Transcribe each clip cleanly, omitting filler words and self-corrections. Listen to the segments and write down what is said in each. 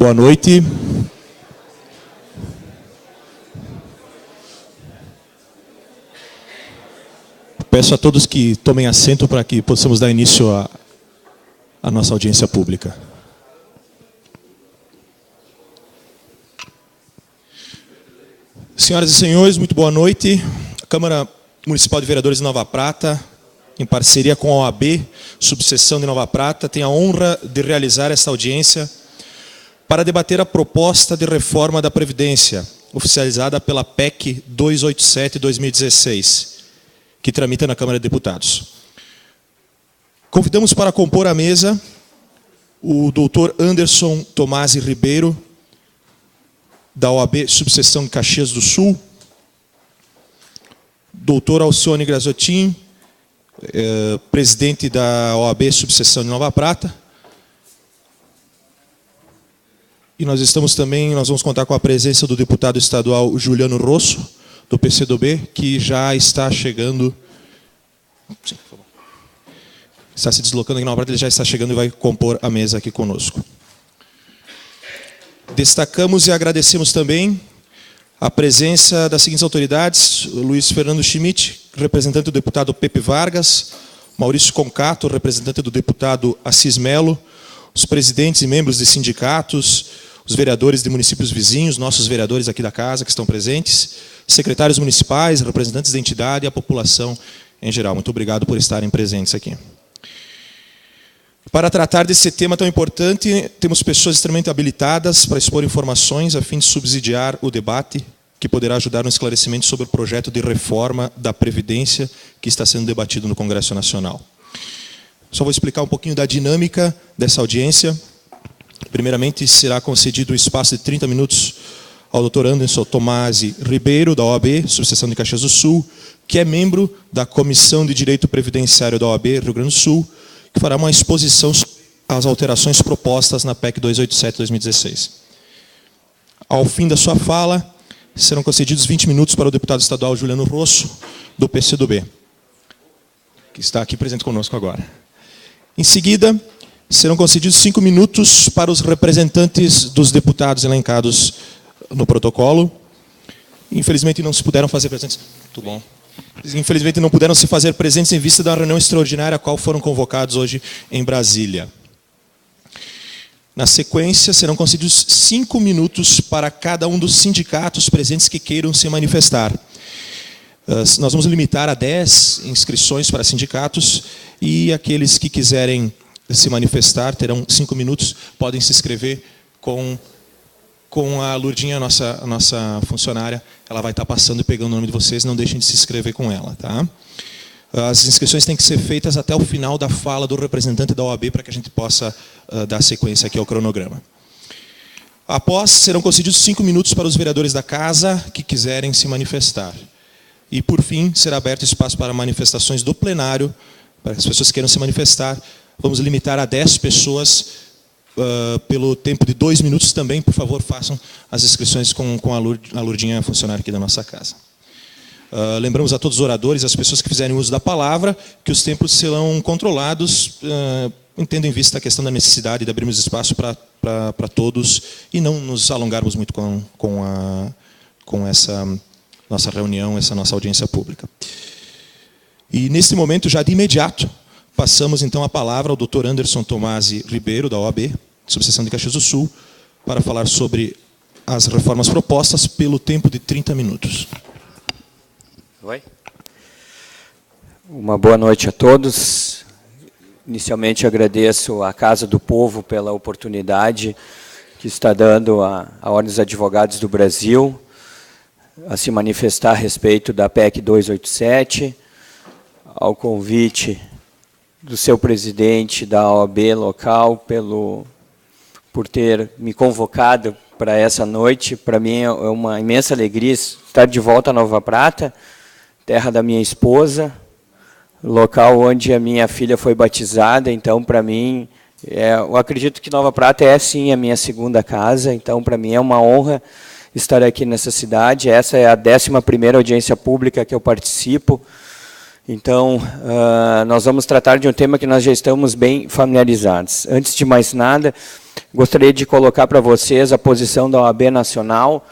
Boa noite. Peço a todos que tomem assento para que possamos dar início à nossa audiência pública. Senhoras e senhores, muito boa noite. A Câmara Municipal de Vereadores de Nova Prata, em parceria com a OAB, subseção de Nova Prata, tem a honra de realizar esta audiência para debater a proposta de reforma da Previdência, oficializada pela PEC 287/2016, que tramita na Câmara de Deputados. Convidamos para compor a mesa o doutor Anderson Tomasi Ribeiro, da OAB Subseção de Caxias do Sul, doutor Alcione Graziotin, presidente da OAB Subseção de Nova Prata. E nós vamos contar com a presença do deputado estadual Juliano Rosso, do PCdoB, que já está chegando. Sim, por favor. Está se deslocando aqui na Nova Prata, ele já está chegando e vai compor a mesa aqui conosco. Destacamos e agradecemos também a presença das seguintes autoridades: Luiz Fernando Schmidt, representante do deputado Pepe Vargas, Maurício Concato, representante do deputado Assis Melo, os presidentes e membros de sindicatos, os vereadores de municípios vizinhos, nossos vereadores aqui da casa que estão presentes, secretários municipais, representantes da entidade e a população em geral. Muito obrigado por estarem presentes aqui. Para tratar desse tema tão importante, temos pessoas extremamente habilitadas para expor informações a fim de subsidiar o debate, que poderá ajudar no esclarecimento sobre o projeto de reforma da Previdência que está sendo debatido no Congresso Nacional. Só vou explicar um pouquinho da dinâmica dessa audiência. Primeiramente, será concedido o espaço de 30 minutos ao Dr. Anderson Tomasi Ribeiro, da OAB, Subseção de Caxias do Sul, que é membro da Comissão de Direito Previdenciário da OAB Rio Grande do Sul, que fará uma exposição às alterações propostas na PEC 287/2016. Ao fim da sua fala, serão concedidos 20 minutos para o deputado estadual Juliano Rosso, do PCdoB, que está aqui presente conosco agora. Em seguida, serão concedidos 5 minutos para os representantes dos deputados elencados no protocolo. Infelizmente não se puderam fazer presentes. Muito bom. Infelizmente não puderam se fazer presentes em vista da reunião extraordinária a qual foram convocados hoje em Brasília. Na sequência, serão concedidos 5 minutos para cada um dos sindicatos presentes que queiram se manifestar. Nós vamos limitar a 10 inscrições para sindicatos e aqueles que quiserem se manifestar terão 5 minutos, podem se inscrever com a Lurdinha, a nossa funcionária. Ela vai estar passando e pegando o nome de vocês, não deixem de se inscrever com ela. Tá? As inscrições têm que ser feitas até o final da fala do representante da OAB para que a gente possa dar sequência aqui ao cronograma. Após, serão concedidos 5 minutos para os vereadores da casa que quiserem se manifestar. E, por fim, será aberto espaço para manifestações do plenário, para que as pessoas queiram se manifestar. Vamos limitar a 10 pessoas pelo tempo de 2 minutos também. Por favor, façam as inscrições com a Lurdinha, funcionária aqui da nossa casa. Lembramos a todos os oradores, as pessoas que fizerem uso da palavra, que os tempos serão controlados, tendo em vista a questão da necessidade de abrirmos espaço para todos e não nos alongarmos muito com essa nossa reunião, essa nossa audiência pública. E, neste momento, já de imediato, passamos, então, a palavra ao Dr. Anderson Tomasi Ribeiro, da OAB, Subseção de Caxias do Sul, para falar sobre as reformas propostas pelo tempo de 30 minutos. Oi. Uma boa noite a todos. Inicialmente, agradeço à Casa do Povo pela oportunidade que está dando à Ordem dos Advogados do Brasil a se manifestar a respeito da PEC 287, ao convite do seu presidente da OAB local por ter me convocado para essa noite. Para mim é uma imensa alegria estar de volta a Nova Prata, terra da minha esposa, local onde a minha filha foi batizada. Então, para mim, eu acredito que Nova Prata é, sim, a minha segunda casa. Então, para mim, é uma honra estar aqui nessa cidade. Essa é a 11ª audiência pública que eu participo. Então, nós vamos tratar de um tema que nós já estamos bem familiarizados. Antes de mais nada, gostaria de colocar para vocês a posição da OAB Nacional.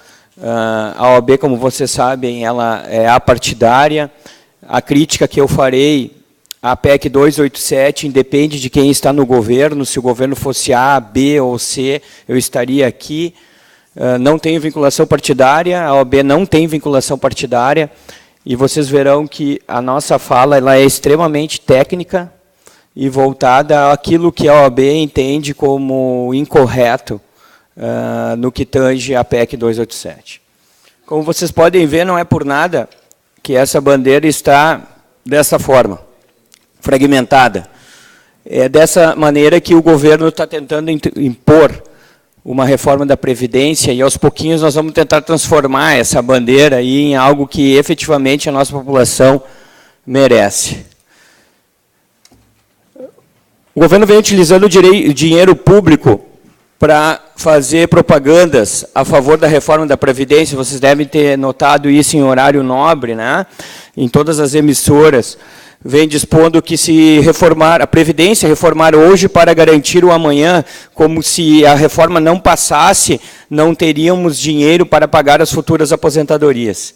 A OAB, como vocês sabem, ela é apartidária. A crítica que eu farei à PEC 287 independe de quem está no governo. Se o governo fosse A, B ou C, eu estaria aqui. Não tenho vinculação partidária, a OAB não tem vinculação partidária, e vocês verão que a nossa fala ela é extremamente técnica e voltada àquilo que a OAB entende como incorreto no que tange a PEC 287. Como vocês podem ver, não é por nada que essa bandeira está dessa forma, fragmentada. É dessa maneira que o governo está tentando impor uma reforma da Previdência, e aos pouquinhos nós vamos tentar transformar essa bandeira aí em algo que efetivamente a nossa população merece. O governo vem utilizando o dinheiro público para fazer propagandas a favor da reforma da Previdência. Vocês devem ter notado isso em horário nobre, né? Em todas as emissoras. Vem dispondo que se reformar a Previdência, reformar hoje para garantir o amanhã, como se a reforma não passasse, não teríamos dinheiro para pagar as futuras aposentadorias.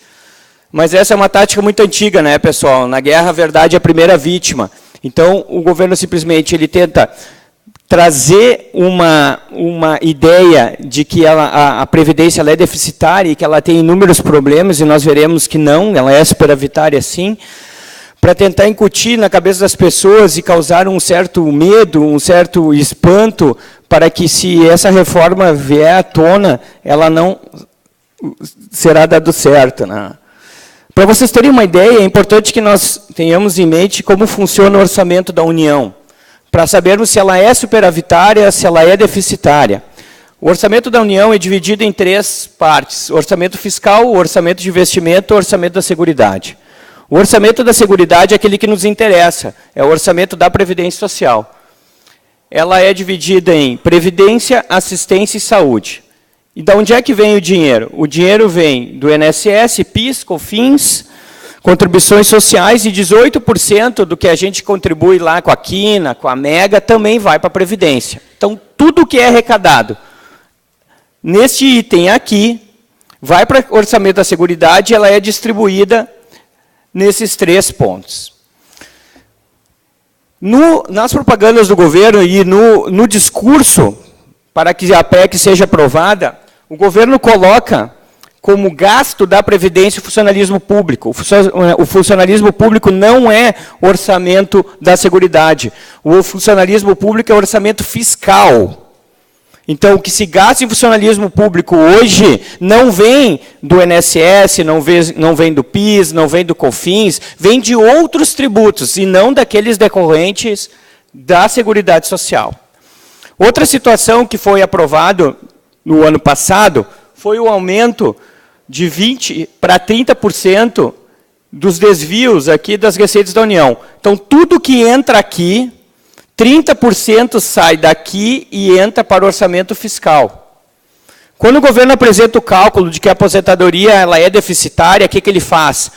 Mas essa é uma tática muito antiga, né, pessoal? Na guerra, a verdade é a primeira vítima. Então, o governo simplesmente ele tenta trazer uma ideia de que a Previdência ela é deficitária e que ela tem inúmeros problemas, e nós veremos que não, ela é superavitária sim, para tentar incutir na cabeça das pessoas e causar um certo medo, um certo espanto, para que, se essa reforma vier à tona, ela não será dado certo, né? Para vocês terem uma ideia, é importante que nós tenhamos em mente como funciona o orçamento da União, para sabermos se ela é superavitária, se ela é deficitária. O orçamento da União é dividido em 3 partes: o orçamento fiscal, o orçamento de investimento e o orçamento da Seguridade. O orçamento da Seguridade é aquele que nos interessa, é o orçamento da Previdência Social. Ela é dividida em Previdência, Assistência e Saúde. E de onde é que vem o dinheiro? O dinheiro vem do INSS, PIS, COFINS, contribuições sociais, e 18% do que a gente contribui lá com a Quina, com a Mega, também vai para a Previdência. Então, tudo que é arrecadado neste item aqui, vai para o orçamento da Seguridade, e ela é distribuída nesses 3 pontos. Nas propagandas do governo e no discurso, para que a PEC seja aprovada, o governo coloca como gasto da Previdência o funcionalismo público. O funcionalismo público não é orçamento da Seguridade. O funcionalismo público é orçamento fiscal. Então, o que se gasta em funcionalismo público hoje não vem do INSS, não vem do PIS, não vem do COFINS, vem de outros tributos, e não daqueles decorrentes da Seguridade Social. Outra situação que foi aprovado no ano passado foi o aumento de 20% para 30% dos desvios aqui das receitas da União. Então, tudo que entra aqui, 30% sai daqui e entra para o orçamento fiscal. Quando o governo apresenta o cálculo de que a aposentadoria ela é deficitária, o que ele faz?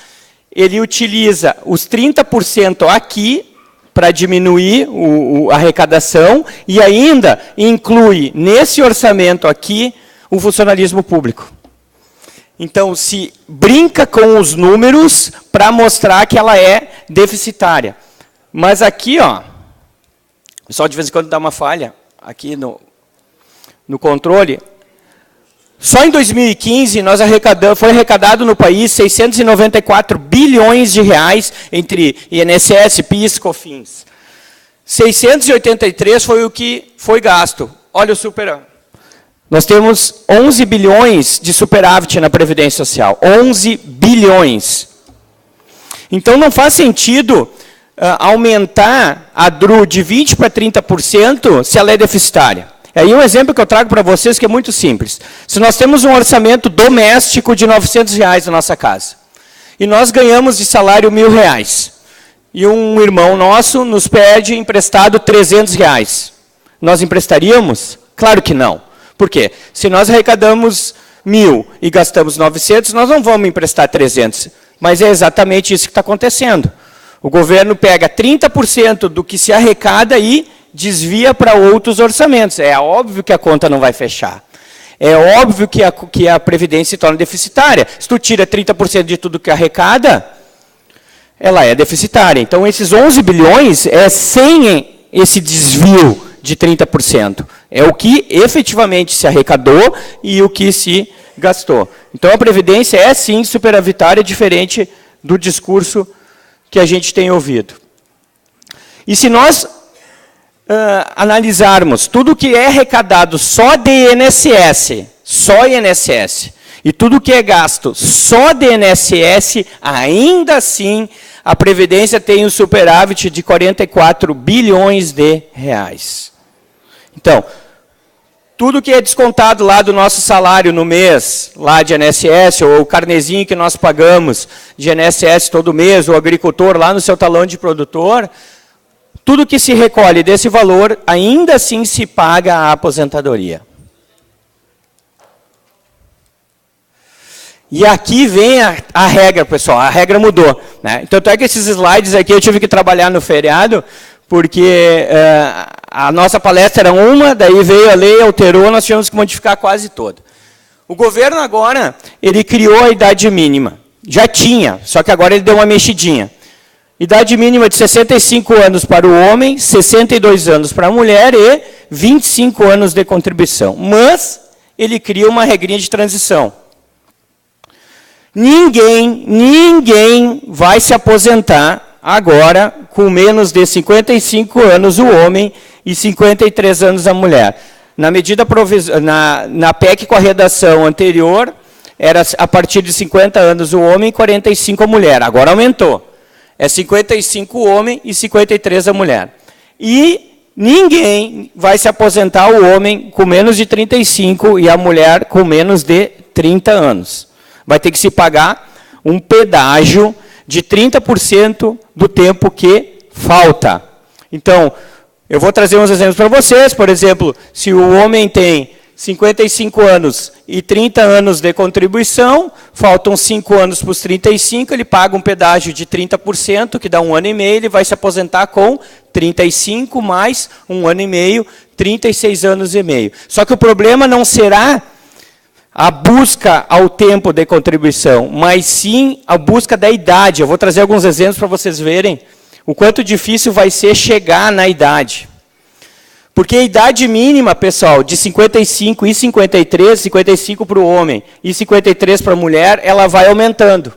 Ele utiliza os 30% aqui para diminuir a arrecadação, e ainda inclui nesse orçamento aqui o funcionalismo público. Então, se brinca com os números para mostrar que ela é deficitária. Mas aqui, ó, só de vez em quando dá uma falha aqui no controle. Só em 2015 foi arrecadado no país 694 bilhões de reais entre INSS, PIS, COFINS. 683 foi o que foi gasto. Olha o superávit. Nós temos 11 bilhões de superávit na Previdência Social. 11 bilhões. Então, não faz sentido aumentar a DRU de 20% para 30% se ela é deficitária. Aí um exemplo que eu trago para vocês que é muito simples. Se nós temos um orçamento doméstico de R$900 na nossa casa, e nós ganhamos de salário R$1.000, e um irmão nosso nos pede emprestado R$300, nós emprestaríamos? Claro que não. Por quê? Se nós arrecadamos 1.000 e gastamos 900, nós não vamos emprestar 300. Mas é exatamente isso que está acontecendo. O governo pega 30% do que se arrecada e desvia para outros orçamentos. É óbvio que a conta não vai fechar. É óbvio que a Previdência se torna deficitária. Se tu tira 30% de tudo que arrecada, ela é deficitária. Então, esses 11 bilhões é sem esse desvio de 30%. É o que efetivamente se arrecadou e o que se gastou. Então, a Previdência é, sim, superavitária, diferente do discurso que a gente tem ouvido. E se nós analisarmos tudo que é arrecadado só de INSS, e tudo que é gasto só de INSS, ainda assim, a Previdência tem um superávit de 44 bilhões de reais. Então, tudo que é descontado lá do nosso salário no mês, lá de INSS, ou o carnezinho que nós pagamos de INSS todo mês, o agricultor lá no seu talão de produtor, tudo que se recolhe desse valor, ainda assim se paga a aposentadoria. E aqui vem a regra, pessoal, a regra mudou. Né? Então, até que esses slides aqui eu tive que trabalhar no feriado, porque a nossa palestra era uma, daí veio a lei, alterou, nós tivemos que modificar quase toda. O governo agora, ele criou a idade mínima. Já tinha, só que agora ele deu uma mexidinha. Idade mínima de 65 anos para o homem, 62 anos para a mulher e 25 anos de contribuição. Mas ele cria uma regrinha de transição. Ninguém vai se aposentar agora com menos de 55 anos o homem e 53 anos a mulher. Na medida na PEC com a redação anterior, era a partir de 50 anos o homem e 45 a mulher. Agora aumentou. É 55 o homem e 53 a mulher. E ninguém vai se aposentar o homem com menos de 35 e a mulher com menos de 30 anos. Vai ter que se pagar um pedágio de 30% do tempo que falta. Então, eu vou trazer uns exemplos para vocês. Por exemplo, se o homem tem 55 anos e 30 anos de contribuição, faltam 5 anos para os 35, ele paga um pedágio de 30%, que dá 1 ano e meio, ele vai se aposentar com 35 mais 1 ano e meio, 36 anos e meio. Só que o problema não será a busca ao tempo de contribuição, mas sim a busca da idade. Eu vou trazer alguns exemplos para vocês verem o quanto difícil vai ser chegar na idade. Porque a idade mínima, pessoal, de 55 e 53, 55 para o homem e 53 para a mulher, ela vai aumentando.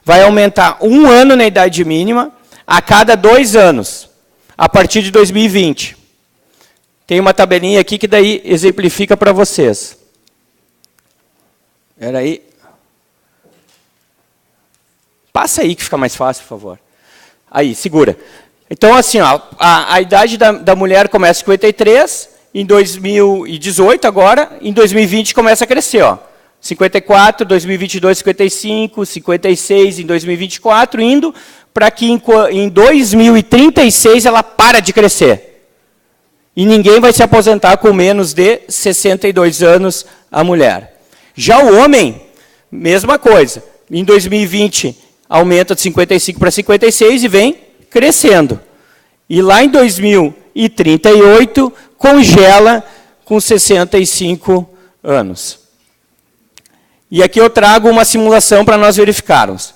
Vai aumentar 1 ano na idade mínima a cada 2 anos, a partir de 2020. Tem uma tabelinha aqui que daí exemplifica para vocês. Espera aí. Passa aí que fica mais fácil, por favor. Aí, segura. Então, assim, ó, a idade da mulher começa em 53, em 2018 agora, em 2020 começa a crescer, ó. 54, 2022, 55, 56 em 2024, indo para que em 2036 ela para de crescer. E ninguém vai se aposentar com menos de 62 anos a mulher. Já o homem, mesma coisa. Em 2020 aumenta de 55 para 56 e vem crescendo. E lá em 2038, congela com 65 anos. E aqui eu trago uma simulação para nós verificarmos.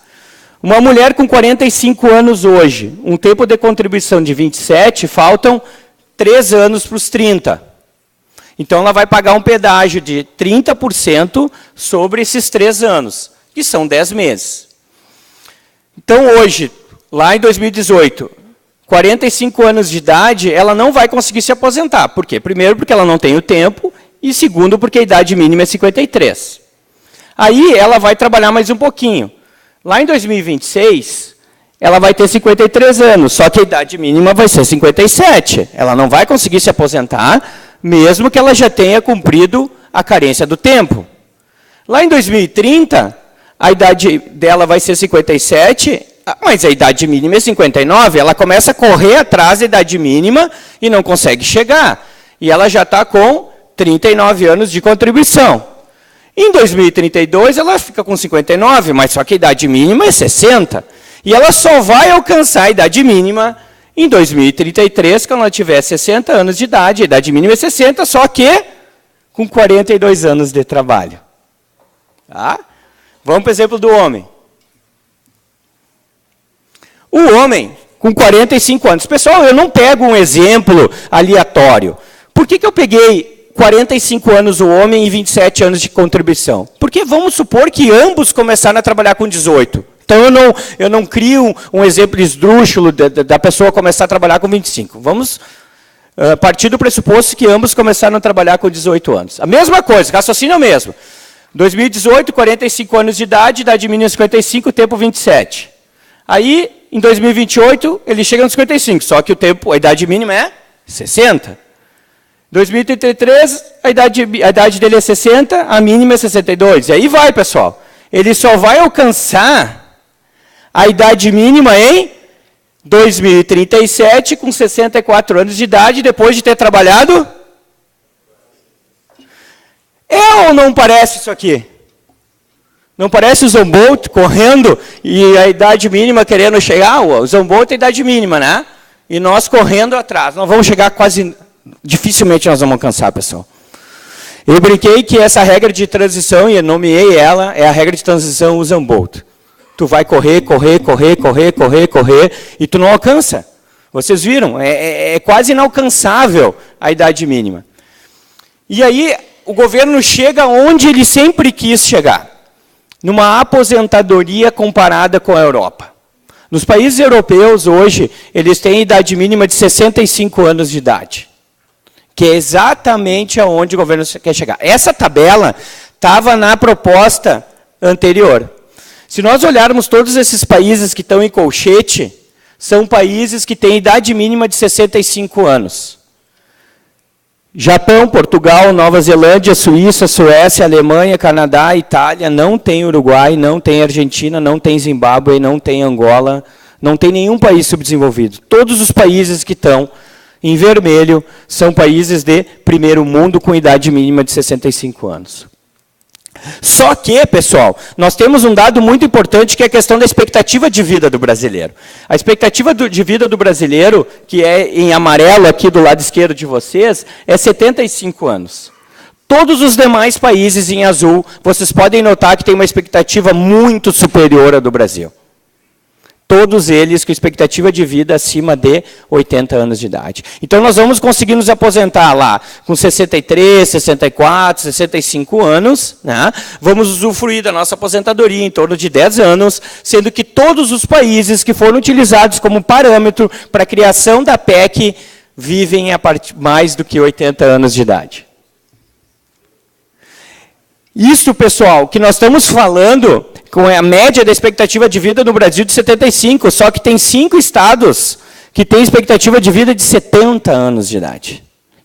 Uma mulher com 45 anos hoje, um tempo de contribuição de 27, faltam 3 anos para os 30. Então, ela vai pagar um pedágio de 30% sobre esses 3 anos, que são 10 meses. Então, hoje, lá em 2018, 45 anos de idade, ela não vai conseguir se aposentar. Por quê? Primeiro, porque ela não tem o tempo, e segundo, porque a idade mínima é 53. Aí, ela vai trabalhar mais um pouquinho. Lá em 2026, ela vai ter 53 anos, só que a idade mínima vai ser 57. Ela não vai conseguir se aposentar, mesmo que ela já tenha cumprido a carência do tempo. Lá em 2030, a idade dela vai ser 57, mas a idade mínima é 59, ela começa a correr atrás da idade mínima e não consegue chegar. E ela já está com 39 anos de contribuição. Em 2032, ela fica com 59, mas só que a idade mínima é 60. E ela só vai alcançar a idade mínima Em 2033, quando ela tiver 60 anos de idade, a idade mínima é 60, só que com 42 anos de trabalho. Tá? Vamos para o exemplo do homem. O homem, com 45 anos. Pessoal, eu não pego um exemplo aleatório. Por que eu peguei 45 anos o homem e 27 anos de contribuição? Porque vamos supor que ambos começaram a trabalhar com 18. Então, eu não crio um exemplo esdrúxulo da pessoa começar a trabalhar com 25. Vamos partir do pressuposto que ambos começaram a trabalhar com 18 anos. A mesma coisa, raciocínio é o mesmo. 2018, 45 anos de idade mínima 55, tempo 27. Aí, em 2028, ele chega nos 55, só que a idade mínima é 60. 2033, a idade dele é 60, a mínima é 62. E aí vai, pessoal. Ele só vai alcançar a idade mínima em 2037, com 64 anos de idade, depois de ter trabalhado. É ou não parece isso aqui? Não parece o Usain Bolt correndo e a idade mínima querendo chegar? O Usain Bolt é a idade mínima, né? E nós correndo atrás. Nós vamos chegar quase... Dificilmente nós vamos alcançar, pessoal. Eu brinquei que essa regra de transição, e eu nomeei ela, é a regra de transição Usain Bolt. Tu vai correr, e tu não alcança. Vocês viram? É quase inalcançável a idade mínima. E aí, o governo chega onde ele sempre quis chegar. Numa aposentadoria comparada com a Europa. Nos países europeus, hoje, eles têm idade mínima de 65 anos de idade. Que é exatamente aonde o governo quer chegar. Essa tabela estava na proposta anterior. Se nós olharmos todos esses países que estão em colchete, são países que têm idade mínima de 65 anos. Japão, Portugal, Nova Zelândia, Suíça, Suécia, Alemanha, Canadá, Itália, não tem Uruguai, não tem Argentina, não tem Zimbábue, não tem Angola, não tem nenhum país subdesenvolvido. Todos os países que estão em vermelho são países de primeiro mundo com idade mínima de 65 anos. Só que, pessoal, nós temos um dado muito importante que é a questão da expectativa de vida do brasileiro. A expectativa de vida do brasileiro, que é em amarelo aqui do lado esquerdo de vocês, é 75 anos. Todos os demais países em azul, vocês podem notar que tem uma expectativa muito superior à do Brasil. Todos eles com expectativa de vida acima de 80 anos de idade. Então, nós vamos conseguir nos aposentar lá com 63, 64, 65 anos. Né? Vamos usufruir da nossa aposentadoria em torno de 10 anos, sendo que todos os países que foram utilizados como parâmetro para a criação da PEC vivem a mais do que 80 anos de idade. Isso, pessoal, que nós estamos falando com a média da expectativa de vida no Brasil de 75, só que tem 5 estados que têm expectativa de vida de 70 anos de idade.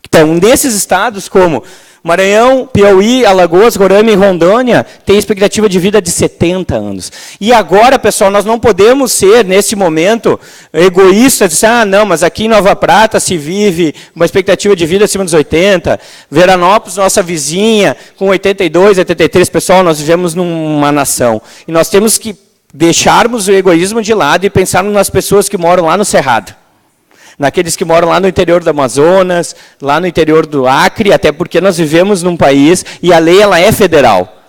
Então, nesses estados como Maranhão, Piauí, Alagoas, Roraima e Rondônia, tem expectativa de vida de 70 anos. E agora, pessoal, nós não podemos ser, nesse momento, egoístas, dizer, não, mas aqui em Nova Prata se vive uma expectativa de vida acima dos 80, Veranópolis, nossa vizinha, com 82, 83, pessoal, nós vivemos numa nação. E nós temos que deixarmos o egoísmo de lado e pensarmos nas pessoas que moram lá no Cerrado. Naqueles que moram lá no interior do Amazonas, lá no interior do Acre, até porque nós vivemos num país e a lei ela é federal.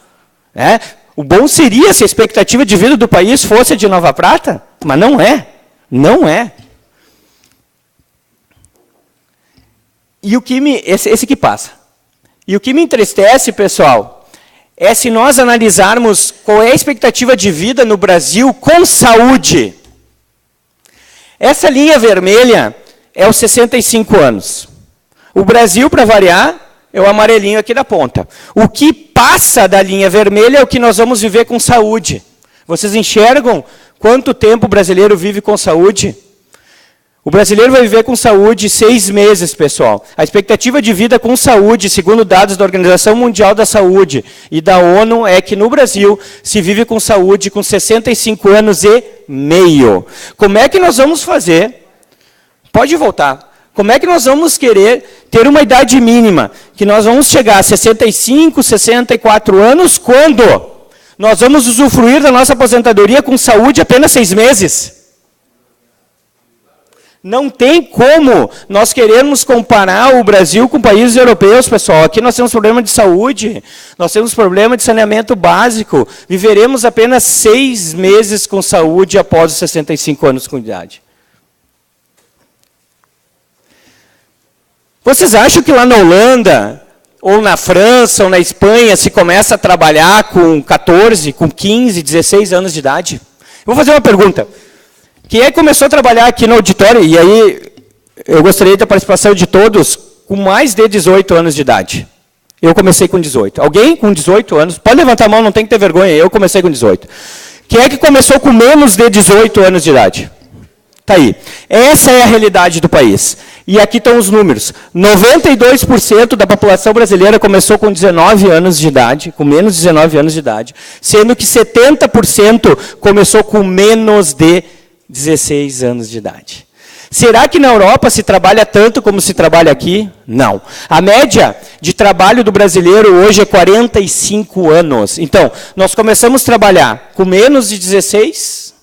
Né? O bom seria se a expectativa de vida do país fosse de Nova Prata, mas não é. Não é. E o que esse que passa. E o que me entristece, pessoal, é se nós analisarmos qual é a expectativa de vida no Brasil com saúde. Essa linha vermelha é os 65 anos. O Brasil, para variar, é o amarelinho aqui da ponta. O que passa da linha vermelha é o que nós vamos viver com saúde. Vocês enxergam quanto tempo o brasileiro vive com saúde? O brasileiro vai viver com saúde 6 meses, pessoal. A expectativa de vida com saúde, segundo dados da Organização Mundial da Saúde e da ONU, é que no Brasil se vive com saúde com 65 anos e meio. Como é que nós vamos fazer? Pode voltar. Como é que nós vamos querer ter uma idade mínima? Que nós vamos chegar a 65, 64 anos, quando nós vamos usufruir da nossa aposentadoria com saúde apenas 6 meses? Não tem como nós querermos comparar o Brasil com países europeus, pessoal. Aqui nós temos problema de saúde, nós temos problema de saneamento básico. Viveremos apenas 6 meses com saúde após os 65 anos de idade. Vocês acham que lá na Holanda, ou na França, ou na Espanha, se começa a trabalhar com 14, com 15, 16 anos de idade? Eu vou fazer uma pergunta. Quem é que começou a trabalhar aqui no auditório, e aí eu gostaria da participação de todos, com mais de 18 anos de idade? Eu comecei com 18. Alguém com 18 anos? Pode levantar a mão, não tem que ter vergonha, eu comecei com 18. Quem é que começou com menos de 18 anos de idade? Está aí. Essa é a realidade do país. E aqui estão os números. 92% da população brasileira começou com 19 anos de idade, com menos de 19 anos de idade, sendo que 70% começou com menos de 16 anos de idade. Será que na Europa se trabalha tanto como se trabalha aqui? Não. A média de trabalho do brasileiro hoje é 45 anos. Então, nós começamos a trabalhar com menos de 16,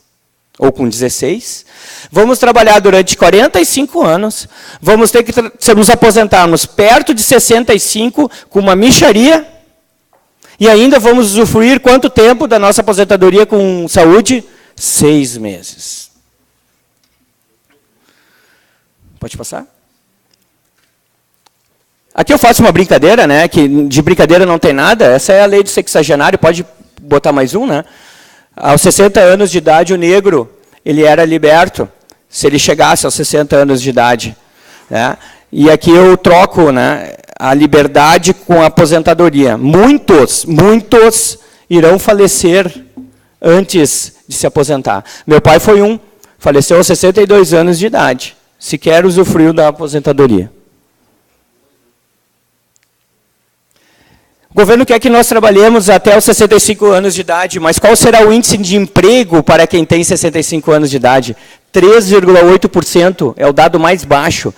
ou com 16, vamos trabalhar durante 45 anos, vamos ter que nos aposentarmos perto de 65, com uma mixaria, e ainda vamos usufruir quanto tempo da nossa aposentadoria com saúde? 6 meses. Pode passar? Aqui eu faço uma brincadeira, né? Que de brincadeira não tem nada. Essa é a lei do sexagenário, pode botar mais um, né? Aos 60 anos de idade, o negro, ele era liberto, se ele chegasse aos 60 anos de idade. Né? E aqui eu troco, né, a liberdade com a aposentadoria. Muitos irão falecer antes de se aposentar. Meu pai foi um, faleceu aos 62 anos de idade. Sequer usufruiu da aposentadoria. O governo quer que nós trabalhemos até os 65 anos de idade, mas qual será o índice de emprego para quem tem 65 anos de idade? 3,8% é o dado mais baixo.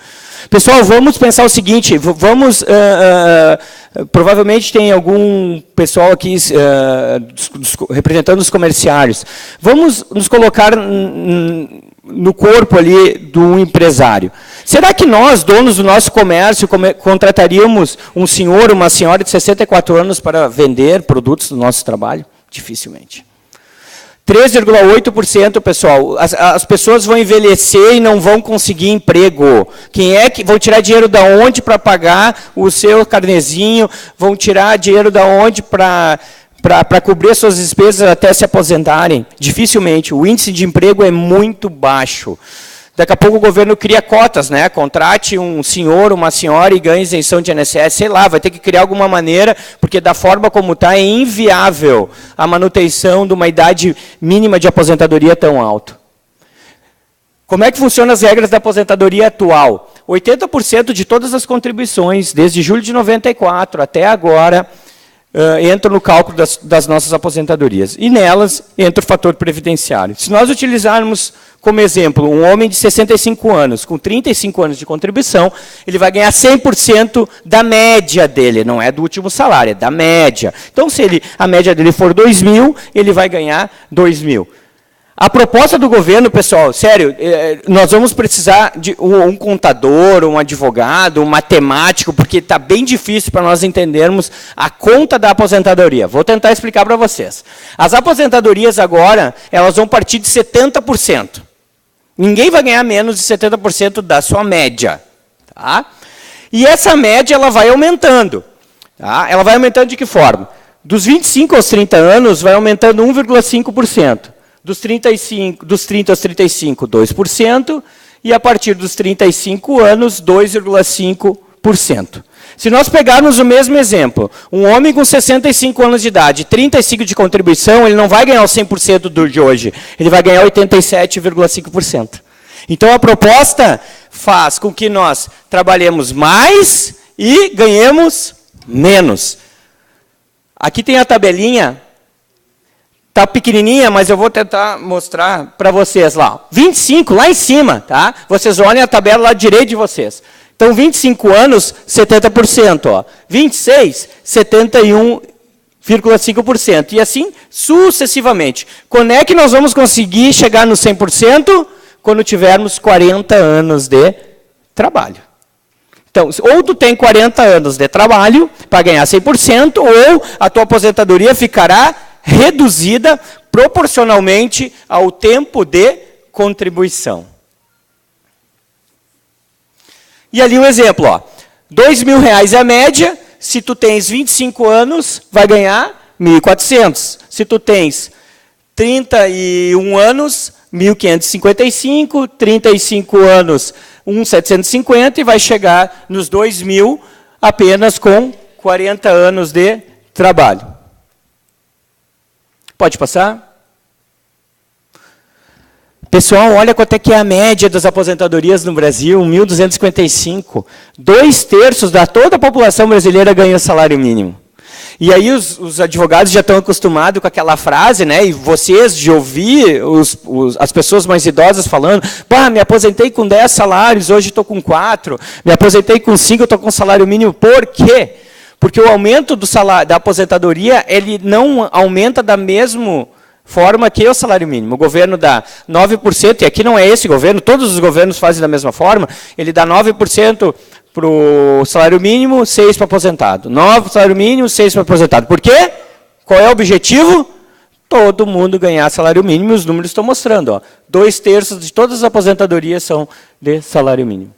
Pessoal, vamos pensar o seguinte, provavelmente tem algum pessoal aqui representando os comerciários. Vamos nos colocar no corpo ali do empresário. Será que nós, donos do nosso comércio, contrataríamos um senhor, uma senhora de 64 anos para vender produtos do nosso trabalho? Dificilmente. 3,8%, pessoal. As pessoas vão envelhecer e não vão conseguir emprego. Quem é que vão tirar dinheiro da onde para pagar o seu carnezinho? Vão tirar dinheiro da onde para cobrir suas despesas até se aposentarem? Dificilmente. O índice de emprego é muito baixo. Daqui a pouco o governo cria cotas, né? Contrate um senhor, uma senhora e ganhe isenção de INSS, sei lá, vai ter que criar alguma maneira, porque da forma como está é inviável a manutenção de uma idade mínima de aposentadoria tão alta. Como é que funcionam as regras da aposentadoria atual? 80% de todas as contribuições, desde julho de 94 até agora, entram no cálculo das nossas aposentadorias. E nelas entra o fator previdenciário. Se nós utilizarmos como exemplo um homem de 65 anos, com 35 anos de contribuição, ele vai ganhar 100% da média dele, não é do último salário, é da média. Então, se a média dele for 2.000, ele vai ganhar 2.000. A proposta do governo, pessoal, sério, nós vamos precisar de um contador, um advogado, um matemático, porque está bem difícil para nós entendermos a conta da aposentadoria. Vou tentar explicar para vocês. As aposentadorias agora, elas vão partir de 70%. Ninguém vai ganhar menos de 70% da sua média. Tá? E essa média ela vai aumentando. Tá? Ela vai aumentando de que forma? Dos 25 aos 30 anos, vai aumentando 1,5%. Dos 30 aos 35, 2%, e a partir dos 35 anos, 2,5%. Se nós pegarmos o mesmo exemplo, um homem com 65 anos de idade, 35 de contribuição, ele não vai ganhar o 100% do de hoje, ele vai ganhar 87,5%. Então, a proposta faz com que nós trabalhemos mais e ganhemos menos. Aqui tem a tabelinha. Está pequenininha, mas eu vou tentar mostrar para vocês lá. 25, lá em cima, tá? Vocês olhem a tabela lá direito de vocês. Então, 25 anos, 70%. Ó. 26, 71,5%. E assim, sucessivamente. Quando é que nós vamos conseguir chegar no 100%? quando tivermos 40 anos de trabalho. Então, ou tu tem 40 anos de trabalho para ganhar 100%, ou a tua aposentadoria ficará reduzida proporcionalmente ao tempo de contribuição. E ali um exemplo, ó, R$2.000 é a média, se tu tens 25 anos, vai ganhar 1.400. Se tu tens 31 anos, 1.555, 35 anos, 1.750 e vai chegar nos 2.000 apenas com 40 anos de trabalho. Pode passar? Pessoal, olha quanto é que é a média das aposentadorias no Brasil, 1.255. 2/3 da toda a população brasileira ganha salário mínimo. E aí os advogados já estão acostumados com aquela frase, né? E vocês de ouvir as pessoas mais idosas falando, pá, me aposentei com 10 salários, hoje estou com 4, me aposentei com 5, estou com salário mínimo. Por quê? Porque o aumento do salário, da aposentadoria, ele não aumenta da mesma forma que o salário mínimo. O governo dá 9%, e aqui não é esse governo, todos os governos fazem da mesma forma, ele dá 9% para o salário mínimo, 6% para aposentado. 9% para o salário mínimo, 6% para aposentado. Por quê? Qual é o objetivo? Todo mundo ganhar salário mínimo, e os números estão mostrando. Ó, 2/3 de todas as aposentadorias são de salário mínimo.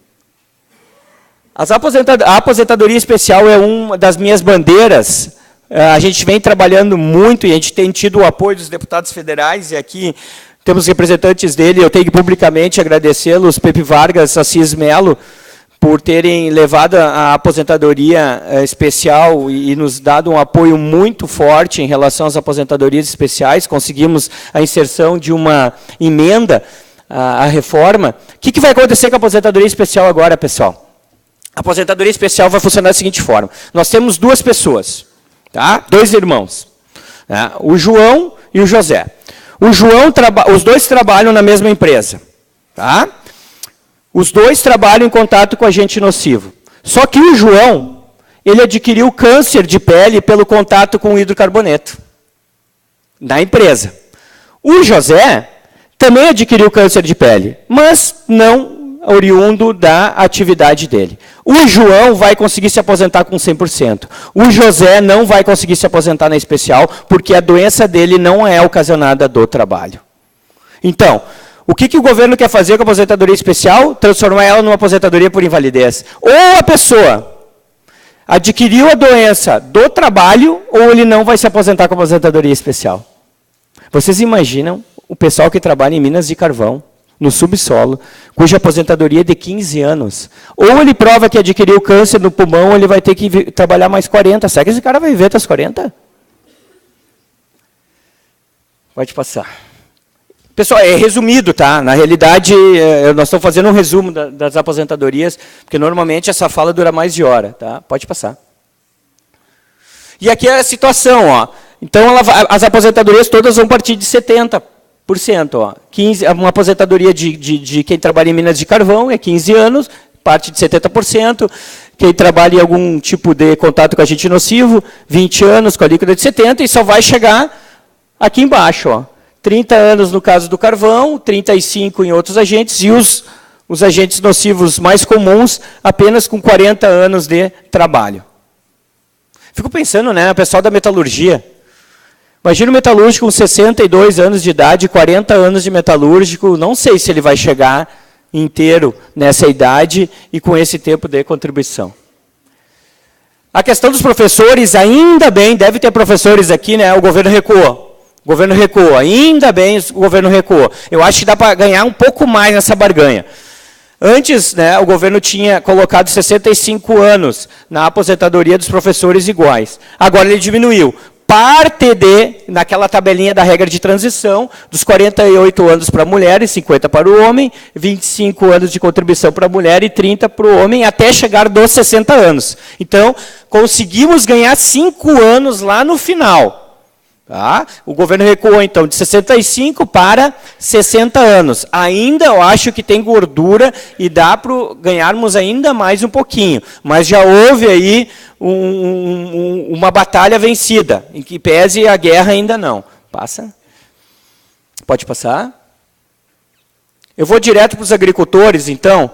A aposentadoria especial é uma das minhas bandeiras. A gente vem trabalhando muito e a gente tem tido o apoio dos deputados federais, e aqui temos representantes dele, eu tenho que publicamente agradecê-los, Pepe Vargas, Assis Melo, por terem levado a aposentadoria especial e nos dado um apoio muito forte em relação às aposentadorias especiais. Conseguimos a inserção de uma emenda à reforma. O que vai acontecer com a aposentadoria especial agora, pessoal? A aposentadoria especial vai funcionar da seguinte forma. Nós temos 2 pessoas, tá? 2 irmãos, né? O João e o José. Os 2 trabalham na mesma empresa, tá? Os 2 trabalham em contato com agente nocivo. Só que o João, ele adquiriu câncer de pele pelo contato com o hidrocarboneto na empresa. O José também adquiriu câncer de pele, mas não oriundo da atividade dele. O João vai conseguir se aposentar com 100%. O José não vai conseguir se aposentar na especial, porque a doença dele não é ocasionada do trabalho. Então, o que o governo quer fazer com a aposentadoria especial? Transformar ela numa aposentadoria por invalidez. Ou a pessoa adquiriu a doença do trabalho, ou ele não vai se aposentar com a aposentadoria especial. Vocês imaginam o pessoal que trabalha em minas de carvão, no subsolo, cuja aposentadoria é de 15 anos. Ou ele prova que adquiriu câncer no pulmão, ou ele vai ter que trabalhar mais 40. Será que esse cara vai viver até os 40? Pode passar. Pessoal, é resumido, tá? Na realidade, nós estamos fazendo um resumo das aposentadorias, porque normalmente essa fala dura mais de hora, tá? Pode passar. E aqui é a situação, ó. Então, as aposentadorias todas vão partir de 70%. Ó. 15, uma aposentadoria de quem trabalha em minas de carvão é 15 anos, parte de 70%. Quem trabalha em algum tipo de contato com agente nocivo, 20 anos, com a líquida de 70%, e só vai chegar aqui embaixo. Ó. 30 anos no caso do carvão, 35 em outros agentes, e os agentes nocivos mais comuns apenas com 40 anos de trabalho. Fico pensando, né, o pessoal da metalurgia. Imagina o metalúrgico com 62 anos de idade, 40 anos de metalúrgico, não sei se ele vai chegar inteiro nessa idade e com esse tempo de contribuição. A questão dos professores, ainda bem, deve ter professores aqui, né? O governo recuou. O governo recuou, ainda bem o governo recuou. Eu acho que dá para ganhar um pouco mais nessa barganha. Antes, né, o governo tinha colocado 65 anos na aposentadoria dos professores iguais. Agora ele diminuiu. Parte naquela tabelinha da regra de transição, dos 48 anos para a mulher e 50 para o homem, 25 anos de contribuição para a mulher e 30 para o homem, até chegar dos 60 anos. Então, conseguimos ganhar 5 anos lá no final. Tá? O governo recuou, então, de 65 para 60 anos. Ainda eu acho que tem gordura e dá para ganharmos ainda mais um pouquinho. Mas já houve aí uma batalha vencida, em que pese a guerra ainda não. Passa. Pode passar. Eu vou direto para os agricultores, então.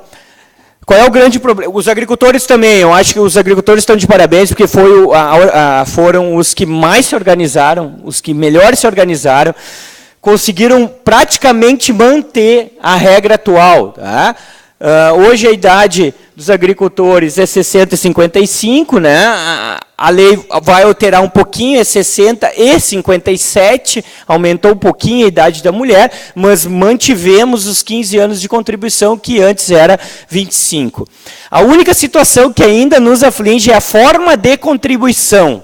Qual é o grande problema? Os agricultores também, eu acho que os agricultores estão de parabéns, porque foram os que mais se organizaram, os que melhor se organizaram, conseguiram praticamente manter a regra atual. Tá? Hoje a idade dos agricultores é 60 e 55, né? A lei vai alterar um pouquinho, é 60 e 57, aumentou um pouquinho a idade da mulher, mas mantivemos os 15 anos de contribuição, que antes era 25. A única situação que ainda nos aflige é a forma de contribuição.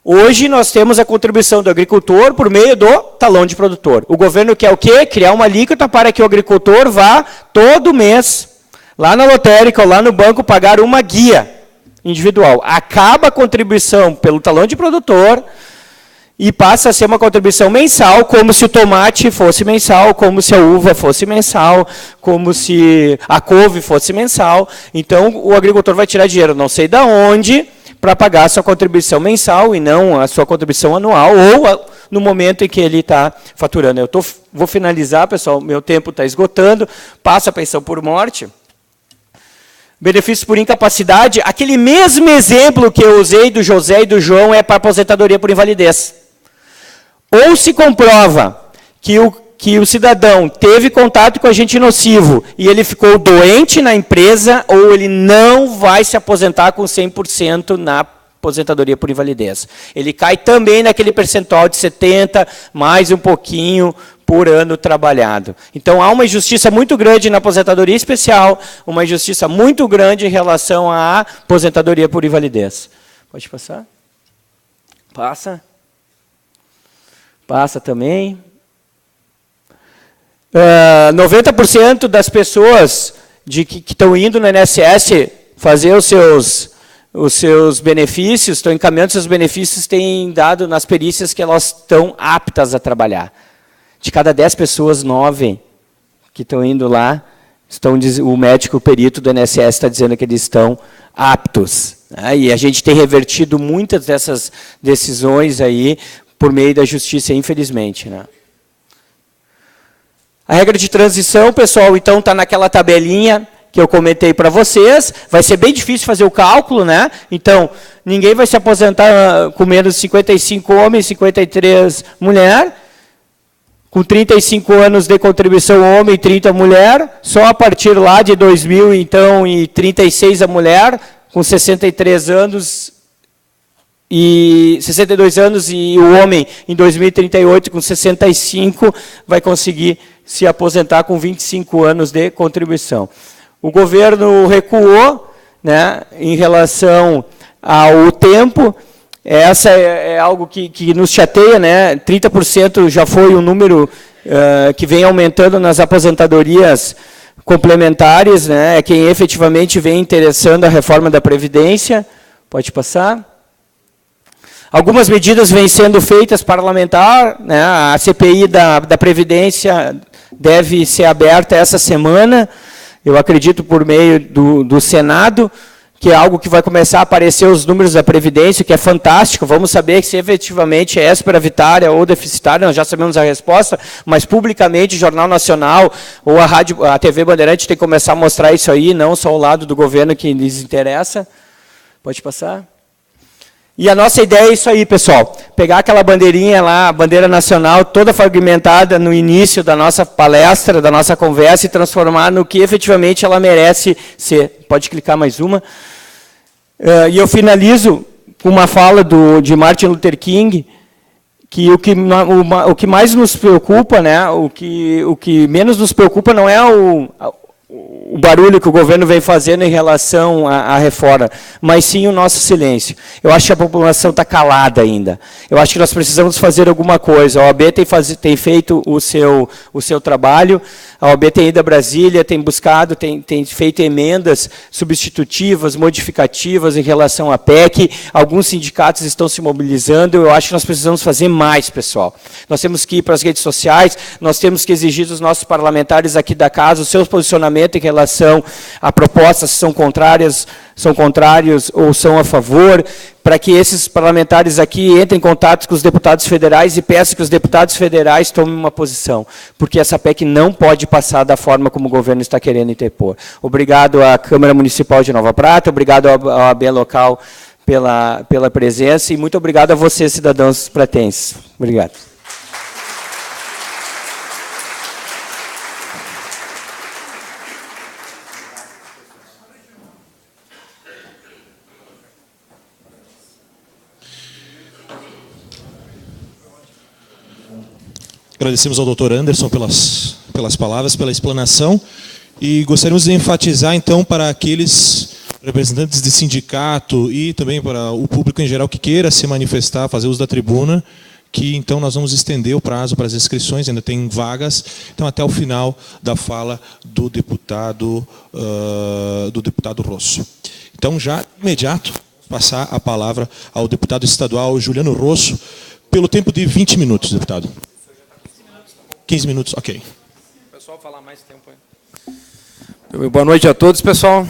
Hoje nós temos a contribuição do agricultor por meio do talão de produtor. O governo quer o quê? Criar uma alíquota para que o agricultor vá todo mês lá na lotérica ou lá no banco pagar uma guia individual. Acaba a contribuição pelo talão de produtor e passa a ser uma contribuição mensal, como se o tomate fosse mensal, como se a uva fosse mensal, como se a couve fosse mensal. Então o agricultor vai tirar dinheiro, não sei de onde, para pagar a sua contribuição mensal e não a sua contribuição anual, ou no momento em que ele está faturando. Vou finalizar, pessoal, meu tempo está esgotando. Passa a pensão por morte. Benefícios por incapacidade. Aquele mesmo exemplo que eu usei do José e do João é para aposentadoria por invalidez. Ou se comprova que o cidadão teve contato com agente nocivo e ele ficou doente na empresa, ou ele não vai se aposentar com 100% na aposentadoria por invalidez. Ele cai também naquele percentual de 70, mais um pouquinho por ano trabalhado. Então, há uma injustiça muito grande na aposentadoria especial, uma injustiça muito grande em relação à aposentadoria por invalidez. Pode passar? Passa. Passa também. 90% das pessoas que estão indo no INSS fazer os seus benefícios, estão encaminhando seus benefícios, têm dado nas perícias que elas estão aptas a trabalhar. De cada 10 pessoas, 9 que estão indo lá, o médico, o perito do INSS está dizendo que eles estão aptos. Né? E a gente tem revertido muitas dessas decisões aí por meio da justiça, infelizmente. Né? A regra de transição, pessoal, então está naquela tabelinha que eu comentei para vocês. Vai ser bem difícil fazer o cálculo, né? Então, ninguém vai se aposentar com menos de 55 homens, 53 mulher, com 35 anos de contribuição homem e 30 mulher, só a partir lá de 2000, então, e 36 a mulher, com 63 anos e 62 anos, e o homem em 2038 com 65 vai conseguir se aposentar com 25 anos de contribuição. O governo recuou, né, em relação ao tempo. Essa é algo que nos chateia, né? 30% já foi um número que vem aumentando nas aposentadorias complementares, né? É quem efetivamente vem interessando a reforma da Previdência. Pode passar. Algumas medidas vêm sendo feitas parlamentar, né? A CPI da Previdência deve ser aberta essa semana, eu acredito por meio do Senado, que é algo que vai começar a aparecer os números da Previdência, que é fantástico. Vamos saber se efetivamente é superavitária ou deficitária, nós já sabemos a resposta, mas publicamente o Jornal Nacional ou a TV Bandeirante tem que começar a mostrar isso aí, não só o lado do governo que lhes interessa. Pode passar. E a nossa ideia é isso aí, pessoal. Pegar aquela bandeirinha lá, a bandeira nacional, toda fragmentada no início da nossa palestra, da nossa conversa, e transformar no que efetivamente ela merece ser. Pode clicar mais uma. E eu finalizo com uma fala de Martin Luther King, que o que mais nos preocupa, né, o que menos nos preocupa não é o barulho que o governo vem fazendo em relação à reforma, mas sim o nosso silêncio. Eu acho que a população está calada ainda. Eu acho que nós precisamos fazer alguma coisa. A OAB tem feito o seu trabalho, a OAB tem ido a Brasília, tem buscado, tem feito emendas substitutivas, modificativas em relação à PEC. Alguns sindicatos estão se mobilizando. Eu acho que nós precisamos fazer mais, pessoal. Nós temos que ir para as redes sociais, nós temos que exigir dos nossos parlamentares aqui da casa o seu posicionamento em relação a propostas que são contrárias são contrários ou são a favor, para que esses parlamentares aqui entrem em contato com os deputados federais e peçam que os deputados federais tomem uma posição, porque essa PEC não pode passar da forma como o governo está querendo interpor. Obrigado à Câmara Municipal de Nova Prata, obrigado ao OAB local pela presença e muito obrigado a vocês, cidadãos pratenses. Obrigado. Agradecemos ao Dr. Anderson pelas palavras, pela explanação, e gostaríamos de enfatizar, então, para aqueles representantes de sindicato e também para o público em geral que queira se manifestar, fazer uso da tribuna, que, então, nós vamos estender o prazo para as inscrições, ainda tem vagas, então, até o final da fala do deputado Rosso. Então, já, de imediato, passar a palavra ao deputado estadual Juliano Rosso, pelo tempo de 20 minutos, deputado. 15 minutos, ok. O pessoal falar mais tempo aí. Boa noite a todos, pessoal.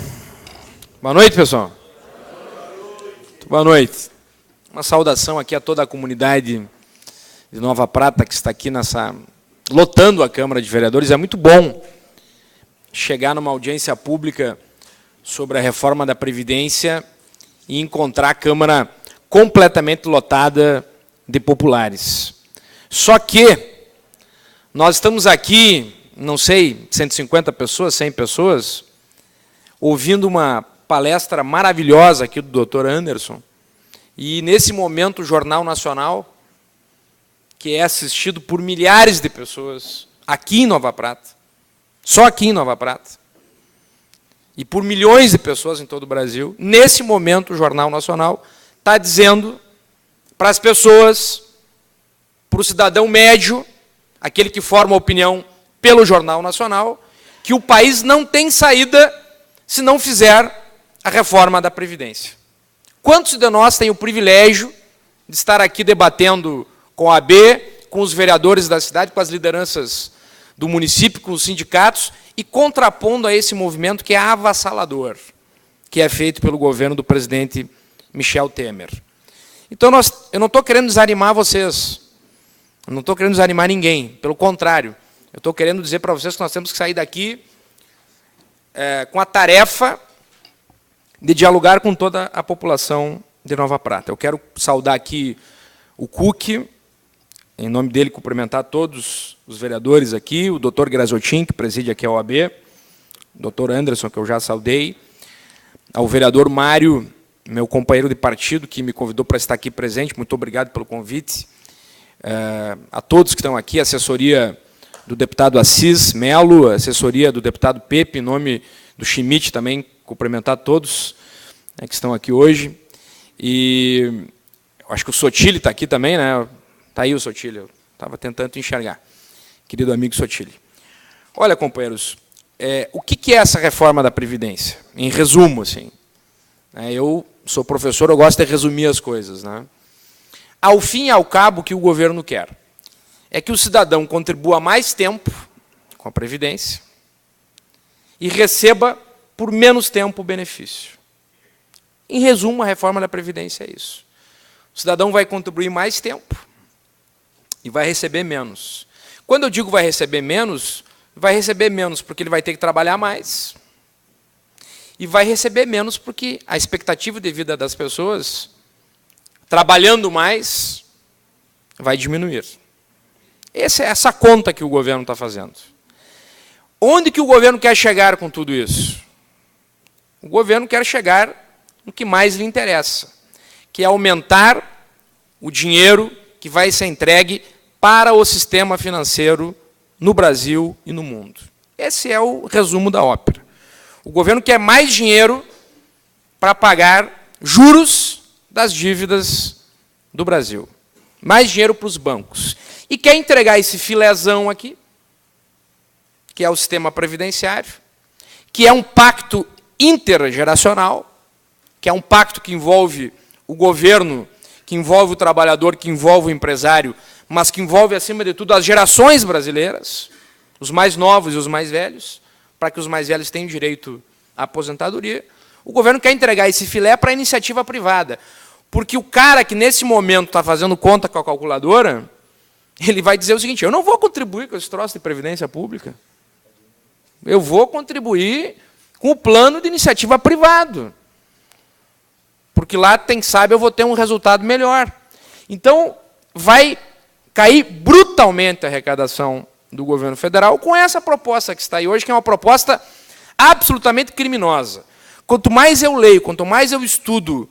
Boa noite, pessoal. Boa noite. Uma saudação aqui a toda a comunidade de Nova Prata que está aqui lotando a Câmara de Vereadores. É muito bom chegar numa audiência pública sobre a reforma da Previdência e encontrar a Câmara completamente lotada de populares. Só que nós estamos aqui, não sei, 150 pessoas, 100 pessoas, ouvindo uma palestra maravilhosa aqui do Dr. Anderson, e nesse momento o Jornal Nacional, que é assistido por milhares de pessoas, aqui em Nova Prata, só aqui em Nova Prata, e por milhões de pessoas em todo o Brasil, nesse momento o Jornal Nacional está dizendo para as pessoas, para o cidadão médio, aquele que forma opinião pelo Jornal Nacional, que o país não tem saída se não fizer a reforma da Previdência. Quantos de nós têm o privilégio de estar aqui debatendo com a AB, com os vereadores da cidade, com as lideranças do município, com os sindicatos, e contrapondo a esse movimento que é avassalador, que é feito pelo governo do presidente Michel Temer. Então, eu não estou querendo desanimar vocês, eu não estou querendo desanimar ninguém, pelo contrário, eu estou querendo dizer para vocês que nós temos que sair daqui com a tarefa de dialogar com toda a população de Nova Prata. Eu quero saudar aqui o Cook, em nome dele cumprimentar todos os vereadores aqui, o doutor Grazotin, que preside aqui a OAB, o doutor Anderson, que eu já saudei, ao vereador Mário, meu companheiro de partido, que me convidou para estar aqui presente, muito obrigado pelo convite, a todos que estão aqui, a assessoria do deputado Assis Melo, a assessoria do deputado Pepe, em nome do Schmidt também, cumprimentar todos que estão aqui hoje. E acho que o Sotile está aqui também, né? Está aí o Sotile, eu estava tentando enxergar. Querido amigo Sotile. Olha, companheiros, o que é essa reforma da Previdência? Em resumo, assim, eu sou professor, eu gosto de resumir as coisas, né? Ao fim e ao cabo, o que o governo quer é que o cidadão contribua mais tempo com a Previdência e receba por menos tempo o benefício. Em resumo, a reforma da Previdência é isso. O cidadão vai contribuir mais tempo e vai receber menos. Quando eu digo vai receber menos porque ele vai ter que trabalhar mais e vai receber menos porque a expectativa de vida das pessoas, trabalhando mais, vai diminuir. Essa é essa conta que o governo está fazendo. Onde que o governo quer chegar com tudo isso? O governo quer chegar no que mais lhe interessa, que é aumentar o dinheiro que vai ser entregue para o sistema financeiro no Brasil e no mundo. Esse é o resumo da ópera. O governo quer mais dinheiro para pagar juros das dívidas do Brasil. Mais dinheiro para os bancos. E quer entregar esse filézão aqui, que é o sistema previdenciário, que é um pacto intergeracional, que é um pacto que envolve o governo, que envolve o trabalhador, que envolve o empresário, mas que envolve, acima de tudo, as gerações brasileiras, os mais novos e os mais velhos, para que os mais velhos tenham direito à aposentadoria. O governo quer entregar esse filé para a iniciativa privada. Porque o cara que, nesse momento, está fazendo conta com a calculadora, ele vai dizer o seguinte: eu não vou contribuir com esse troço de previdência pública. Eu vou contribuir com o plano de iniciativa privado. Porque lá, quem sabe, eu vou ter um resultado melhor. Então, vai cair brutalmente a arrecadação do governo federal com essa proposta que está aí hoje, que é uma proposta absolutamente criminosa. Quanto mais eu leio, quanto mais eu estudo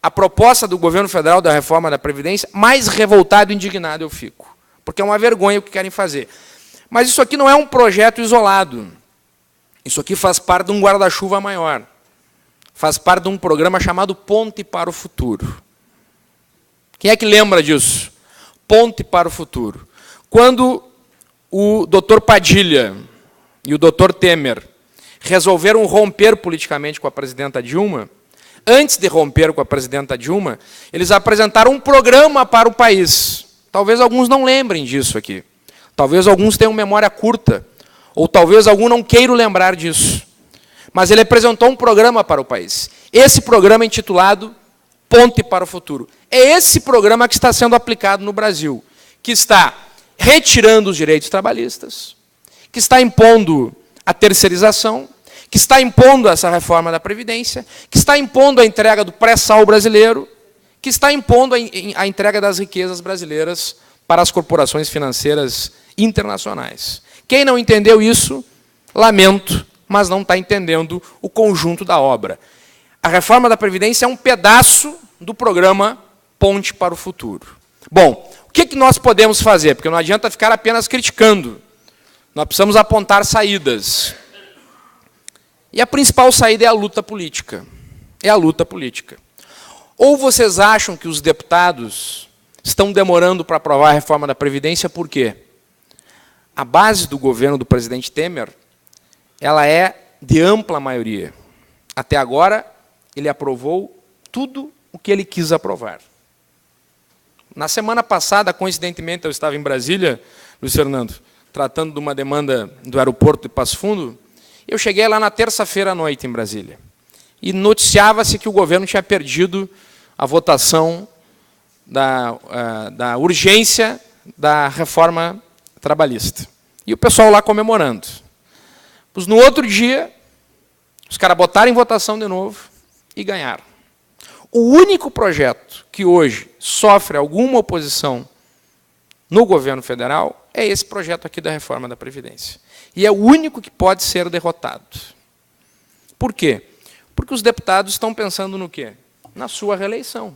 a proposta do governo federal da reforma da Previdência, mais revoltado e indignado eu fico. Porque é uma vergonha o que querem fazer. Mas isso aqui não é um projeto isolado. Isso aqui faz parte de um guarda-chuva maior. Faz parte de um programa chamado Ponte para o Futuro. Quem é que lembra disso? Ponte para o Futuro. Quando o doutor Padilha e o doutor Temer resolveram romper politicamente com a presidenta Dilma, antes de romper com a presidenta Dilma, eles apresentaram um programa para o país. Talvez alguns não lembrem disso aqui. Talvez alguns tenham memória curta. Ou talvez algum não queira lembrar disso. Mas ele apresentou um programa para o país. Esse programa é intitulado Ponte para o Futuro. É esse programa que está sendo aplicado no Brasil, que está retirando os direitos trabalhistas, que está impondo a terceirização, que está impondo essa reforma da Previdência, que está impondo a entrega do pré-sal brasileiro, que está impondo a entrega das riquezas brasileiras para as corporações financeiras internacionais. Quem não entendeu isso, lamento, mas não está entendendo o conjunto da obra. A reforma da Previdência é um pedaço do programa Ponte para o Futuro. Bom, o que nós podemos fazer? Porque não adianta ficar apenas criticando. Nós precisamos apontar saídas. E a principal saída é a luta política. É a luta política. Ou vocês acham que os deputados estão demorando para aprovar a reforma da Previdência por quê? A base do governo do presidente Temer, ela é de ampla maioria. Até agora, ele aprovou tudo o que ele quis aprovar. Na semana passada, coincidentemente, eu estava em Brasília, Luiz Fernando, tratando de uma demanda do aeroporto de Passo Fundo. Eu cheguei lá na terça-feira à noite em Brasília. E noticiava-se que o governo tinha perdido a votação da urgência da reforma trabalhista. E o pessoal lá comemorando. Pois no outro dia, os caras botaram em votação de novo e ganharam. O único projeto que hoje sofre alguma oposição no governo federal é esse projeto aqui da reforma da Previdência. E é o único que pode ser derrotado. Por quê? Porque os deputados estão pensando no quê? Na sua reeleição.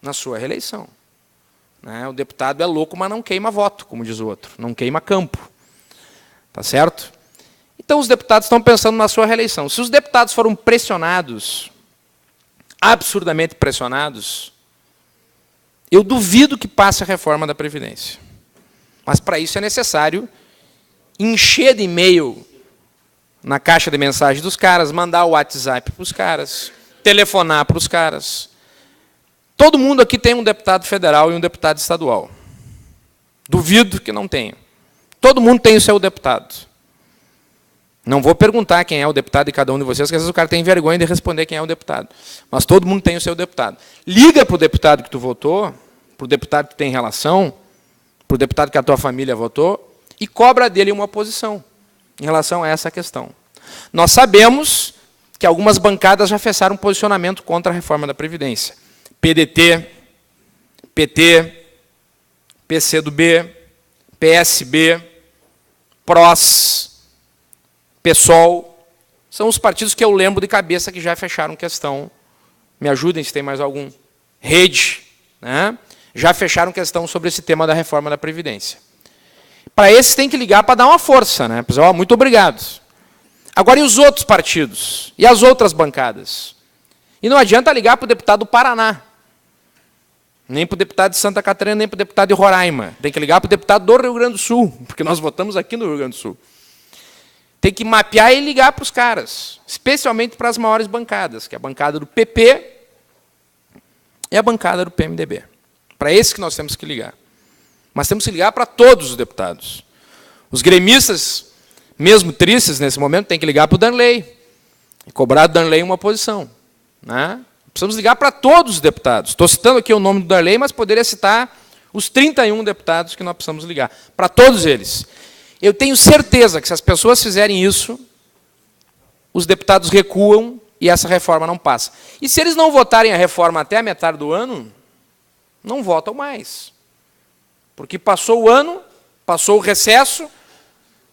Na sua reeleição. O deputado é louco, mas não queima voto, como diz o outro. Não queima campo. Tá certo? Então, os deputados estão pensando na sua reeleição. Se os deputados foram pressionados, absurdamente pressionados, eu duvido que passe a reforma da Previdência. Mas, para isso, é necessário encher de e-mail na caixa de mensagem dos caras, mandar o WhatsApp para os caras, telefonar para os caras. Todo mundo aqui tem um deputado federal e um deputado estadual. Duvido que não tenha. Todo mundo tem o seu deputado. Não vou perguntar quem é o deputado de cada um de vocês, porque às vezes o cara tem vergonha de responder quem é o deputado. Mas todo mundo tem o seu deputado. Liga para o deputado que tu votou, para o deputado que tem relação, para o deputado que a tua família votou, e cobra dele uma posição em relação a essa questão. Nós sabemos que algumas bancadas já fecharam um posicionamento contra a reforma da Previdência. PDT, PT, PCdoB, PSB, PROS, PSOL, são os partidos que eu lembro de cabeça que já fecharam questão. Me ajudem se tem mais algum. Rede, né? Já fecharam questão sobre esse tema da reforma da Previdência. Para esses tem que ligar para dar uma força, né? Pessoal, muito obrigado. Agora, e os outros partidos? E as outras bancadas? E não adianta ligar para o deputado do Paraná, nem para o deputado de Santa Catarina, nem para o deputado de Roraima. Tem que ligar para o deputado do Rio Grande do Sul, porque nós votamos aqui no Rio Grande do Sul. Tem que mapear e ligar para os caras, especialmente para as maiores bancadas, que é a bancada do PP e a bancada do PMDB. Para esses que nós temos que ligar. Mas temos que ligar para todos os deputados. Os gremistas, mesmo tristes nesse momento, têm que ligar para o Danley. E cobrar do Darley uma posição. Né? Precisamos ligar para todos os deputados. Estou citando aqui o nome do Darley, mas poderia citar os 31 deputados que nós precisamos ligar. Para todos eles. Eu tenho certeza que se as pessoas fizerem isso, os deputados recuam e essa reforma não passa. E se eles não votarem a reforma até a metade do ano, não votam mais. Porque passou o ano, passou o recesso,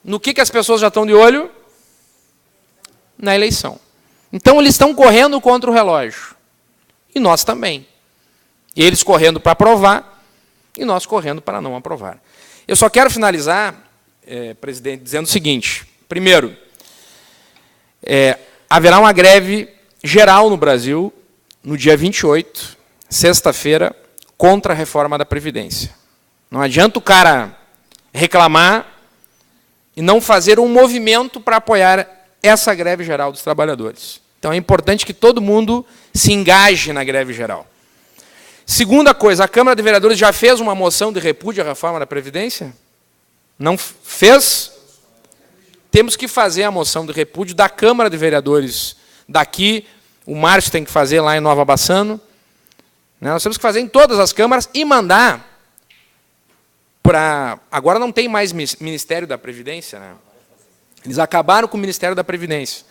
no que as pessoas já estão de olho? Na eleição. Então, eles estão correndo contra o relógio. E nós também. E eles correndo para aprovar, e nós correndo para não aprovar. Eu só quero finalizar, presidente, dizendo o seguinte. Primeiro, haverá uma greve geral no Brasil, no dia 28, sexta-feira, contra a reforma da Previdência. Não adianta o cara reclamar e não fazer um movimento para apoiar essa greve geral dos trabalhadores. Então, é importante que todo mundo se engaje na greve geral. Segunda coisa, a Câmara de Vereadores já fez uma moção de repúdio à reforma da Previdência? Não fez? Temos que fazer a moção de repúdio da Câmara de Vereadores daqui, o Márcio tem que fazer lá em Nova Bassano. Nós temos que fazer em todas as câmaras e mandar para... Agora não tem mais Ministério da Previdência, né? Eles acabaram com o Ministério da Previdência.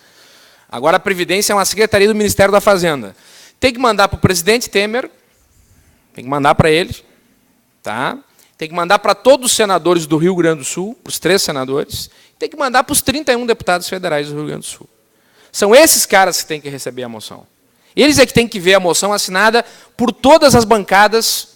Agora a Previdência é uma secretaria do Ministério da Fazenda. Tem que mandar para o presidente Temer, tem que mandar para ele, tá? Tem que mandar para todos os senadores do Rio Grande do Sul, os 3 senadores, tem que mandar para os 31 deputados federais do Rio Grande do Sul. São esses caras que têm que receber a moção. Eles é que têm que ver a moção assinada por todas as bancadas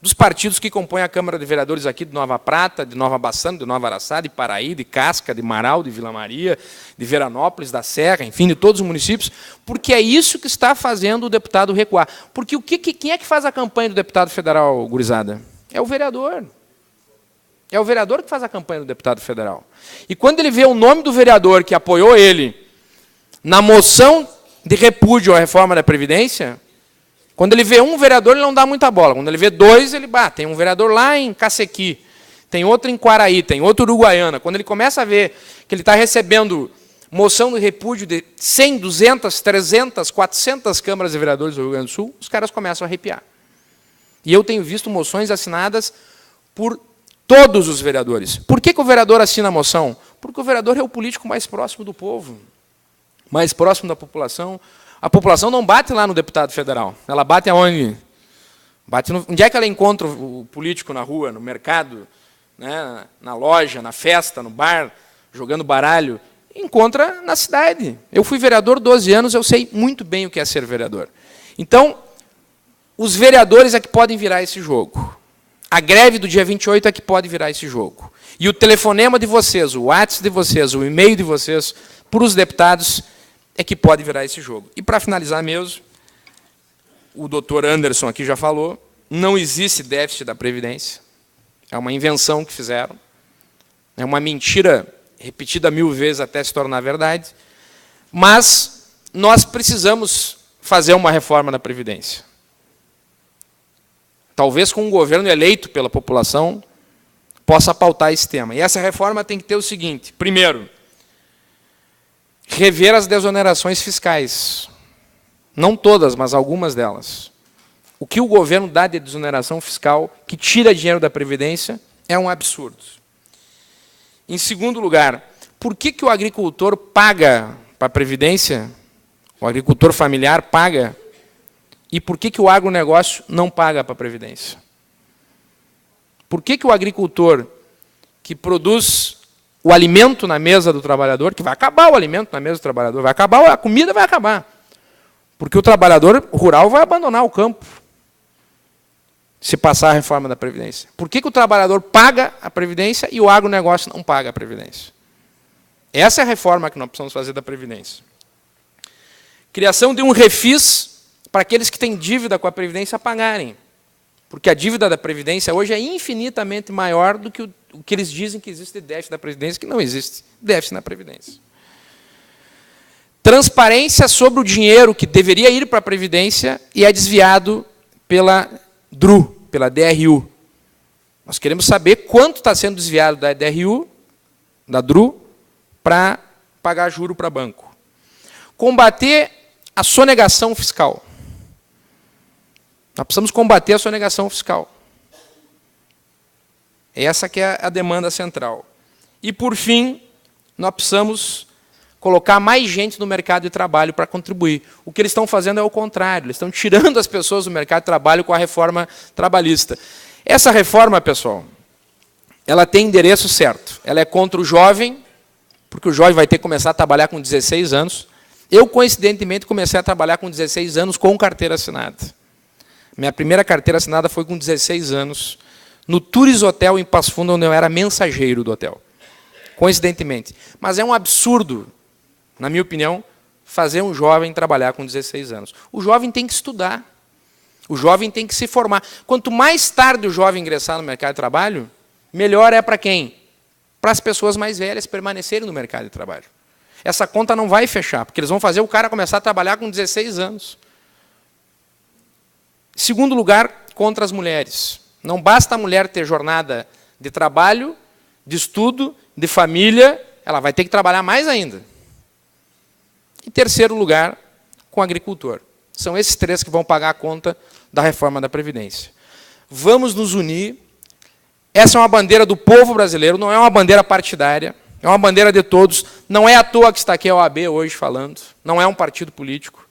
dos partidos que compõem a Câmara de Vereadores aqui de Nova Prata, de Nova Bassano, de Nova Araçá, de Paraí, de Casca, de Marau, de Vila Maria, de Veranópolis, da Serra, enfim, de todos os municípios, porque é isso que está fazendo o deputado recuar. Porque quem é que faz a campanha do deputado federal, gurizada? É o vereador. É o vereador que faz a campanha do deputado federal. E quando ele vê o nome do vereador que apoiou ele na moção de repúdio à reforma da Previdência, quando ele vê um vereador, ele não dá muita bola. Quando ele vê 2, ele tem um vereador lá em Cacequi, tem outro em Quaraí, tem outro em Uruguaiana. Quando ele começa a ver que ele está recebendo moção de repúdio de 100, 200, 300, 400 câmaras de vereadores do Rio Grande do Sul, os caras começam a arrepiar. E eu tenho visto moções assinadas por todos os vereadores. Por que o vereador assina a moção? Porque o vereador é o político mais próximo do povo, mais próximo da população. A população não bate lá no deputado federal. Ela bate aonde? Bate onde é que ela encontra o político na rua, no mercado, né, na loja, na festa, no bar, jogando baralho? Encontra na cidade. Eu fui vereador 12 anos, eu sei muito bem o que é ser vereador. Então, os vereadores é que podem virar esse jogo. A greve do dia 28 é que pode virar esse jogo. E o telefonema de vocês, o WhatsApp de vocês, o e-mail de vocês, para os deputados, é que pode virar esse jogo. E, para finalizar mesmo, o doutor Anderson aqui já falou, não existe déficit da Previdência. É uma invenção que fizeram. É uma mentira repetida 1000 vezes até se tornar verdade. Mas nós precisamos fazer uma reforma da Previdência. Talvez com um governo eleito pela população possa pautar esse tema. E essa reforma tem que ter o seguinte: primeiro, rever as desonerações fiscais. Não todas, mas algumas delas. O que o governo dá de desoneração fiscal, que tira dinheiro da Previdência, é um absurdo. Em segundo lugar, por que o agricultor paga para a Previdência, o agricultor familiar paga, e por que o agronegócio não paga para a Previdência? Por que o agricultor que produz o alimento na mesa do trabalhador, que vai acabar o alimento na mesa do trabalhador, vai acabar, a comida vai acabar. Porque o trabalhador rural vai abandonar o campo, se passar a reforma da Previdência. Por que o trabalhador paga a Previdência e o agronegócio não paga a Previdência? Essa é a reforma que nós precisamos fazer da Previdência. Criação de um refis para aqueles que têm dívida com a Previdência pagarem. Porque a dívida da Previdência hoje é infinitamente maior do que o que eles dizem que existe déficit da Previdência, que não existe déficit na Previdência. Transparência sobre o dinheiro que deveria ir para a Previdência e é desviado pela DRU, pela DRU. Nós queremos saber quanto está sendo desviado da DRU, da DRU, para pagar juro para banco. Combater a sonegação fiscal. Nós precisamos combater a sonegação fiscal. Essa que é a demanda central. E, por fim, nós precisamos colocar mais gente no mercado de trabalho para contribuir. O que eles estão fazendo é o contrário. Eles estão tirando as pessoas do mercado de trabalho com a reforma trabalhista. Essa reforma, pessoal, ela tem endereço certo. Ela é contra o jovem, porque o jovem vai ter que começar a trabalhar com 16 anos. Eu, coincidentemente, comecei a trabalhar com 16 anos com carteira assinada. Minha primeira carteira assinada foi com 16 anos, no Tours Hotel, em Passo Fundo, onde eu era mensageiro do hotel. Coincidentemente. Mas é um absurdo, na minha opinião, fazer um jovem trabalhar com 16 anos. O jovem tem que estudar. O jovem tem que se formar. Quanto mais tarde o jovem ingressar no mercado de trabalho, melhor é para quem? Para as pessoas mais velhas permanecerem no mercado de trabalho. Essa conta não vai fechar, porque eles vão fazer o cara começar a trabalhar com 16 anos. Segundo lugar, contra as mulheres. Não basta a mulher ter jornada de trabalho, de estudo, de família, ela vai ter que trabalhar mais ainda. Em terceiro lugar, com o agricultor. São esses três que vão pagar a conta da reforma da Previdência. Vamos nos unir. Essa é uma bandeira do povo brasileiro, não é uma bandeira partidária, é uma bandeira de todos. Não é à toa que está aqui a OAB hoje falando, não é um partido político.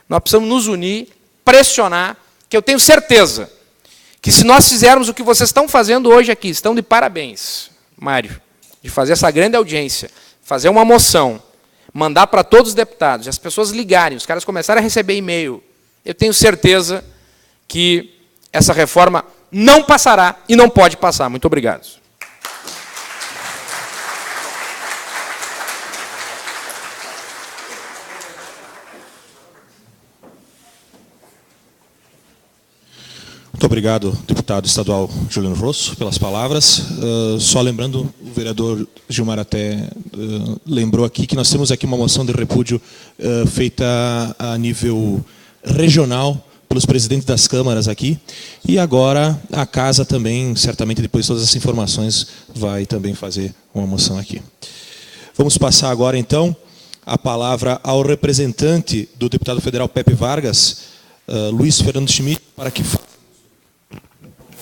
Nós precisamos nos unir, pressionar, que eu tenho certeza que se nós fizermos o que vocês estão fazendo hoje aqui, estão de parabéns, Mário, de fazer essa grande audiência, fazer uma moção, mandar para todos os deputados, e as pessoas ligarem, os caras começarem a receber e-mail, eu tenho certeza que essa reforma não passará e não pode passar. Muito obrigado. Muito obrigado, deputado estadual Juliano Rosso, pelas palavras. Só lembrando, o vereador Gilmar até lembrou aqui que nós temos aqui uma moção de repúdio feita a nível regional pelos presidentes das câmaras aqui, e agora a casa também, certamente depois de todas essas informações, vai também fazer uma moção aqui. Vamos passar agora, então, a palavra ao representante do deputado federal Pepe Vargas, Luiz Fernando Schmidt, para que fale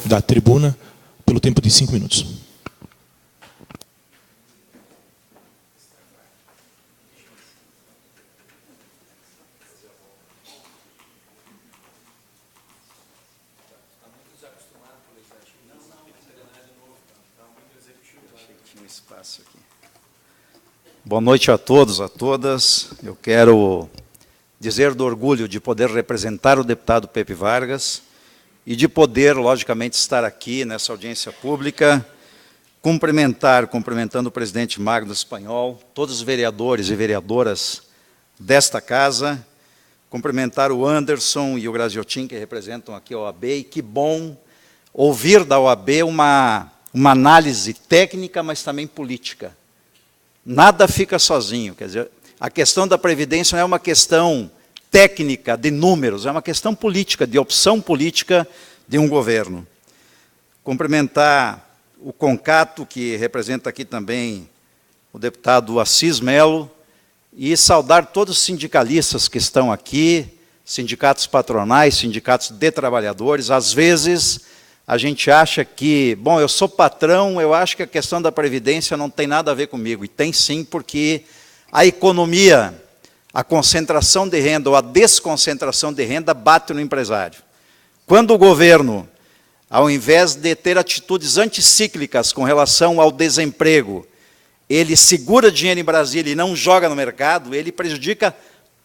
da tribuna pelo tempo de 5 minutos. Boa noite a todos, a todas. Eu quero dizer do orgulho de poder representar o deputado Pepe Vargas e de poder, logicamente, estar aqui nessa audiência pública, cumprimentando o presidente Magno Espanhol, todos os vereadores e vereadoras desta casa, cumprimentar o Anderson e o Graziotin, que representam aqui a OAB, e que bom ouvir da OAB uma análise técnica, mas também política. Nada fica sozinho, quer dizer, a questão da Previdência não é uma questão técnica, de números, é uma questão política, de opção política de um governo. Cumprimentar o CONCATO, que representa aqui também o deputado Assis Melo, e saudar todos os sindicalistas que estão aqui, sindicatos patronais, sindicatos de trabalhadores. Às vezes, a gente acha que, bom, eu sou patrão, eu acho que a questão da Previdência não tem nada a ver comigo. E tem sim, porque a economia, a concentração de renda ou a desconcentração de renda bate no empresário. Quando o governo, ao invés de ter atitudes anticíclicas com relação ao desemprego, ele segura dinheiro em Brasília e não joga no mercado, ele prejudica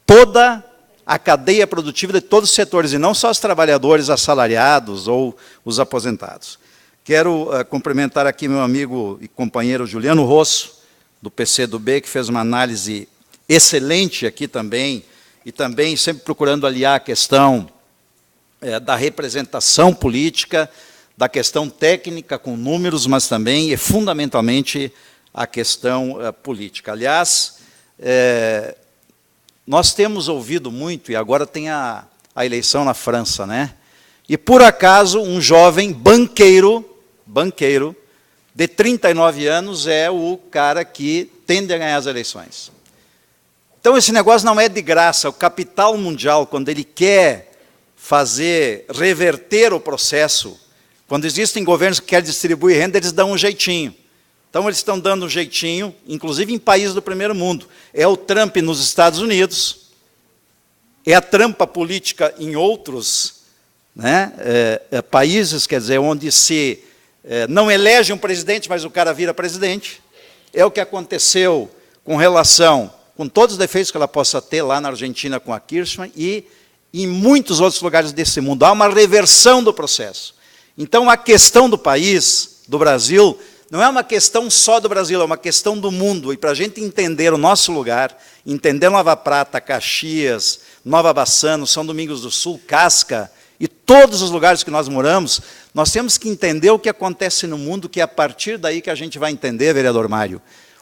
toda a cadeia produtiva de todos os setores, e não só os trabalhadores assalariados ou os aposentados. Quero cumprimentar aqui meu amigo e companheiro Juliano Rosso, do PCdoB, que fez uma análise excelente aqui também, e também sempre procurando aliar a questão da representação política, da questão técnica com números, mas também, e fundamentalmente, a questão política. Aliás, nós temos ouvido muito, e agora tem a eleição na França, né? E, por acaso, um jovem banqueiro, de 39 anos, é o cara que tende a ganhar as eleições. Então, esse negócio não é de graça. O capital mundial, quando ele quer reverter o processo, quando existem governos que querem distribuir renda, eles dão um jeitinho. Então, eles estão dando um jeitinho, inclusive em países do primeiro mundo. É o Trump nos Estados Unidos, é a trampa política em outros, né, países, quer dizer, onde se não elege um presidente, mas o cara vira presidente. É o que aconteceu com relação, com todos os defeitos que ela possa ter lá na Argentina com a Kirchner e em muitos outros lugares desse mundo. Há uma reversão do processo. Então, a questão do país, do Brasil, não é uma questão só do Brasil, é uma questão do mundo. E para a gente entender o nosso lugar, entender Nova Prata, Caxias, Nova Bassano, São Domingos do Sul, Casca, e todos os lugares que nós moramos, nós temos que entender o que acontece no mundo, que é a partir daí que a gente vai entender, vereador Mário,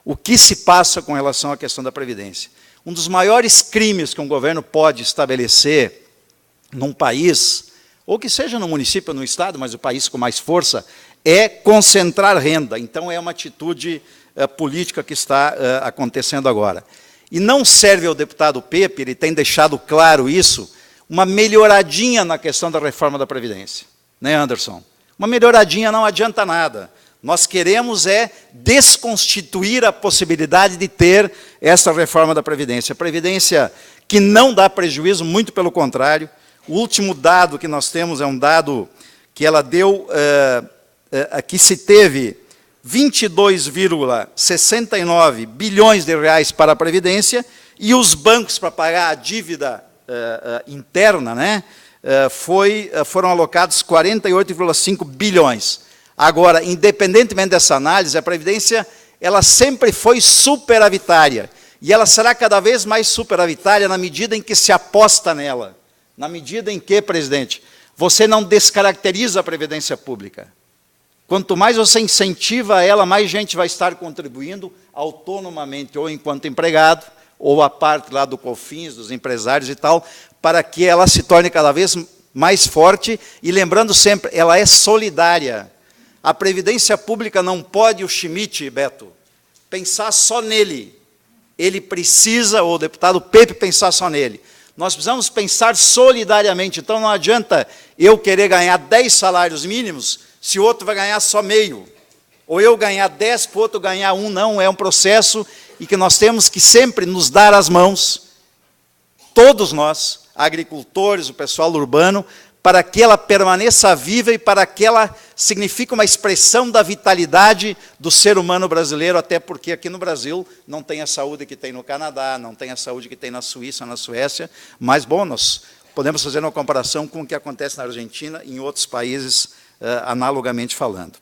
o que se passa com relação à questão da Previdência. Um dos maiores crimes que um governo pode estabelecer num país, ou que seja no município ou no estado, mas o país com mais força, é concentrar renda. Então, é uma atitude política que está acontecendo agora. E não serve ao deputado Pepe, ele tem deixado claro isso, uma melhoradinha na questão da reforma da Previdência. Né, Anderson? Uma melhoradinha não adianta nada. Nós queremos desconstituir a possibilidade de ter essa reforma da Previdência. A Previdência que não dá prejuízo, muito pelo contrário. O último dado que nós temos é um dado que ela deu, que se teve 22,69 bilhões de reais para a Previdência e os bancos para pagar a dívida interna, né, foram alocados 48,5 bilhões. Agora, independentemente dessa análise, a Previdência ela sempre foi superavitária. E ela será cada vez mais superavitária na medida em que se aposta nela. Na medida em que, presidente, você não descaracteriza a Previdência Pública. Quanto mais você incentiva ela, mais gente vai estar contribuindo autonomamente, ou enquanto empregado, ou a parte lá do COFINS, dos empresários e tal, para que ela se torne cada vez mais forte, e lembrando sempre, ela é solidária. A Previdência Pública não pode, o Schmidt, Beto, pensar só nele. Ele precisa, ou o deputado Pepe, pensar só nele. Nós precisamos pensar solidariamente. Então, não adianta eu querer ganhar 10 salários mínimos, se o outro vai ganhar só meio. Ou eu ganhar 10, para o outro ganhar 1, não. É um processo e que nós temos que sempre nos dar as mãos, todos nós, agricultores, o pessoal urbano, para que ela permaneça viva e para que ela signifique uma expressão da vitalidade do ser humano brasileiro, até porque aqui no Brasil não tem a saúde que tem no Canadá, não tem a saúde que tem na Suíça, na Suécia, mas, bom, nós podemos fazer uma comparação com o que acontece na Argentina e em outros países, analogamente falando.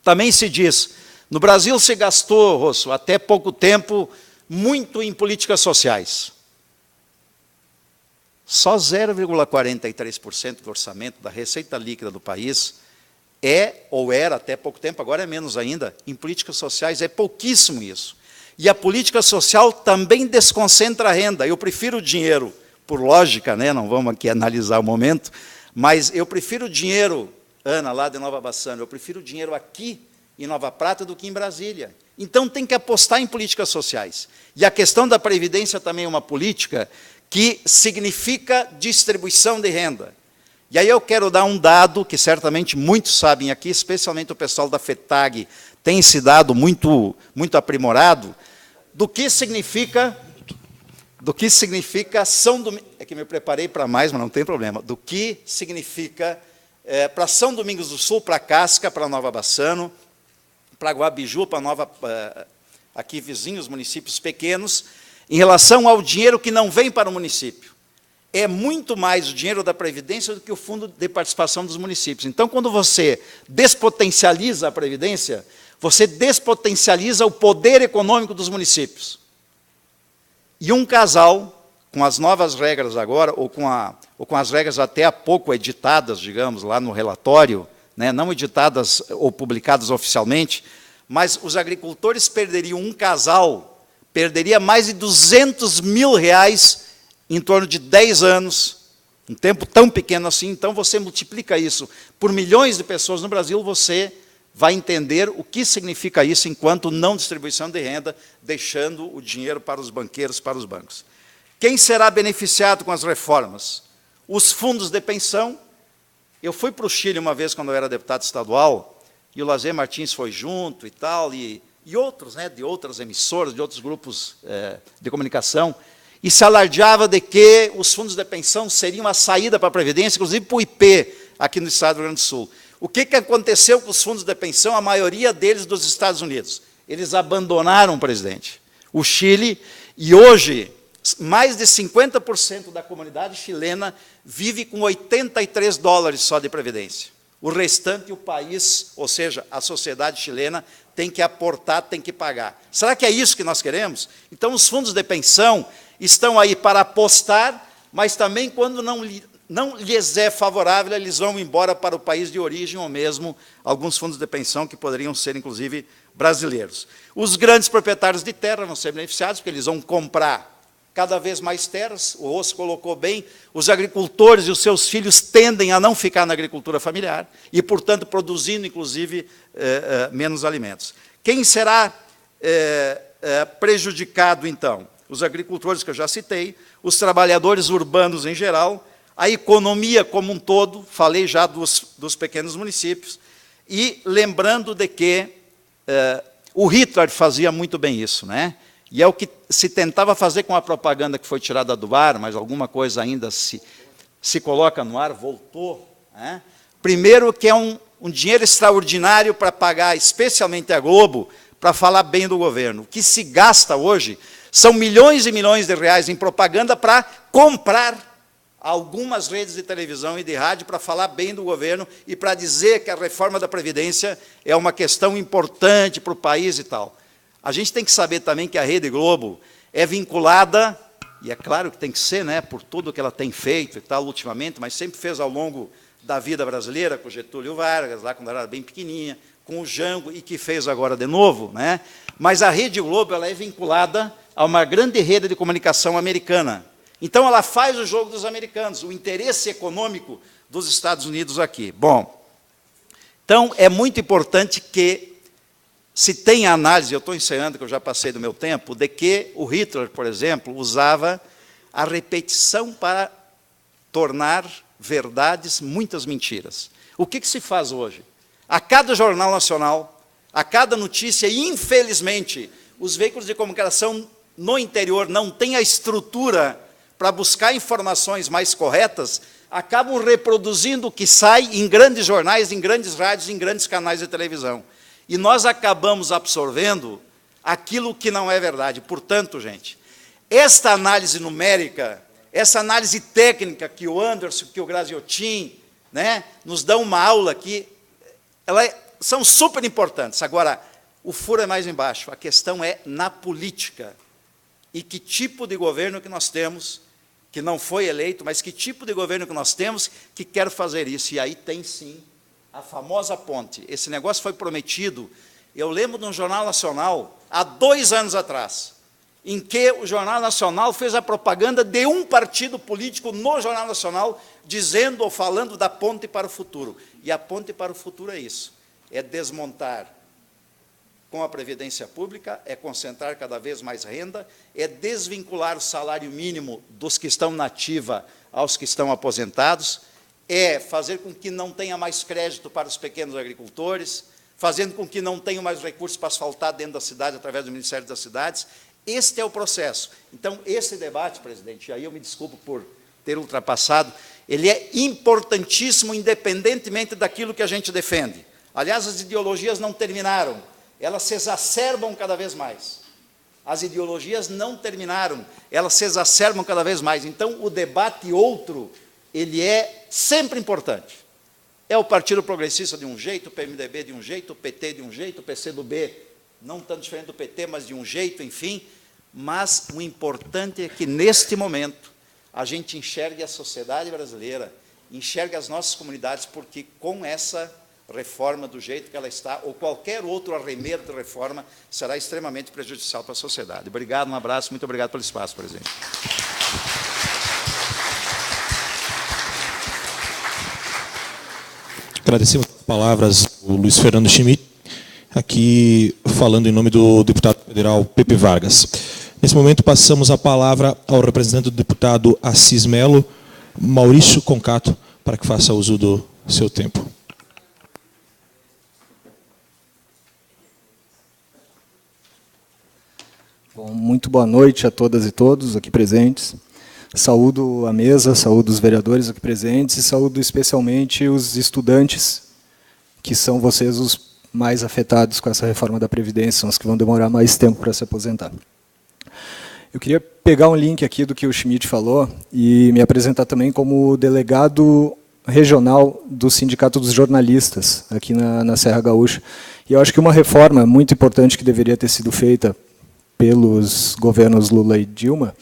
Também se diz, no Brasil se gastou, Rosso, até pouco tempo, muito em políticas sociais. Só 0,43% do orçamento da receita líquida do país ou era até pouco tempo, agora é menos ainda, em políticas sociais, é pouquíssimo isso. E a política social também desconcentra a renda. Eu prefiro o dinheiro, por lógica, né, não vamos aqui analisar o momento, mas eu prefiro o dinheiro, Ana, lá de Nova Bassano, eu prefiro o dinheiro aqui em Nova Prata do que em Brasília. Então tem que apostar em políticas sociais. E a questão da Previdência também é uma política que significa distribuição de renda. E aí eu quero dar um dado que certamente muitos sabem aqui, especialmente o pessoal da FETAG, tem esse dado muito aprimorado, do que significa São Domingos, é que me preparei para mais, mas não tem problema, do que significa para São Domingos do Sul, para Casca, para Nova Bassano, para Guabiju, para aqui vizinhos, municípios pequenos, em relação ao dinheiro que não vem para o município. É muito mais o dinheiro da Previdência do que o fundo de participação dos municípios. Então, quando você despotencializa a Previdência, você despotencializa o poder econômico dos municípios. E um casal, com as novas regras agora, ou com as regras até há pouco editadas, digamos, lá no relatório, né, não editadas ou publicadas oficialmente, mas os agricultores perderiam, um casal perderia mais de 200 mil reais em torno de 10 anos, um tempo tão pequeno assim. Então, você multiplica isso por milhões de pessoas no Brasil, você vai entender o que significa isso enquanto não distribuição de renda, deixando o dinheiro para os banqueiros, para os bancos. Quem será beneficiado com as reformas? Os fundos de pensão. Eu fui para o Chile uma vez, quando eu era deputado estadual, e o Lazer Martins foi junto e tal, e outros, né, de outras emissoras, de outros grupos de comunicação, e se alardeava de que os fundos de pensão seriam a saída para a Previdência, inclusive para o IP, aqui no estado do Rio Grande do Sul. O que aconteceu com os fundos de pensão? A maioria deles dos Estados Unidos. Eles abandonaram, presidente, o Chile, e hoje mais de 50% da comunidade chilena vive com $83 só de previdência. O restante, o país, ou seja, a sociedade chilena, tem que aportar, tem que pagar. Será que é isso que nós queremos? Então, os fundos de pensão estão aí para apostar, mas também, quando não lhes é favorável, eles vão embora para o país de origem, ou mesmo alguns fundos de pensão que poderiam ser, inclusive, brasileiros. Os grandes proprietários de terra vão ser beneficiados, porque eles vão comprar cada vez mais terras. O Osso colocou bem, os agricultores e os seus filhos tendem a não ficar na agricultura familiar e, portanto, produzindo, inclusive, menos alimentos. Quem será prejudicado, então? Os agricultores, que eu já citei, os trabalhadores urbanos em geral, a economia como um todo, falei já dos pequenos municípios, e lembrando de que o Hitler fazia muito bem isso, né? E é o que se tentava fazer com a propaganda que foi tirada do ar, mas alguma coisa ainda se coloca no ar, voltou. Né? Primeiro, que é um dinheiro extraordinário para pagar, especialmente a Globo, para falar bem do governo. O que se gasta hoje são milhões e milhões de reais em propaganda para comprar algumas redes de televisão e de rádio para falar bem do governo e para dizer que a reforma da Previdência é uma questão importante para o país e tal. A gente tem que saber também que a Rede Globo é vinculada, e é claro que tem que ser, né, por tudo que ela tem feito e tal ultimamente, mas sempre fez ao longo da vida brasileira, com Getúlio Vargas, lá quando ela era bem pequenininha, com o Jango, e que fez agora de novo, né? Mas a Rede Globo ela é vinculada a uma grande rede de comunicação americana. Então, ela faz o jogo dos americanos, o interesse econômico dos Estados Unidos aqui. Bom, então, é muito importante que se tenha análise, eu estou encerrando, que eu já passei do meu tempo, de que o Hitler, por exemplo, usava a repetição para tornar verdades muitas mentiras. O que se faz hoje? A cada jornal nacional, a cada notícia, e, infelizmente, os veículos de comunicação no interior não têm a estrutura para buscar informações mais corretas, acabam reproduzindo o que sai em grandes jornais, em grandes rádios, em grandes canais de televisão. E nós acabamos absorvendo aquilo que não é verdade. Portanto, gente, esta análise numérica, essa análise técnica que o Anderson, que o Graziotin, né, nos dão uma aula aqui, são super importantes. Agora, o furo é mais embaixo. A questão é na política. E que tipo de governo que nós temos, que não foi eleito, mas que tipo de governo que nós temos que quer fazer isso. E aí tem, sim, a famosa ponte. Esse negócio foi prometido, eu lembro de um Jornal Nacional, há 2 anos atrás, em que o Jornal Nacional fez a propaganda de um partido político no Jornal Nacional, dizendo ou falando da ponte para o futuro. E a ponte para o futuro é isso, é desmontar com a Previdência Pública, é concentrar cada vez mais renda, é desvincular o salário mínimo dos que estão na ativa aos que estão aposentados, é fazer com que não tenha mais crédito para os pequenos agricultores, fazendo com que não tenham mais recursos para asfaltar dentro da cidade, através do Ministério das Cidades. Este é o processo. Então, esse debate, presidente, e aí eu me desculpo por ter ultrapassado, ele é importantíssimo, independentemente daquilo que a gente defende. Aliás, as ideologias não terminaram, elas se exacerbam cada vez mais. As ideologias não terminaram, elas se exacerbam cada vez mais. Então, o debate outro, ele é sempre importante. É o Partido Progressista de um jeito, o PMDB de um jeito, o PT de um jeito, o PCdoB não tanto diferente do PT, mas de um jeito, enfim. Mas o importante é que, neste momento, a gente enxergue a sociedade brasileira, enxergue as nossas comunidades, porque com essa reforma do jeito que ela está, ou qualquer outro arremedo de reforma, será extremamente prejudicial para a sociedade. Obrigado, um abraço, muito obrigado pelo espaço, presidente. Agradecemos as palavras o Luiz Fernando Schmidt, aqui falando em nome do deputado federal Pepe Vargas. Nesse momento, passamos a palavra ao representante do deputado Assis Melo, Maurício Concato, para que faça uso do seu tempo. Bom, muito boa noite a todas e todos aqui presentes. Saúdo a mesa, saúdo os vereadores aqui presentes e saúdo especialmente os estudantes, que são vocês os mais afetados com essa reforma da Previdência, são os que vão demorar mais tempo para se aposentar. Eu queria pegar um link aqui do que o Schmidt falou e me apresentar também como delegado regional do Sindicato dos Jornalistas, aqui na Serra Gaúcha. E eu acho que uma reforma muito importante que deveria ter sido feita pelos governos Lula e Dilma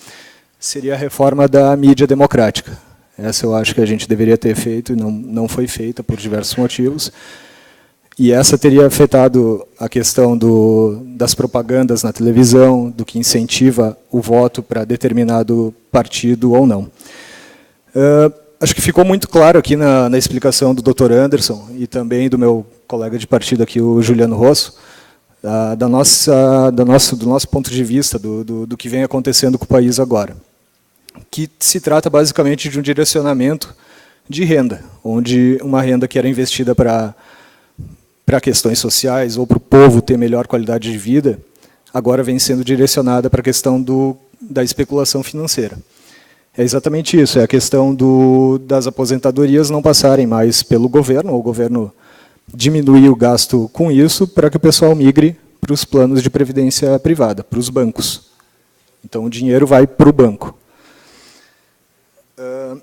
seria a reforma da mídia democrática. Essa eu acho que a gente deveria ter feito e não foi feita por diversos motivos. E essa teria afetado a questão das propagandas na televisão, do que incentiva o voto para determinado partido ou não. Acho que ficou muito claro aqui na explicação do Dr. Anderson e também do meu colega de partido aqui, o Juliano Rosso, do nosso ponto de vista, do que vem acontecendo com o país agora. Que se trata basicamente de um direcionamento de renda, onde uma renda que era investida para questões sociais ou para o povo ter melhor qualidade de vida, agora vem sendo direcionada para a questão da especulação financeira. É exatamente isso, é a questão das aposentadorias não passarem mais pelo governo, ou o governo diminuir o gasto com isso, para que o pessoal migre para os planos de previdência privada, para os bancos. Então, o dinheiro vai para o banco.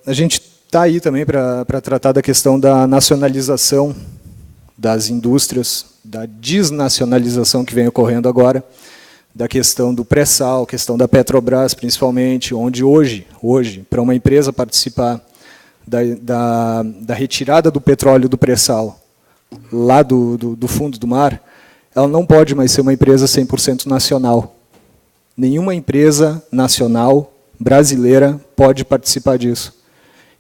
A gente está aí também para tratar da questão da nacionalização das indústrias, da desnacionalização que vem ocorrendo agora, da questão do pré-sal, questão da Petrobras, principalmente, onde hoje para uma empresa participar da retirada do petróleo do pré-sal, lá do fundo do mar, ela não pode mais ser uma empresa 100% nacional. Nenhuma empresa nacional brasileira pode participar disso.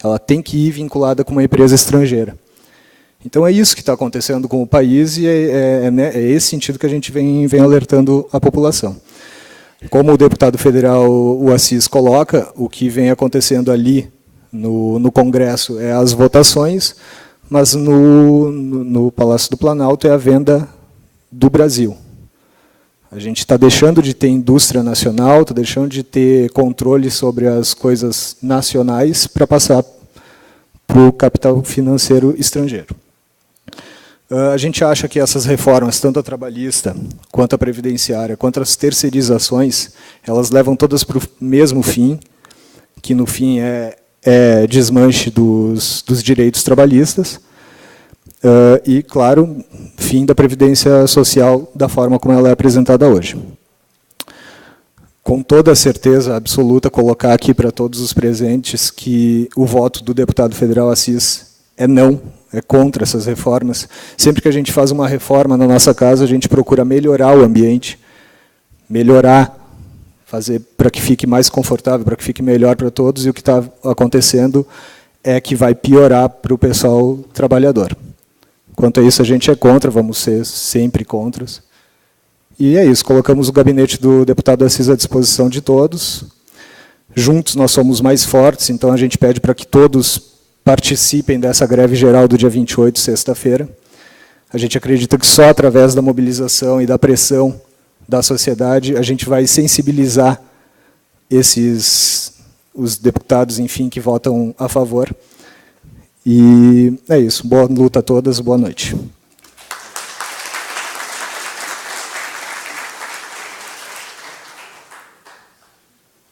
Ela tem que ir vinculada com uma empresa estrangeira. Então é isso que está acontecendo com o país e é esse sentido que a gente vem alertando a população. Como o deputado federal, o Assis, coloca, o que vem acontecendo ali no Congresso é as votações, mas no Palácio do Planalto é a venda do Brasil. A gente está deixando de ter indústria nacional, está deixando de ter controle sobre as coisas nacionais para passar para o capital financeiro estrangeiro. A gente acha que essas reformas, tanto a trabalhista, quanto a previdenciária, quanto as terceirizações, elas levam todas para o mesmo fim, que no fim é desmanche dos direitos trabalhistas, e, claro, fim da previdência social da forma como ela é apresentada hoje. Com toda a certeza absoluta, colocar aqui para todos os presentes que o voto do deputado federal Assis é não, é contra essas reformas. Sempre que a gente faz uma reforma na nossa casa, a gente procura melhorar o ambiente, fazer para que fique mais confortável, para que fique melhor para todos, e o que está acontecendo é que vai piorar para o pessoal trabalhador. Quanto a isso, a gente é contra, vamos ser sempre contras. E é isso, colocamos o gabinete do deputado Assis à disposição de todos. Juntos nós somos mais fortes, então a gente pede para que todos participem dessa greve geral do dia 28, sexta-feira. A gente acredita que só através da mobilização e da pressão da sociedade a gente vai sensibilizar os deputados, enfim, que votam a favor. E é isso. Boa luta a todas, boa noite.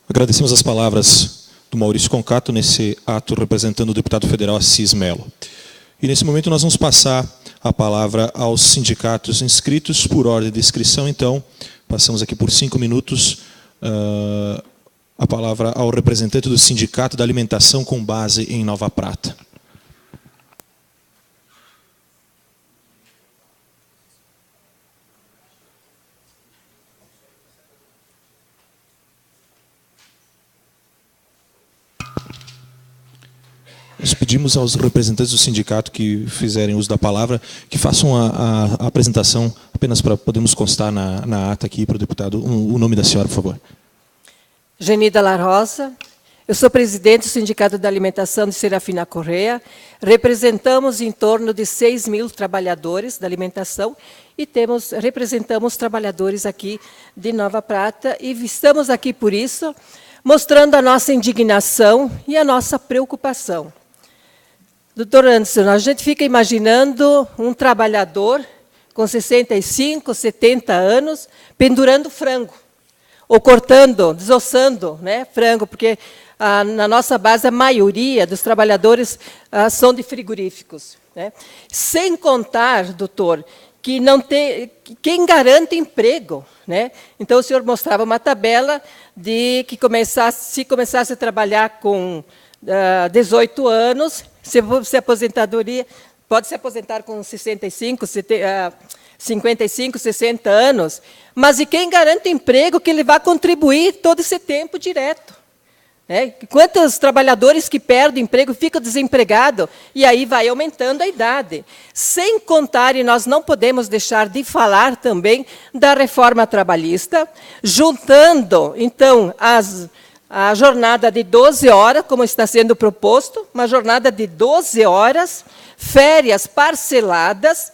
Agradecemos as palavras do Maurício Concato nesse ato representando o deputado federal Assis Melo. E nesse momento nós vamos passar a palavra aos sindicatos inscritos por ordem de inscrição. Então, passamos aqui por 5 minutos a palavra ao representante do Sindicato da Alimentação com base em Nova Prata. Nós pedimos aos representantes do sindicato que fizerem uso da palavra que façam a apresentação, apenas para podermos constar na ata aqui para o deputado. O nome da senhora, por favor. Genida La Rosa. Eu sou presidente do Sindicato da Alimentação de Serafina Correia. Representamos em torno de 6.000 trabalhadores da alimentação e representamos trabalhadores aqui de Nova Prata e estamos aqui por isso, mostrando a nossa indignação e a nossa preocupação. Doutor Anderson, a gente fica imaginando um trabalhador com 65, 70 anos pendurando frango, ou cortando, desossando, né, frango, porque na nossa base a maioria dos trabalhadores são de frigoríficos, né? Sem contar, doutor, que não tem quem garante emprego, né? Então o senhor mostrava uma tabela de que se começasse a trabalhar com 18 anos, se aposentadoria, pode se aposentar com 65, 55, 60 anos, mas e quem garante emprego que ele vai contribuir todo esse tempo direto? Quantos trabalhadores que perdem emprego ficam desempregados e aí vai aumentando a idade. Sem contar, e nós não podemos deixar de falar também da reforma trabalhista, juntando, então, a jornada de 12 horas, como está sendo proposto, uma jornada de 12 horas, férias parceladas,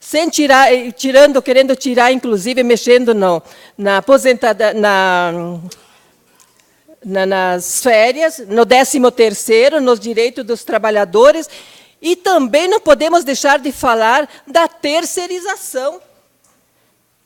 sem querendo tirar, inclusive, mexendo na aposentadoria, nas férias, no 13º, nos direitos dos trabalhadores, e também não podemos deixar de falar da terceirização,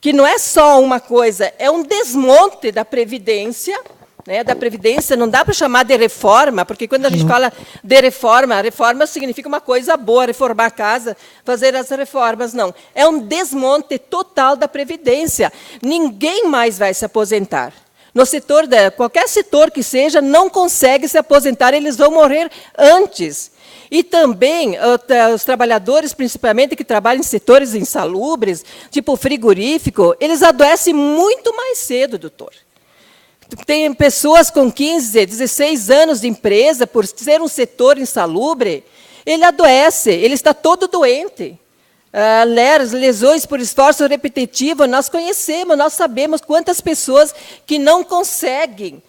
que não é só uma coisa, é um desmonte da Previdência, né, da Previdência, não dá para chamar de reforma, porque quando a gente fala de reforma, a reforma significa uma coisa boa, reformar a casa, fazer as reformas, não. É um desmonte total da Previdência. Ninguém mais vai se aposentar. No setor, qualquer setor que seja, não consegue se aposentar, eles vão morrer antes. E também os trabalhadores, principalmente, que trabalham em setores insalubres, tipo frigorífico, eles adoecem muito mais cedo, doutor. Tem pessoas com 15, 16 anos de empresa, por ser um setor insalubre, ele adoece, ele está todo doente. Lesões por esforço repetitivo, nós conhecemos, nós sabemos quantas pessoas que não conseguem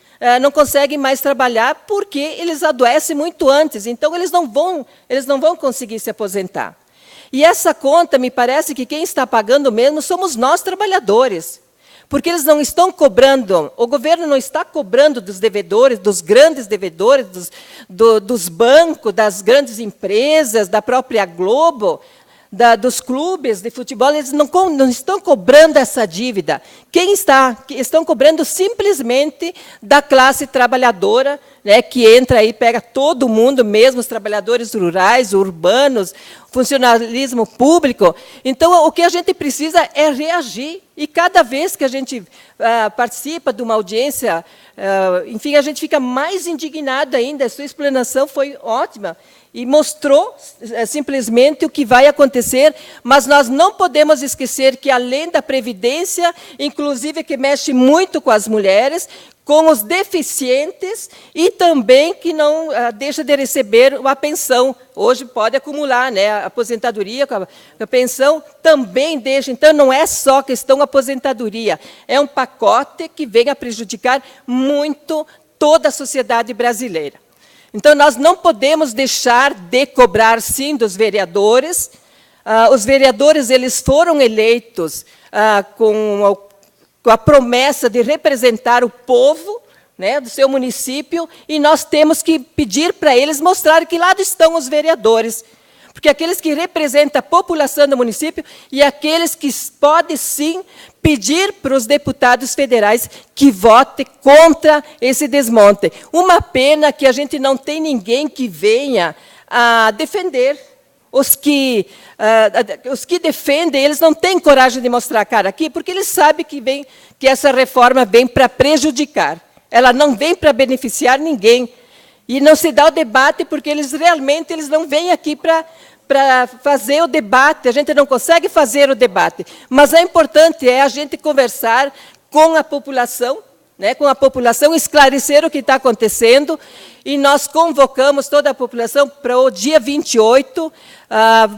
mais trabalhar porque eles adoecem muito antes, então eles não vão conseguir se aposentar. E essa conta, me parece que quem está pagando mesmo somos nós, trabalhadores, porque eles não estão cobrando, o governo não está cobrando dos devedores, dos grandes devedores, dos bancos, das grandes empresas, da própria Globo, dos clubes de futebol, eles não estão cobrando essa dívida. Estão cobrando simplesmente da classe trabalhadora, né, que entra aí, pega todo mundo, mesmo os trabalhadores rurais, urbanos, funcionalismo público. Então, o que a gente precisa é reagir. E cada vez que a gente participa de uma audiência, enfim, a gente fica mais indignado ainda. A sua explanação foi ótima e mostrou simplesmente o que vai acontecer, mas nós não podemos esquecer que, além da Previdência, inclusive que mexe muito com as mulheres, com os deficientes e também que não deixa de receber a pensão. Hoje pode acumular, né, a aposentadoria com a pensão, também deixa. Então, não é só questão aposentadoria, é um pacote que vem a prejudicar muito toda a sociedade brasileira. Então, nós não podemos deixar de cobrar, sim, dos vereadores. Os vereadores, eles foram eleitos com a promessa de representar o povo, né, do seu município, e nós temos que pedir para eles mostrar que lado estão os vereadores. Porque aqueles que representam a população do município e aqueles que podem, sim, pedir para os deputados federais que votem contra esse desmonte. Uma pena que a gente não tem ninguém que venha a defender. Os que defendem, eles não têm coragem de mostrar a cara aqui, porque eles sabem que essa reforma vem para prejudicar. Ela não vem para beneficiar ninguém. E não se dá o debate, porque eles realmente não vêm aqui para fazer o debate. A gente não consegue fazer o debate. Mas o importante é a gente conversar com a população, né, com a população, esclarecer o que está acontecendo, e nós convocamos toda a população para o dia 28,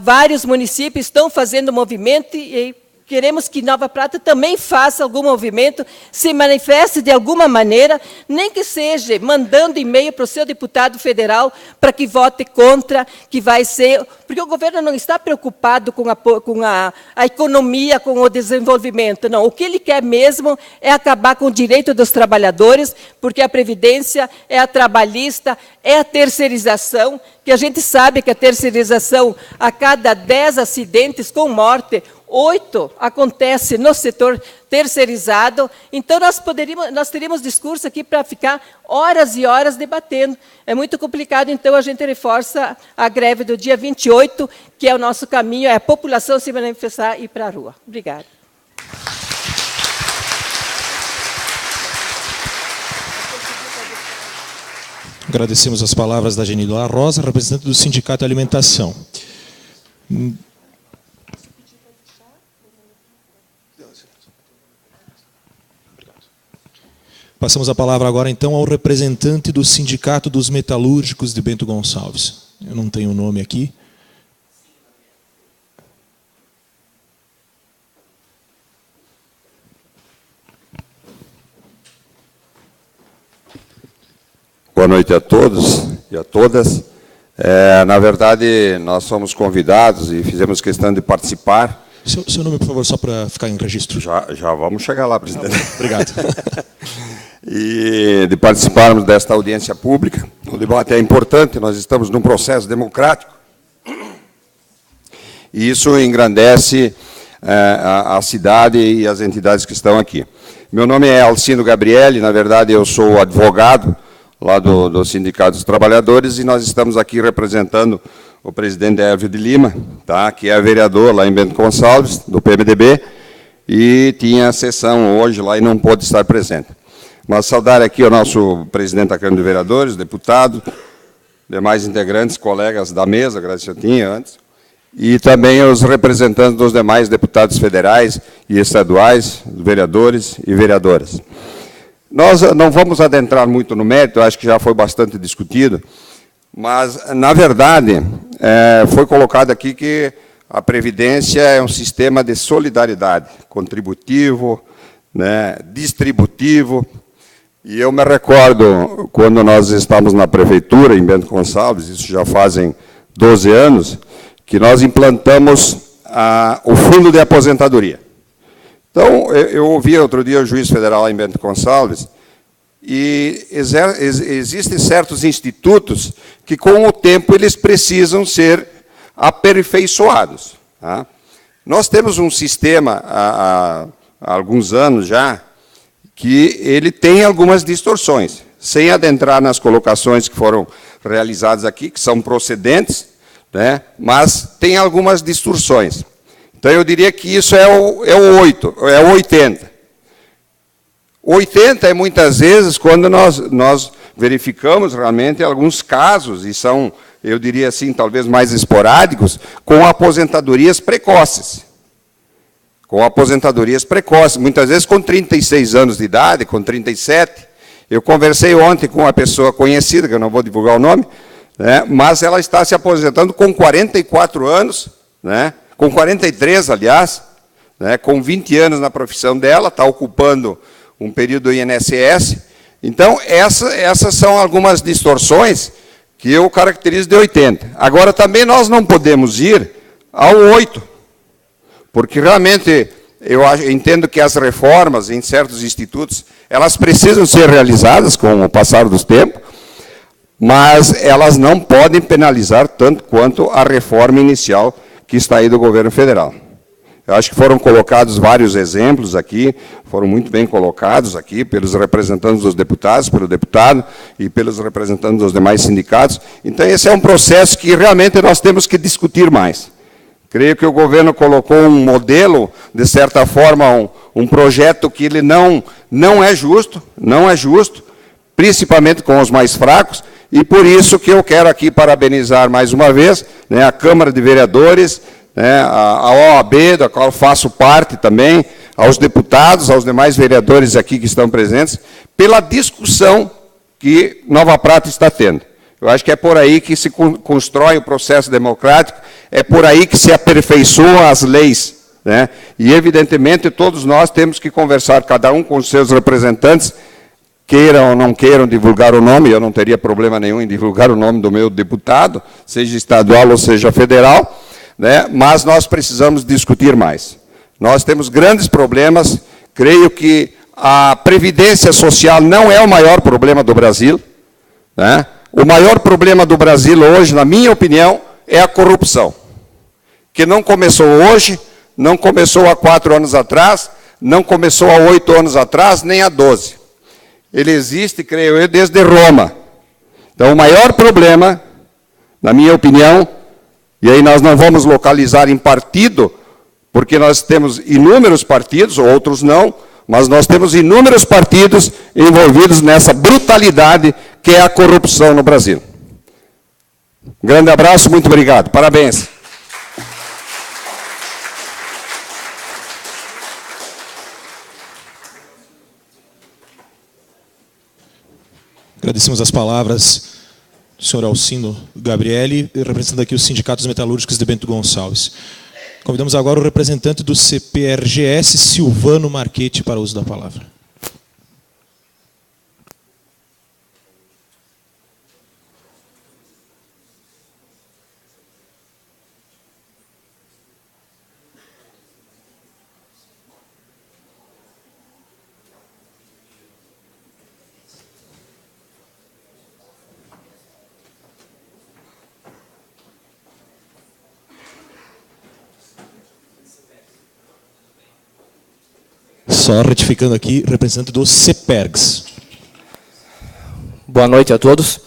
vários municípios estão fazendo movimento, e queremos que Nova Prata também faça algum movimento, se manifeste de alguma maneira, nem que seja mandando e-mail para o seu deputado federal para que vote contra, que vai ser... Porque o governo não está preocupado com a economia, com o desenvolvimento, não. O que ele quer mesmo é acabar com o direito dos trabalhadores, porque a Previdência é a trabalhista, é a terceirização, que a gente sabe que a terceirização, a cada 10 acidentes com morte, 8 acontece no setor terceirizado. Então, nós teríamos discurso aqui para ficar horas e horas debatendo. É muito complicado, então a gente reforça a greve do dia 28, que é o nosso caminho, é a população se manifestar e ir para a rua. Obrigada. Agradecemos as palavras da Genila Rosa, representante do Sindicato Alimentação. Passamos a palavra agora, então, ao representante do Sindicato dos Metalúrgicos de Bento Gonçalves. Eu não tenho o nome aqui. Boa noite a todos e a todas. Na verdade, nós somos convidados e fizemos questão de participar. Seu nome, por favor, só para ficar em registro. Já vamos chegar lá, presidente. Obrigado. E de participarmos desta audiência pública. O debate é importante, nós estamos num processo democrático. E isso engrandece a cidade e as entidades que estão aqui. Meu nome é Alcindo Gabrielli, na verdade eu sou advogado lá do Sindicato dos Trabalhadores, e nós estamos aqui representando o presidente Hérvio de Lima, tá, que é vereador lá em Bento Gonçalves, do PMDB, e tinha sessão hoje lá e não pôde estar presente. Mas saudar aqui o nosso presidente da Câmara de Vereadores, deputado, demais integrantes, colegas da mesa, agradeço a tinha antes, e também os representantes dos demais deputados federais e estaduais, vereadores e vereadoras. Nós não vamos adentrar muito no mérito, acho que já foi bastante discutido, mas, na verdade, foi colocado aqui que a Previdência é um sistema de solidariedade, contributivo, né, distributivo. E eu me recordo, quando nós estávamos na prefeitura, em Bento Gonçalves, isso já fazem 12 anos, que nós implantamos o fundo de aposentadoria. Então, eu ouvi outro dia o juiz federal lá em Bento Gonçalves, e existem certos institutos que, com o tempo, eles precisam ser aperfeiçoados. Tá? Nós temos um sistema, há alguns anos já, que ele tem algumas distorções, sem adentrar nas colocações que foram realizadas aqui, que são procedentes, né, mas tem algumas distorções. Então, eu diria que isso é o 80. 80 é, muitas vezes, quando nós verificamos realmente alguns casos, e são, eu diria assim, talvez mais esporádicos, com aposentadorias precoces. Com aposentadorias precoces, muitas vezes com 36 anos de idade, com 37. Eu conversei ontem com uma pessoa conhecida, que eu não vou divulgar o nome, né, mas ela está se aposentando com 44 anos, né, com 43, aliás, né, com 20 anos na profissão dela, está ocupando um período do INSS. Então, essas são algumas distorções que eu caracterizo de 80. Agora, também nós não podemos ir ao 8. Porque, realmente, eu entendo que as reformas em certos institutos, elas precisam ser realizadas com o passar dos tempos, mas elas não podem penalizar tanto quanto a reforma inicial que está aí do governo federal. Eu acho que foram colocados vários exemplos aqui, foram muito bem colocados aqui pelos representantes dos deputados, pelo deputado e pelos representantes dos demais sindicatos. Então, esse é um processo que realmente nós temos que discutir mais. Creio que o governo colocou um modelo, de certa forma, um projeto que ele não é justo, principalmente com os mais fracos, e por isso que eu quero aqui parabenizar mais uma vez, né, a Câmara de Vereadores, né, a OAB, da qual faço parte também, aos deputados, aos demais vereadores aqui que estão presentes, pela discussão que Nova Prata está tendo. Eu acho que é por aí que se constrói o processo democrático, é por aí que se aperfeiçoam as leis, né? E, evidentemente, todos nós temos que conversar, cada um com os seus representantes, queiram ou não queiram divulgar o nome, eu não teria problema nenhum em divulgar o nome do meu deputado, seja estadual ou seja federal, né? Mas nós precisamos discutir mais. Nós temos grandes problemas, creio que a previdência social não é o maior problema do Brasil, né? O maior problema do Brasil hoje, na minha opinião, é a corrupção, que não começou hoje, não começou há 4 anos atrás, não começou há 8 anos atrás, nem há 12. Ele existe, creio eu, desde Roma. Então, o maior problema, na minha opinião, e aí nós não vamos localizar em partido, porque nós temos inúmeros partidos, outros não, mas nós temos inúmeros partidos envolvidos nessa brutalidade que é a corrupção no Brasil. Um grande abraço, muito obrigado. Parabéns. Agradecemos as palavras do senhor Alcindo Gabrielli, representando aqui os sindicatos metalúrgicos de Bento Gonçalves. Convidamos agora o representante do CPRGS, Silvano Marchetti, para o uso da palavra. Só retificando aqui, representante do CPERGS. Boa noite a todos.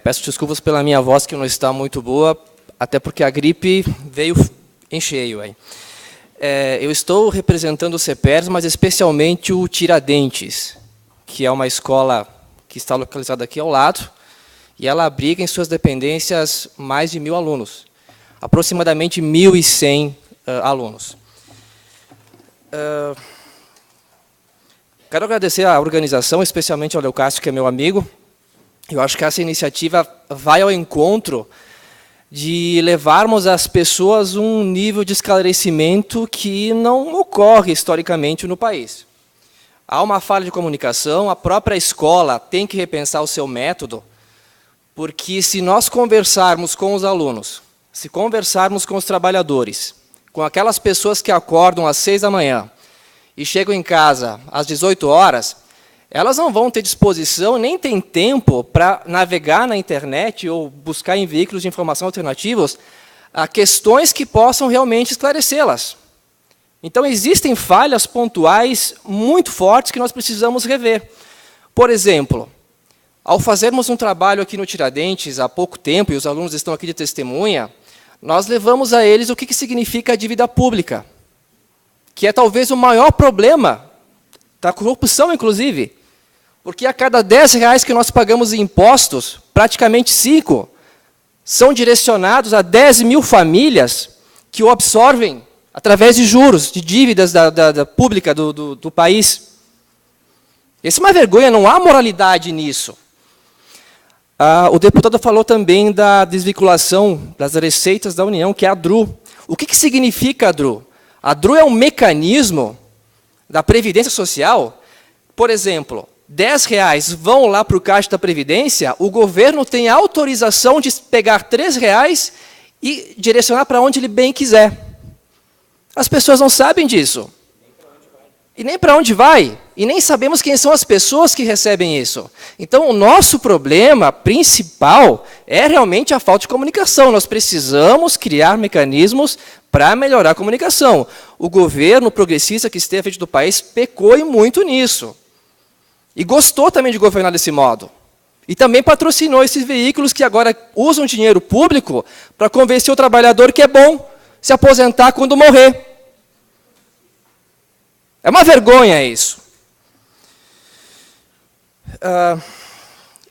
Peço desculpas pela minha voz, que não está muito boa, até porque a gripe veio em cheio. Aí. Eu estou representando o CPERGS, mas especialmente o Tiradentes, que é uma escola que está localizada aqui ao lado, e ela abriga em suas dependências mais de 1.000 alunos, aproximadamente 1.100 alunos. Quero agradecer à organização, especialmente ao Leucácio, que é meu amigo. Eu acho que essa iniciativa vai ao encontro de levarmos às pessoas um nível de esclarecimento que não ocorre historicamente no país. Há uma falha de comunicação, a própria escola tem que repensar o seu método, porque se nós conversarmos com os alunos, se conversarmos com os trabalhadores, com aquelas pessoas que acordam às 6 da manhã, e chegam em casa às 18 horas, elas não vão ter disposição, nem tem tempo para navegar na internet ou buscar em veículos de informação alternativos a questões que possam realmente esclarecê-las. Então, existem falhas pontuais muito fortes que nós precisamos rever. Por exemplo, ao fazermos um trabalho aqui no Tiradentes há pouco tempo, e os alunos estão aqui de testemunha, nós levamos a eles o que significa a dívida pública, que é talvez o maior problema da corrupção, inclusive. Porque a cada R$10 que nós pagamos em impostos, praticamente 5 são direcionados a 10.000 famílias que o absorvem através de juros, de dívidas da pública do país. Isso é uma vergonha, não há moralidade nisso. O deputado falou também da desvinculação das receitas da União, que é a DRU. O que significa a DRU? A DRU é um mecanismo da Previdência Social. Por exemplo, R$10 vão lá para o caixa da Previdência, o governo tem a autorização de pegar R$3 e direcionar para onde ele bem quiser. As pessoas não sabem disso. E nem para onde vai. E nem sabemos quem são as pessoas que recebem isso. Então, o nosso problema principal é realmente a falta de comunicação. Nós precisamos criar mecanismos para melhorar a comunicação. O governo progressista que esteve à frente do país pecou e muito nisso. E gostou também de governar desse modo. E também patrocinou esses veículos que agora usam dinheiro público para convencer o trabalhador que é bom se aposentar quando morrer. É uma vergonha isso.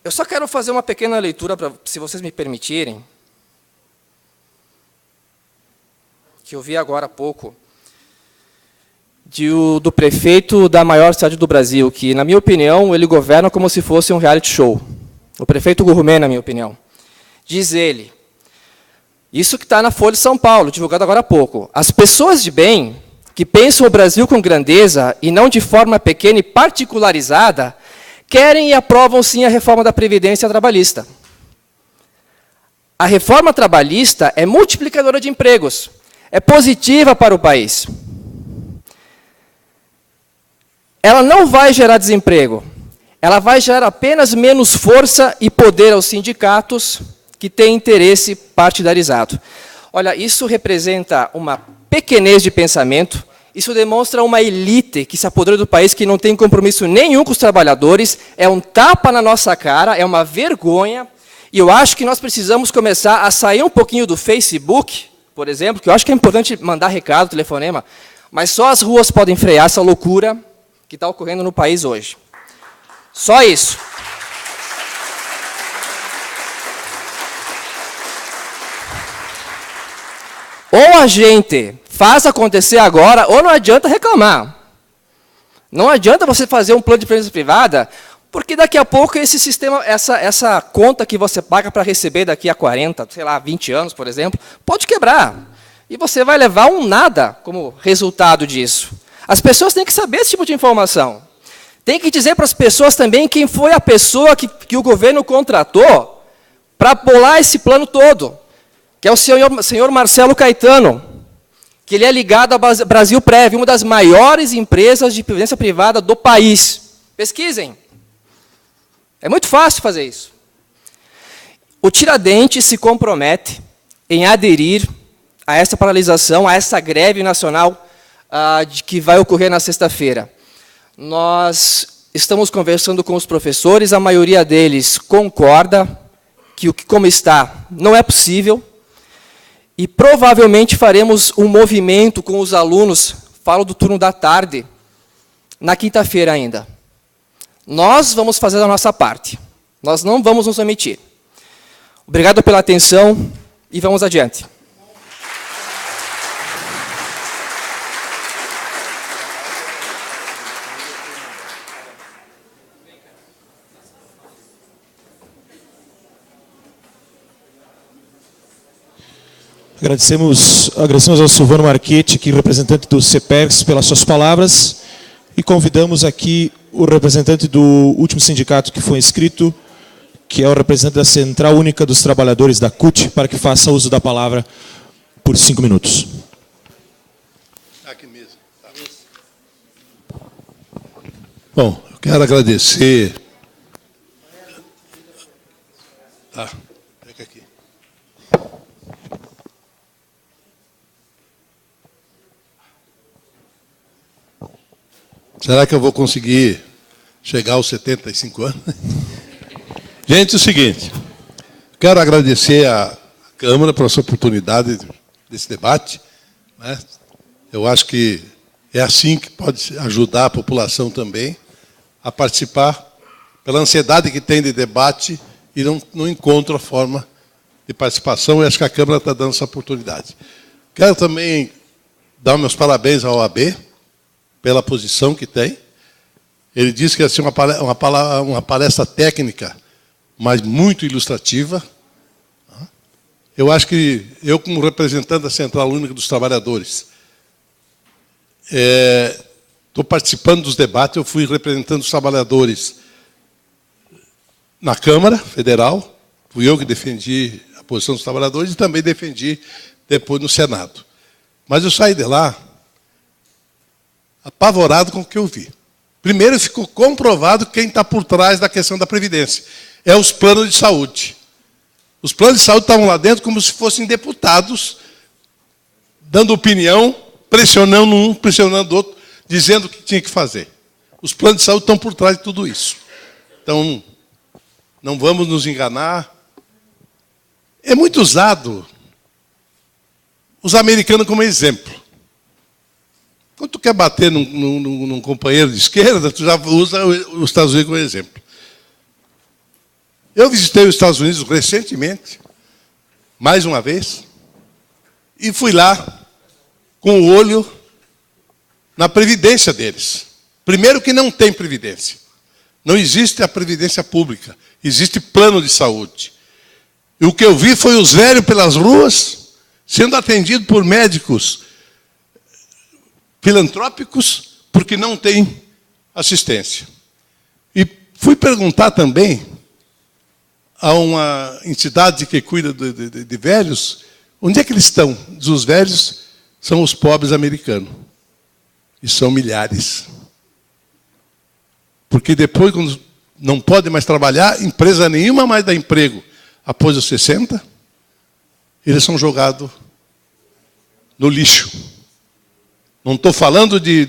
Eu só quero fazer uma pequena leitura, se vocês me permitirem, que eu vi agora há pouco. do prefeito da maior cidade do Brasil, que, na minha opinião, ele governa como se fosse um reality show. O prefeito Gourmet, na minha opinião. Diz ele, isso que está na Folha de São Paulo, divulgado agora há pouco, as pessoas de bem, que pensam o Brasil com grandeza e não de forma pequena e particularizada, querem e aprovam, sim, a reforma da Previdência Trabalhista. A reforma trabalhista é multiplicadora de empregos, é positiva para o país. Ela não vai gerar desemprego, ela vai gerar apenas menos força e poder aos sindicatos que têm interesse partidarizado. Olha, isso representa uma pequenez de pensamento, isso demonstra uma elite que se apoderou do país, que não tem compromisso nenhum com os trabalhadores, é um tapa na nossa cara, é uma vergonha, e eu acho que nós precisamos começar a sair um pouquinho do Facebook, por exemplo, que eu acho que é importante mandar recado, telefonema, mas só as ruas podem frear essa loucura que está ocorrendo no país hoje. Só isso. Ou a gente faz acontecer agora, ou não adianta reclamar. Não adianta você fazer um plano de previdência privada, porque daqui a pouco esse sistema, essa conta que você paga para receber daqui a 40, sei lá, 20 anos, por exemplo, pode quebrar. E você vai levar um nada como resultado disso. As pessoas têm que saber esse tipo de informação. Tem que dizer para as pessoas também quem foi a pessoa que o governo contratou para bolar esse plano todo, que é o senhor Marcelo Caetano, que ele é ligado à Brasilprev, uma das maiores empresas de previdência privada do país. Pesquisem. É muito fácil fazer isso. O Tiradentes se compromete em aderir a essa paralisação, a essa greve nacional que vai ocorrer na sexta-feira. Nós estamos conversando com os professores, a maioria deles concorda que o que como está não é possível, e provavelmente faremos um movimento com os alunos, falo do turno da tarde, na quinta-feira ainda. Nós vamos fazer a nossa parte. Nós não vamos nos omitir. Obrigado pela atenção e vamos adiante. Agradecemos ao Silvano Marchetti, que é representante do CEPERS, pelas suas palavras, e convidamos aqui o representante do último sindicato que foi inscrito, que é o representante da Central Única dos Trabalhadores, da CUT, para que faça uso da palavra por 5 minutos. Aqui mesmo. Bom, eu quero agradecer. Tá, pega aqui. Será que eu vou conseguir chegar aos 75 anos? Gente, é o seguinte, quero agradecer à Câmara por essa oportunidade desse debate, né? Eu acho que é assim que pode ajudar a população também a participar, pela ansiedade que tem de debate e não encontra a forma de participação, e acho que a Câmara está dando essa oportunidade. Quero também dar meus parabéns ao OAB, pela posição que tem. Ele disse que ia ser uma palestra técnica, mas muito ilustrativa. Eu acho que eu, como representante da Central Única dos Trabalhadores, estou participando dos debates. Eu fui representando os trabalhadores na Câmara Federal, fui eu que defendi a posição dos trabalhadores e também defendi depois no Senado. Mas eu saí de lá apavorado com o que eu vi. Primeiro, ficou comprovado quem está por trás da questão da Previdência. É os planos de saúde. Os planos de saúde estavam lá dentro como se fossem deputados, dando opinião, pressionando um, pressionando o outro, dizendo o que tinha que fazer. Os planos de saúde estão por trás de tudo isso. Então, não vamos nos enganar. É muito usado os americanos como exemplo. Quando tu quer bater num companheiro de esquerda, tu já usa os Estados Unidos como exemplo. Eu visitei os Estados Unidos recentemente, mais uma vez, e fui lá com o olho na previdência deles. Primeiro que não tem previdência. Não existe a previdência pública. Existe plano de saúde. E o que eu vi foi os velhos pelas ruas sendo atendidos por médicos filantrópicos porque não tem assistência. E fui perguntar também a uma entidade que cuida de velhos, onde é que eles estão? Os velhos são os pobres americanos. E são milhares. Porque depois, quando não pode mais trabalhar, empresa nenhuma mais dá emprego. Após os 60, eles são jogados no lixo. Não estou falando de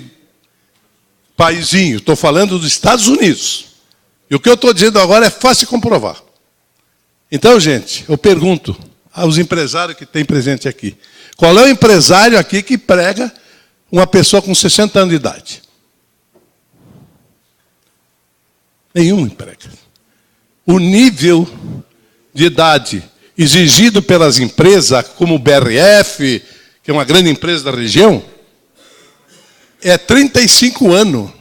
paizinho, estou falando dos Estados Unidos. E o que eu estou dizendo agora é fácil comprovar. Então, gente, eu pergunto aos empresários que tem presente aqui. Qual é o empresário aqui que prega uma pessoa com 60 anos de idade? Nenhum emprega. O nível de idade exigido pelas empresas, como o BRF, que é uma grande empresa da região, é 35 anos.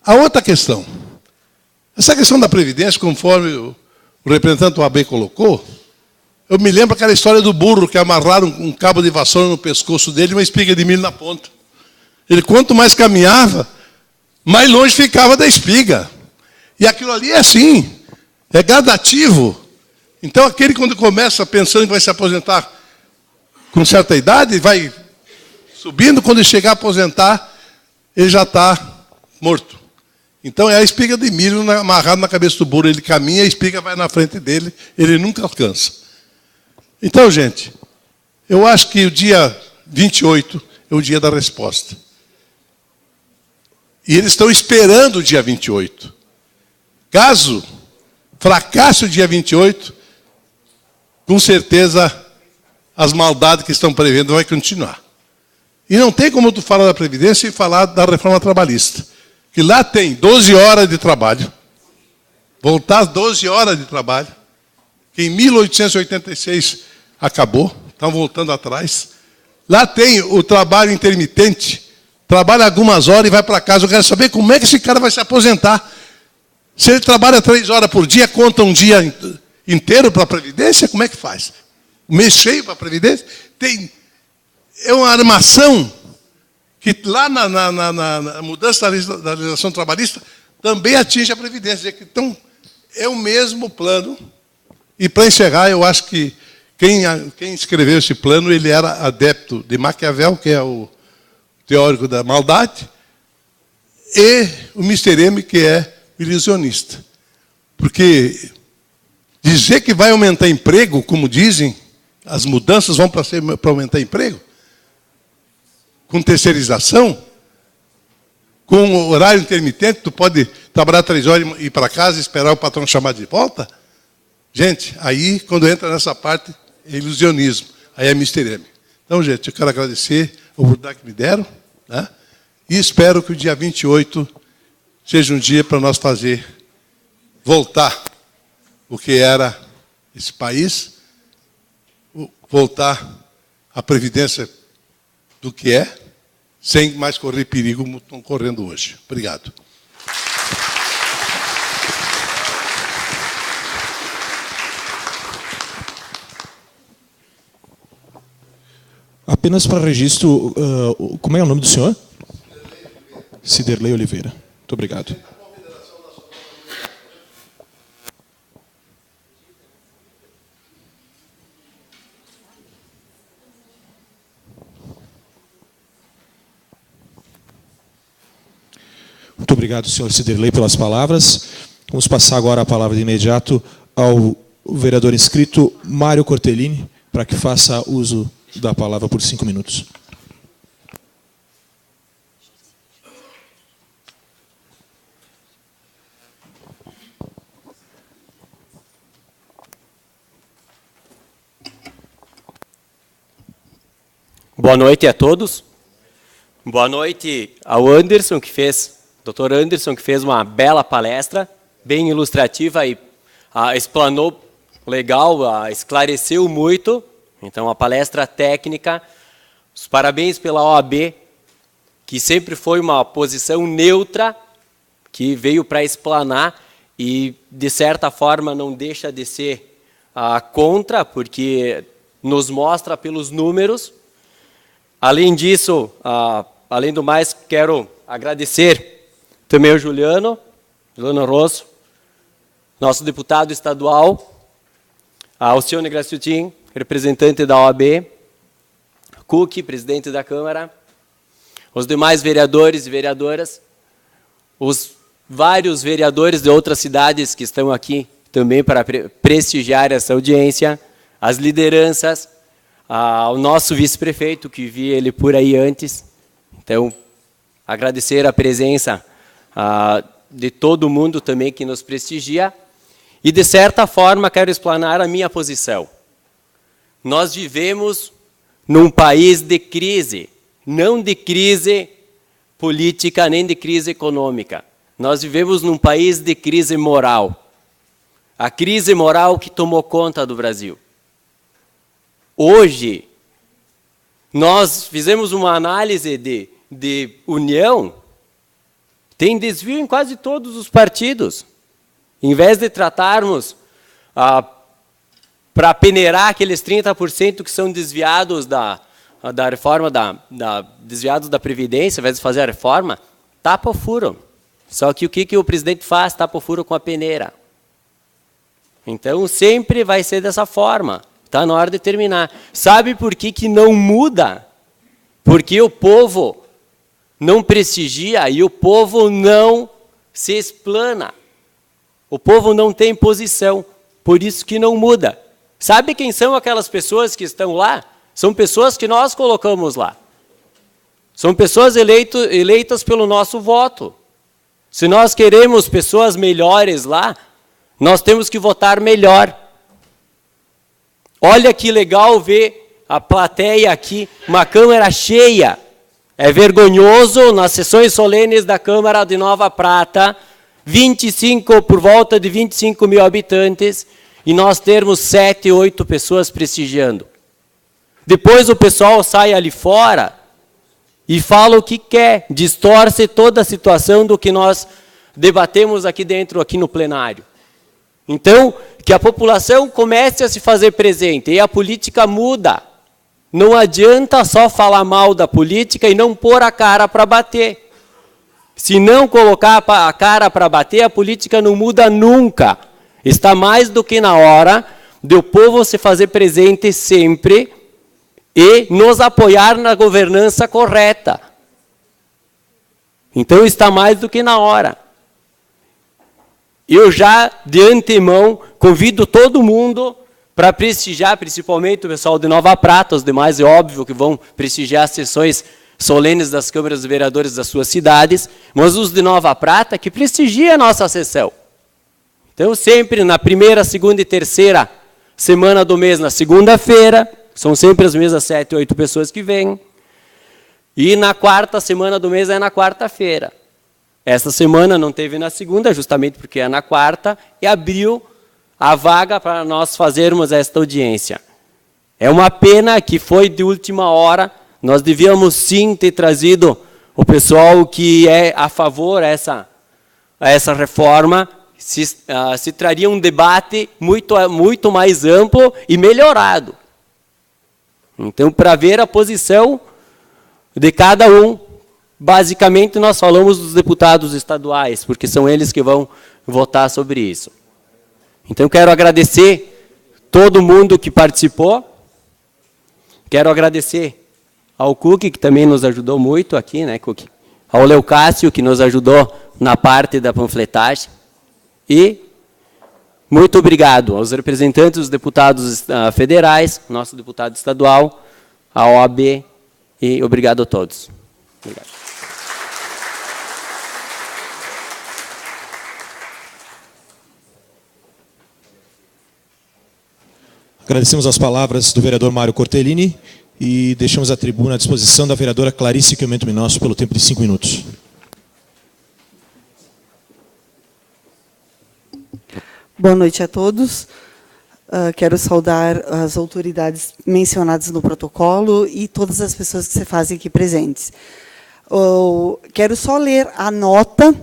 A outra questão. Essa questão da Previdência, conforme o representante do AB colocou, eu me lembro aquela história do burro que amarraram um cabo de vassoura no pescoço dele e uma espiga de milho na ponta. Ele, quanto mais caminhava, mais longe ficava da espiga. E aquilo ali é assim, é gradativo. Então, aquele quando começa pensando que vai se aposentar com certa idade, vai subindo, quando ele chegar a aposentar, ele já está morto. Então, é a espiga de milho amarrada na cabeça do burro. Ele caminha, a espiga vai na frente dele, ele nunca alcança. Então, gente, eu acho que o dia 28 é o dia da resposta. E eles estão esperando o dia 28. Caso fracasse o dia 28, com certeza as maldades que estão prevendo vão continuar. E não tem como tu falar da Previdência e falar da reforma trabalhista. Que lá tem 12 horas de trabalho. Voltar às 12 horas de trabalho. Que em 1886 acabou. Estão voltando atrás. Lá tem o trabalho intermitente. Trabalha algumas horas e vai para casa. Eu quero saber como é que esse cara vai se aposentar. Se ele trabalha 3 horas por dia, conta um dia inteiro para a Previdência, como é que faz? Um mês cheio para a Previdência? É uma armação que lá na mudança da legislação trabalhista também atinge a Previdência. Então, é o mesmo plano. E para encerrar, eu acho que quem escreveu esse plano, ele era adepto de Maquiavel, que é o teórico da maldade, e o Mr. M, que é ilusionista. Porque dizer que vai aumentar emprego, como dizem, as mudanças vão para aumentar emprego, com terceirização, com horário intermitente, tu pode trabalhar 3 horas e ir para casa e esperar o patrão chamar de volta. Gente, aí, quando entra nessa parte, é ilusionismo. Aí é Mr. M. Então, gente, eu quero agradecer a oportunidade que me deram, né? E espero que o dia 28 seja um dia para nós fazer voltar o que era esse país, voltar à previdência do que é, sem mais correr perigo como estão correndo hoje. Obrigado. Apenas para registro, como é o nome do senhor? Ciderley Oliveira. Muito obrigado. Muito obrigado, senhor Ciderley, pelas palavras. Vamos passar agora a palavra de imediato ao vereador inscrito Mário Cortellini, para que faça uso da palavra por 5 minutos. Boa noite a todos. Boa noite ao Anderson, Dr. Anderson, que fez uma bela palestra, bem ilustrativa e explanou legal, esclareceu muito. Então, a palestra técnica Os parabéns pela OAB, que sempre foi uma posição neutra, que veio para explanar e, de certa forma, não deixa de ser contra, porque nos mostra pelos números. Além disso, além do mais, quero agradecer também ao Juliano Rosso, nosso deputado estadual, ao Alcione Graciutin, representante da OAB, Cook, presidente da Câmara, os demais vereadores e vereadoras, os vários vereadores de outras cidades que estão aqui também para prestigiar essa audiência, as lideranças, ao nosso vice-prefeito, que vi ele por aí antes. Então, agradecer a presença de todo mundo também que nos prestigia. E, de certa forma, quero explanar a minha posição. Nós vivemos num país de crise, não de crise política, nem de crise econômica. Nós vivemos num país de crise moral. A crise moral que tomou conta do Brasil. Hoje, nós fizemos uma análise de união, tem desvio em quase todos os partidos. Em vez de tratarmos para peneirar aqueles 30% que são desviados da reforma, desviados da Previdência, ao invés de fazer a reforma, tapa o furo. Só que o que o presidente faz? Tapa o furo com a peneira. Então, sempre vai ser dessa forma. Está na hora de terminar. Sabe por que não muda? Porque o povo não prestigia e o povo não se explana. O povo não tem posição, por isso que não muda. Sabe quem são aquelas pessoas que estão lá? São pessoas que nós colocamos lá. São pessoas eleitas pelo nosso voto. Se nós queremos pessoas melhores lá, nós temos que votar melhor. Olha que legal ver a plateia aqui, uma Câmara cheia. É vergonhoso nas sessões solenes da Câmara de Nova Prata, por volta de 25 mil habitantes, e nós termos 7, 8 pessoas prestigiando. Depois o pessoal sai ali fora e fala o que quer, distorce toda a situação do que nós debatemos aqui dentro, aqui no plenário. Então, que a população comece a se fazer presente, e a política muda. Não adianta só falar mal da política e não pôr a cara para bater. Se não colocar a cara para bater, a política não muda nunca. Está mais do que na hora de o povo se fazer presente sempre e nos apoiar na governança correta. Então está mais do que na hora. Eu já, de antemão, convido todo mundo para prestigiar, principalmente o pessoal de Nova Prata, os demais é óbvio que vão prestigiar as sessões solenes das câmaras de vereadores das suas cidades, mas os de Nova Prata que prestigiem a nossa sessão. Então, sempre na primeira, segunda e terceira semana do mês, na segunda-feira, são sempre as mesmas 7, 8 pessoas que vêm, e na quarta semana do mês é na quarta-feira. Esta semana não teve na segunda, justamente porque é na quarta, e abriu a vaga para nós fazermos esta audiência. É uma pena que foi de última hora. Nós devíamos sim ter trazido o pessoal que é a favor a essa reforma, se traria um debate muito mais amplo e melhorado. Então, para ver a posição de cada um, basicamente nós falamos dos deputados estaduais, porque são eles que vão votar sobre isso. Então, quero agradecer todo mundo que participou, quero agradecer ao Cook, que também nos ajudou muito aqui, né, Cook? Ao Leucácio, que nos ajudou na parte da panfletagem. E muito obrigado aos representantes dos deputados federais, nosso deputado estadual, a OAB, e obrigado a todos. Obrigado. Agradecemos as palavras do vereador Mário Cortellini e deixamos a tribuna à disposição da vereadora Clarice Chiomento Minosso pelo tempo de 5 minutos. Boa noite a todos. Quero saudar as autoridades mencionadas no protocolo e todas as pessoas que se fazem aqui presentes. Quero só ler a nota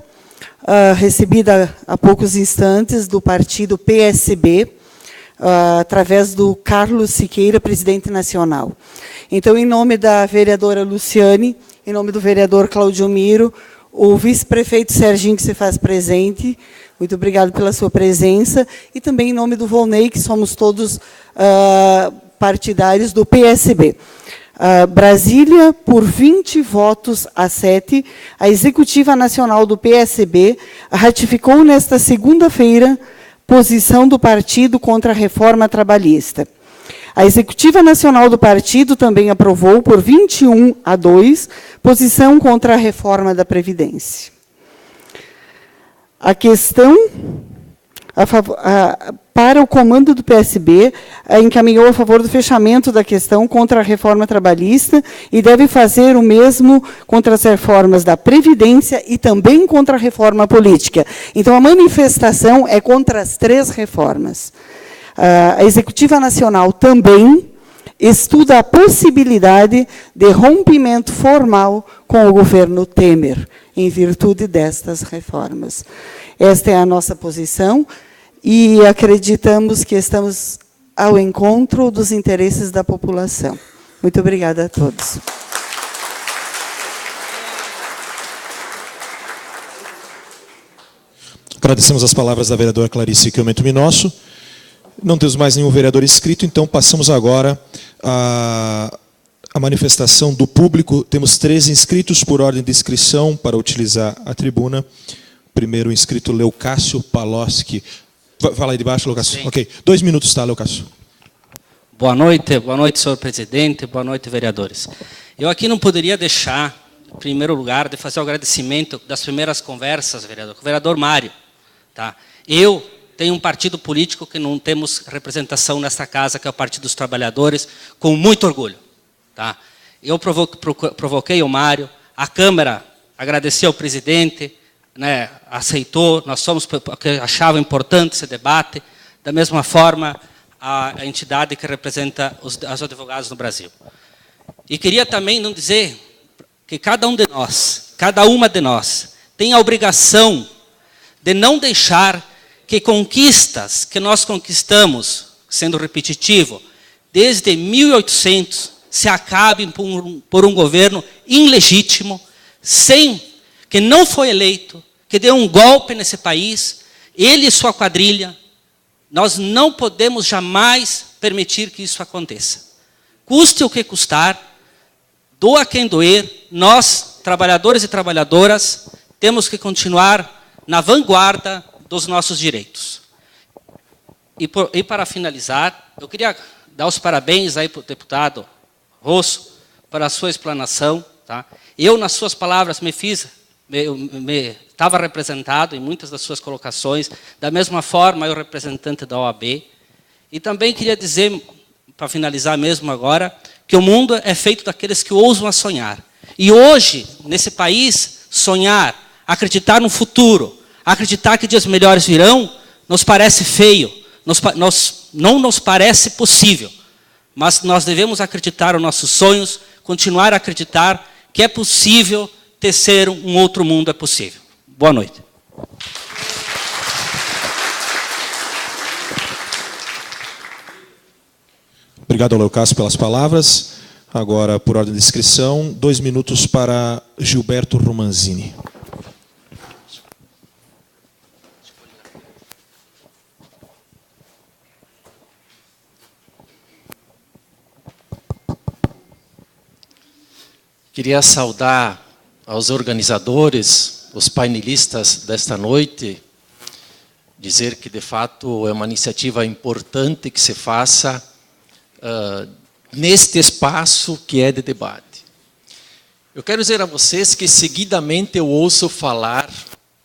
recebida há poucos instantes do partido PSB, através do Carlos Siqueira, presidente nacional. Então, em nome da vereadora Luciane, em nome do vereador Claudio Miro, o vice-prefeito Serginho, que se faz presente, muito obrigado pela sua presença, e também em nome do Volney, que somos todos partidários do PSB. Brasília, por 20 votos a 7, a Executiva Nacional do PSB ratificou nesta segunda-feira posição do partido contra a reforma trabalhista. A Executiva Nacional do partido também aprovou, por 21 a 2, posição contra a reforma da Previdência. A questão para o comando do PSB encaminhou a favor do fechamento da questão contra a reforma trabalhista e deve fazer o mesmo contra as reformas da Previdência e também contra a reforma política. Então, a manifestação é contra as 3 reformas. A Executiva Nacional também estuda a possibilidade de rompimento formal com o governo Temer, em virtude destas reformas. Esta é a nossa posição e acreditamos que estamos ao encontro dos interesses da população. Muito obrigada a todos. Agradecemos as palavras da vereadora Clarice Chiumentu Minosso. Não temos mais nenhum vereador inscrito, então passamos agora à manifestação do público. Temos 3 inscritos por ordem de inscrição para utilizar a tribuna. Primeiro inscrito, Leucácio Paloski. Fala aí de baixo, Leucácio. Sim. Ok, 2 minutos, tá, Leucácio? Boa noite, senhor presidente, boa noite, vereadores. Eu aqui não poderia deixar, em primeiro lugar, de fazer o agradecimento das primeiras conversas, vereador, com o vereador Mário. Tá? Eu tenho um partido político que não temos representação nesta casa, que é o Partido dos Trabalhadores, com muito orgulho. Tá? Eu provoquei o Mário, a Câmara agradeceu ao presidente, né, aceitou, nós somos porque achava importante esse debate, da mesma forma a entidade que representa os advogados no Brasil. E queria também não dizer que cada um de nós, cada uma de nós, tem a obrigação de não deixar que conquistas que nós conquistamos, sendo repetitivo, desde 1800, se acabem por um governo ilegítimo, que não foi eleito, que deu um golpe nesse país, ele e sua quadrilha. Nós não podemos jamais permitir que isso aconteça. Custe o que custar, doa quem doer, nós, trabalhadores e trabalhadoras, temos que continuar na vanguarda dos nossos direitos. E para finalizar, eu queria dar os parabéns aí para o deputado Rosso, para a sua explanação. Tá? Eu, nas suas palavras, estava representado em muitas das suas colocações, da mesma forma, eu representante da OAB. E também queria dizer, para finalizar mesmo agora, que o mundo é feito daqueles que ousam a sonhar. E hoje, nesse país, sonhar, acreditar no futuro, acreditar que dias melhores virão, nos parece feio, não nos parece possível. Mas nós devemos acreditar nos nossos sonhos, continuar a acreditar que é possível tecer um outro mundo, é possível. Boa noite. Obrigado, Leucácio, pelas palavras. Agora, por ordem de inscrição, 2 minutos para Gilberto Romanzini. Queria saudar aos organizadores, os painelistas desta noite, dizer que, de fato, é uma iniciativa importante que se faça neste espaço que é de debate. Eu quero dizer a vocês que, seguidamente, eu ouço falar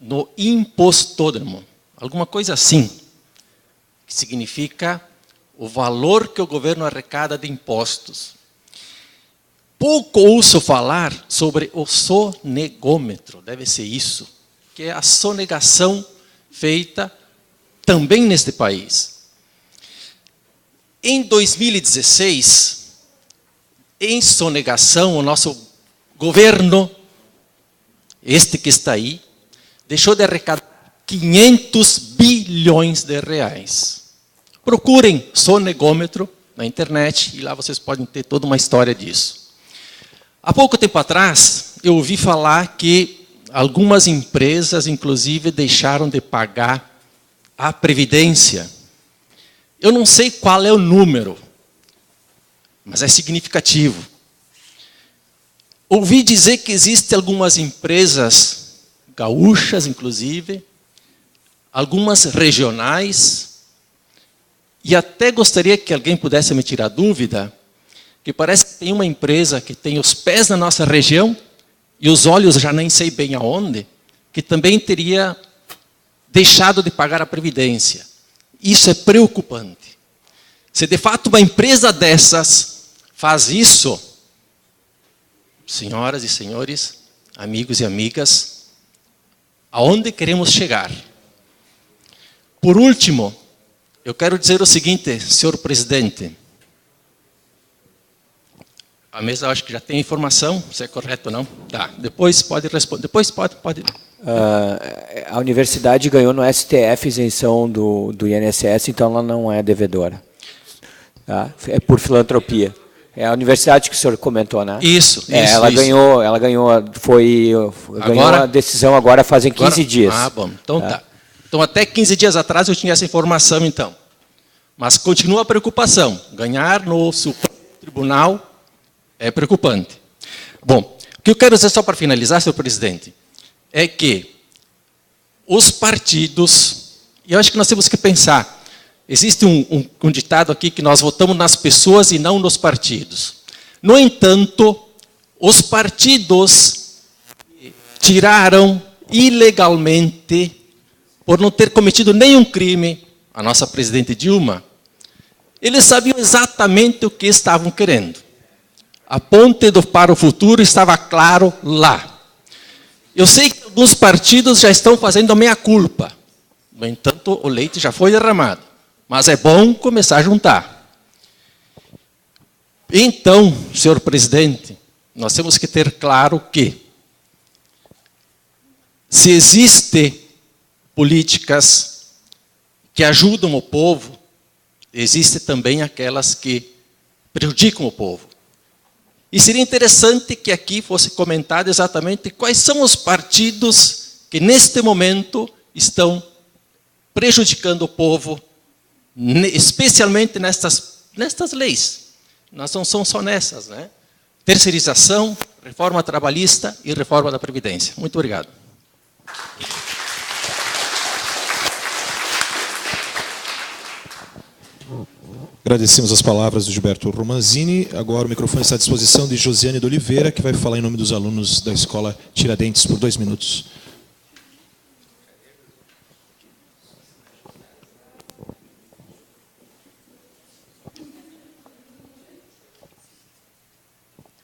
no impostôdromo, alguma coisa assim, que significa o valor que o governo arrecada de impostos. Pouco ouço falar sobre o sonegômetro, deve ser isso, que é a sonegação feita também neste país. Em 2016, em sonegação, o nosso governo, este que está aí, deixou de arrecadar 500 bilhões de reais. Procurem sonegômetro na internet e lá vocês podem ter toda uma história disso. Há pouco tempo atrás, eu ouvi falar que algumas empresas, inclusive, deixaram de pagar a Previdência. Eu não sei qual é o número, mas é significativo. Ouvi dizer que existem algumas empresas gaúchas, inclusive, algumas regionais, e até gostaria que alguém pudesse me tirar dúvida, que parece que tem uma empresa que tem os pés na nossa região e os olhos já nem sei bem aonde, que também teria deixado de pagar a Previdência. Isso é preocupante. Se de fato uma empresa dessas faz isso, senhoras e senhores, amigos e amigas, aonde queremos chegar? Por último, eu quero dizer o seguinte, senhor presidente. A mesa acho que já tem informação, se é correto ou não. Tá, depois pode responder. Depois pode. A universidade ganhou no STF isenção do INSS, então ela não é devedora. Tá? É por filantropia. É a universidade que o senhor comentou, né? Isso. Ela ganhou a decisão agora fazem 15 dias. Ah, bom. Então tá. Então até 15 dias atrás eu tinha essa informação, então. Mas continua a preocupação. Ganhar no Supremo Tribunal é preocupante. Bom, o que eu quero dizer só para finalizar, senhor presidente, é que os partidos, e eu acho que nós temos que pensar, existe um ditado aqui que nós votamos nas pessoas e não nos partidos. No entanto, os partidos tiraram ilegalmente, por não ter cometido nenhum crime, a nossa presidente Dilma. Eles sabiam exatamente o que estavam querendo. A ponte para o futuro estava claro lá. Eu sei que alguns partidos já estão fazendo a meia-culpa. No entanto, o leite já foi derramado. Mas é bom começar a juntar. Então, senhor presidente, nós temos que ter claro que, se existem políticas que ajudam o povo, existem também aquelas que prejudicam o povo. E seria interessante que aqui fosse comentado exatamente quais são os partidos que, neste momento, estão prejudicando o povo, especialmente nestas leis. Nós não somos só nessas, né? Terceirização, reforma trabalhista e reforma da Previdência. Muito obrigado. Agradecemos as palavras do Gilberto Romanzini. Agora o microfone está à disposição de Josiane de Oliveira, que vai falar em nome dos alunos da Escola Tiradentes por 2 minutos.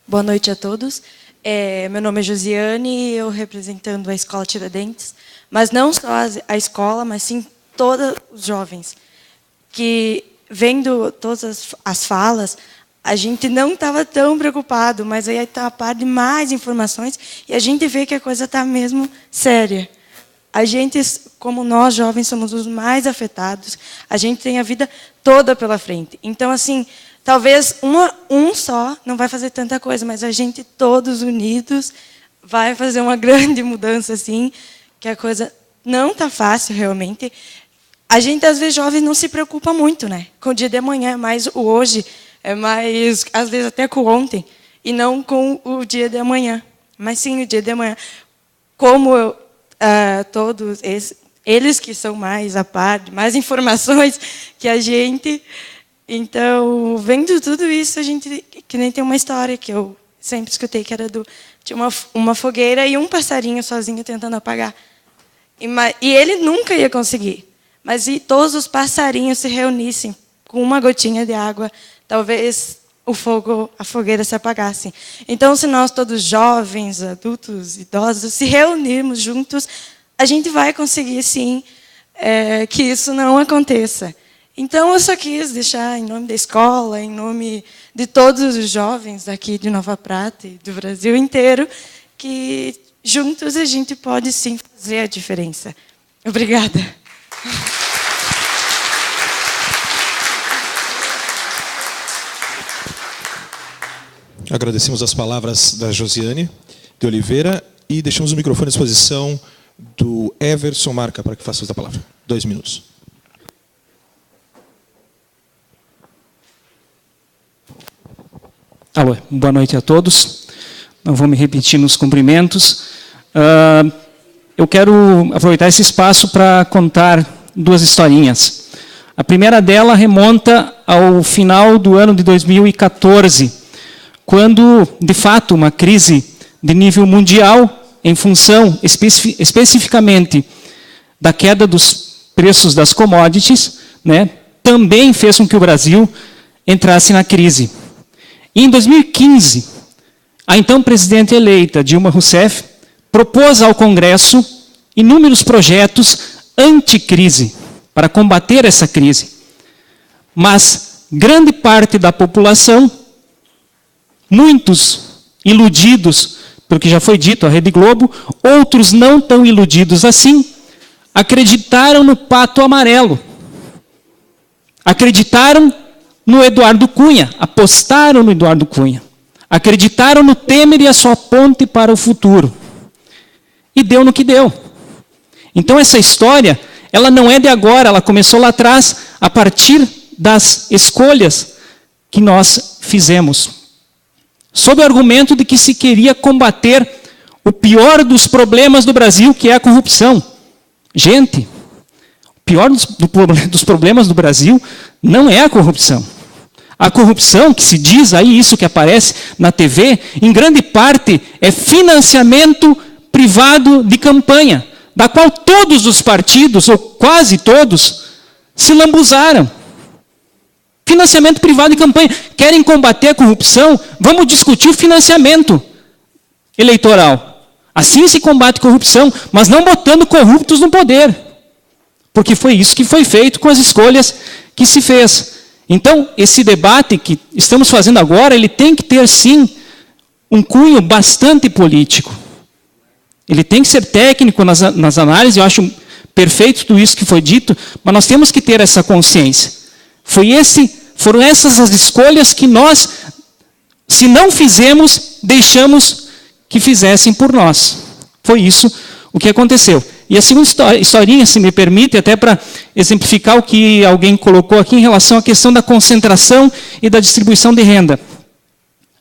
Boa noite a todos. Meu nome é Josiane, eu representando a Escola Tiradentes, mas não só a escola, mas sim todos os jovens, que vendo todas as falas, a gente não estava tão preocupado, mas aí está a par de mais informações e a gente vê que a coisa está mesmo séria. A gente, como nós jovens, somos os mais afetados, a gente tem a vida toda pela frente. Então, assim, talvez um só não vai fazer tanta coisa, mas a gente todos unidos vai fazer uma grande mudança, assim, que a coisa não está fácil realmente. A gente, às vezes, jovem, não se preocupa muito, né? Com o dia de amanhã, é mais o hoje, é mais, às vezes, até com o ontem, e não com o dia de amanhã. Mas sim, o dia de amanhã. Como todos eles que são mais a par, mais informações que a gente. Então, vendo tudo isso, a gente, que nem tem uma história que eu sempre escutei, que era tinha uma fogueira e um passarinho sozinho tentando apagar. E ele nunca ia conseguir. Mas se todos os passarinhos se reunissem com uma gotinha de água, talvez a fogueira se apagasse. Então, se nós todos jovens, adultos, idosos, se reunirmos juntos, a gente vai conseguir, sim, que isso não aconteça. Então, eu só quis deixar, em nome da escola, em nome de todos os jovens daqui de Nova Prata e do Brasil inteiro, que juntos a gente pode, sim, fazer a diferença. Obrigada. Agradecemos as palavras da Josiane de Oliveira e deixamos o microfone à disposição do Everson Marca para que faça uso da palavra. 2 minutos. Alô, boa noite a todos. Não vou me repetir nos cumprimentos. Eu quero aproveitar esse espaço para contar 2 historinhas. A primeira dela remonta ao final do ano de 2014, quando, de fato, uma crise de nível mundial, em função especificamente da queda dos preços das commodities, né, também fez com que o Brasil entrasse na crise. E em 2015, a então presidente eleita, Dilma Rousseff, propôs ao Congresso inúmeros projetos anticrise para combater essa crise. Mas grande parte da população, muitos iludidos pelo que já foi dito, a Rede Globo, outros não tão iludidos assim, acreditaram no Pato Amarelo. Acreditaram no Eduardo Cunha, apostaram no Eduardo Cunha. Acreditaram no Temer e a sua ponte para o futuro. E deu no que deu. Então essa história, ela não é de agora, ela começou lá atrás, a partir das escolhas que nós fizemos. Sob o argumento de que se queria combater o pior dos problemas do Brasil, que é a corrupção. Gente, o pior dos problemas do Brasil não é a corrupção. A corrupção, que se diz aí, isso que aparece na TV, em grande parte é financiamento privado de campanha, da qual todos os partidos, ou quase todos, se lambuzaram. Financiamento privado de campanha. Querem combater a corrupção? Vamos discutir o financiamento eleitoral. Assim se combate corrupção, mas não botando corruptos no poder. Porque foi isso que foi feito com as escolhas que se fez. Então, esse debate que estamos fazendo agora, ele tem que ter, sim, um cunho bastante político. Ele tem que ser técnico nas análises, eu acho perfeito tudo isso que foi dito, mas nós temos que ter essa consciência. Foram essas as escolhas que nós, se não fizemos, deixamos que fizessem por nós. Foi isso o que aconteceu. E a segunda historinha, se me permite, até para exemplificar o que alguém colocou aqui em relação à questão da concentração e da distribuição de renda.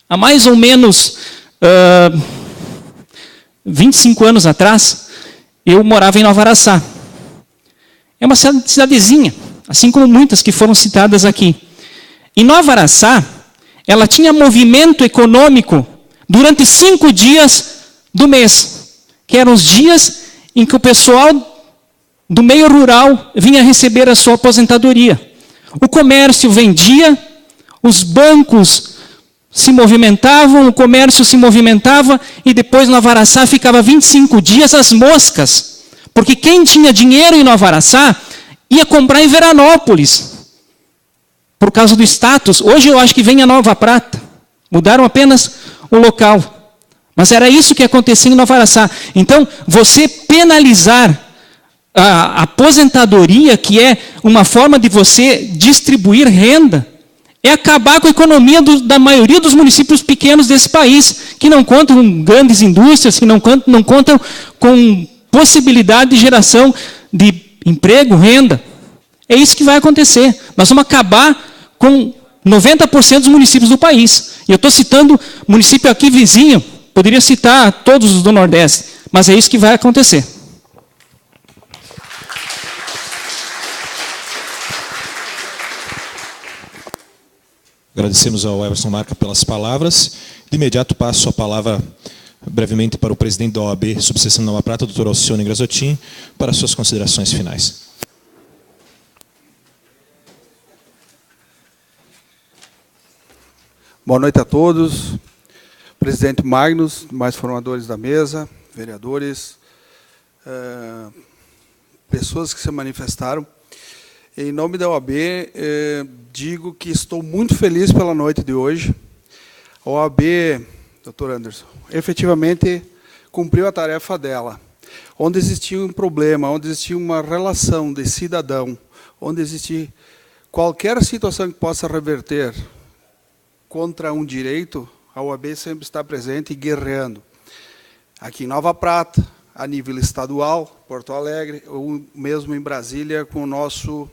Há mais ou menos 25 anos atrás, eu morava em Nova Araçá. É uma cidadezinha, assim como muitas que foram citadas aqui. Em Nova Araçá, ela tinha movimento econômico durante 5 dias do mês, que eram os dias em que o pessoal do meio rural vinha receber a sua aposentadoria. O comércio vendia, os bancos se movimentavam, o comércio se movimentava, e depois Nova Araçá ficava 25 dias às moscas, porque quem tinha dinheiro em Nova Araçá ia comprar em Veranópolis, por causa do status. Hoje eu acho que vem a Nova Prata. Mudaram apenas o local. Mas era isso que acontecia em Nova Araçá. Então, você penalizar a aposentadoria, que é uma forma de você distribuir renda, é acabar com a economia da maioria dos municípios pequenos desse país, que não contam com grandes indústrias, que não contam com possibilidade de geração de emprego, renda. É isso que vai acontecer. Nós vamos acabar com 90% dos municípios do país. E eu estou citando município aqui vizinho, poderia citar todos os do Nordeste, mas é isso que vai acontecer. Agradecemos ao Everson Marca pelas palavras. De imediato passo a palavra brevemente para o presidente da OAB Subseção Nova Prata, doutor Alcione Grazottin, para suas considerações finais. Boa noite a todos. Presidente Magnus, demais formadores da mesa, vereadores, pessoas que se manifestaram. Em nome da OAB, digo que estou muito feliz pela noite de hoje. A OAB, doutor Anderson, efetivamente cumpriu a tarefa dela. Onde existia um problema, onde existia uma relação de cidadão, onde existia qualquer situação que possa reverter contra um direito, a OAB sempre está presente e guerreando. Aqui em Nova Prata, a nível estadual, Porto Alegre, ou mesmo em Brasília, com o nosso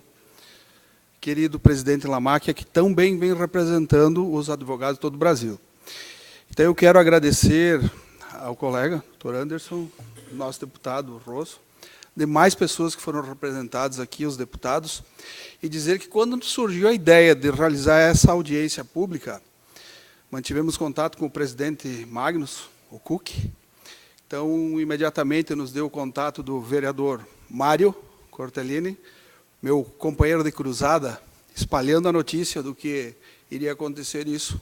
querido presidente Lamáquia, que tão bem vem representando os advogados de todo o Brasil. Então, eu quero agradecer ao colega, doutor Anderson, nosso deputado Rosso, demais pessoas que foram representadas aqui, os deputados, e dizer que quando surgiu a ideia de realizar essa audiência pública, mantivemos contato com o presidente Magnus, o Cook. Então, imediatamente nos deu o contato do vereador Mário Cortellini, meu companheiro de cruzada, espalhando a notícia do que iria acontecer isso.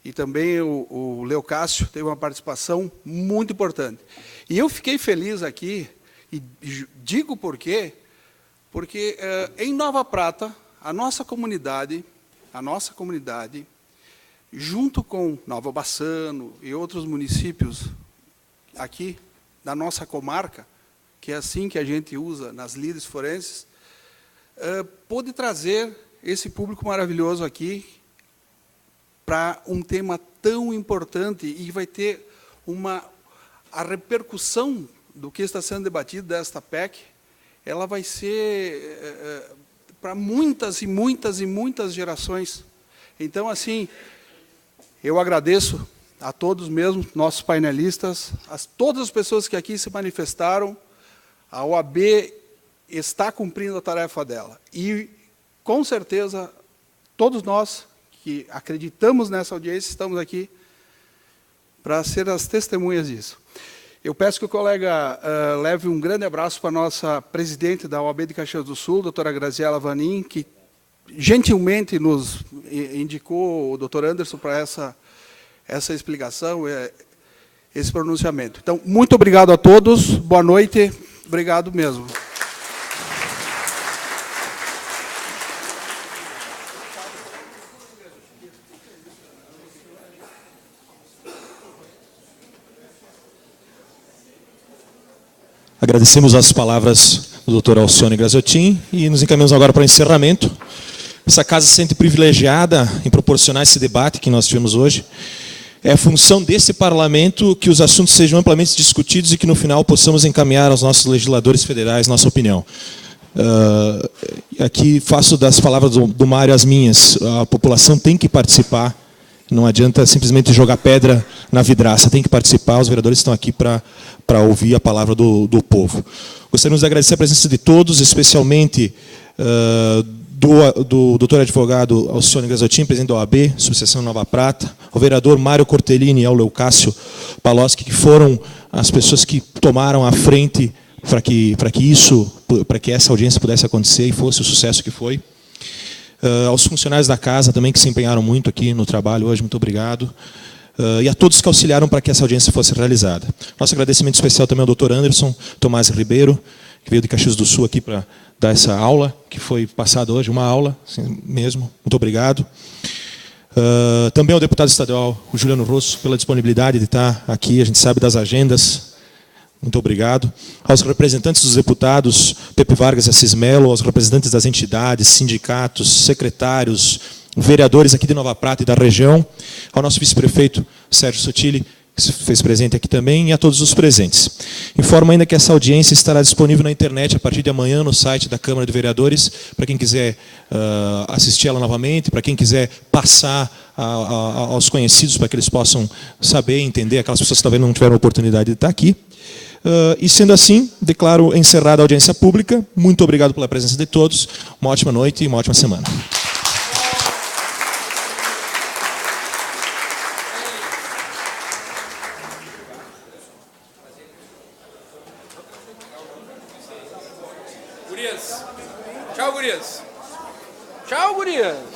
E também o Leocácio teve uma participação muito importante. E eu fiquei feliz aqui, e digo por quê, porque em Nova Prata, a nossa comunidade, junto com Nova Bassano e outros municípios aqui da nossa comarca, que é assim que a gente usa nas lides forenses, pôde trazer esse público maravilhoso aqui para um tema tão importante e vai ter a repercussão do que está sendo debatido desta PEC, ela vai ser para muitas e muitas e muitas gerações. Então, assim, eu agradeço a todos mesmo, nossos painelistas, todas as pessoas que aqui se manifestaram. A OAB está cumprindo a tarefa dela. E, com certeza, todos nós que acreditamos nessa audiência, estamos aqui para ser as testemunhas disso. Eu peço que o colega leve um grande abraço para a nossa presidente da OAB de Caxias do Sul, doutora Graziela Vanin, que gentilmente nos indicou o doutor Anderson para essa explicação, esse pronunciamento. Então, muito obrigado a todos, boa noite, obrigado mesmo. Agradecemos as palavras do Dr. Alcione Graziotin e nos encaminhamos agora para o encerramento. Essa casa se sente privilegiada em proporcionar esse debate que nós tivemos hoje. É a função desse parlamento que os assuntos sejam amplamente discutidos e que no final possamos encaminhar aos nossos legisladores federais nossa opinião. Aqui faço das palavras do Mário as minhas. A população tem que participar. Não adianta simplesmente jogar pedra na vidraça, tem que participar, os vereadores estão aqui para ouvir a palavra do povo. Gostaríamos de agradecer a presença de todos, especialmente do doutor advogado Alcione Graziotin, presidente da OAB, Associação Nova Prata, ao vereador Mário Cortellini e ao Leocácio Paloschi, que foram as pessoas que tomaram a frente para que essa audiência pudesse acontecer e fosse o sucesso que foi. Aos funcionários da casa também que se empenharam muito aqui no trabalho hoje, muito obrigado. E a todos que auxiliaram para que essa audiência fosse realizada. Nosso agradecimento especial também ao doutor Anderson Tomás Ribeiro, que veio de Caxias do Sul aqui para dar essa aula, que foi passada hoje, uma aula, assim mesmo. Muito obrigado. Também ao deputado estadual, o Juliano Rosso, pela disponibilidade de estar aqui, a gente sabe das agendas. Muito obrigado. Aos representantes dos deputados, Pepe Vargas e Assis Melo, aos representantes das entidades, sindicatos, secretários, vereadores aqui de Nova Prata e da região, ao nosso vice-prefeito, Sérgio Sotile, que se fez presente aqui também, e a todos os presentes. Informo ainda que essa audiência estará disponível na internet a partir de amanhã no site da Câmara de Vereadores, para quem quiser assistir ela novamente, para quem quiser passar aos conhecidos, para que eles possam saber e entender, aquelas pessoas que talvez não tiveram a oportunidade de estar aqui. E sendo assim, declaro encerrada a audiência pública. Muito obrigado pela presença de todos. Uma ótima noite e uma ótima semana. Gurias. Tchau, gurias. Tchau, gurias.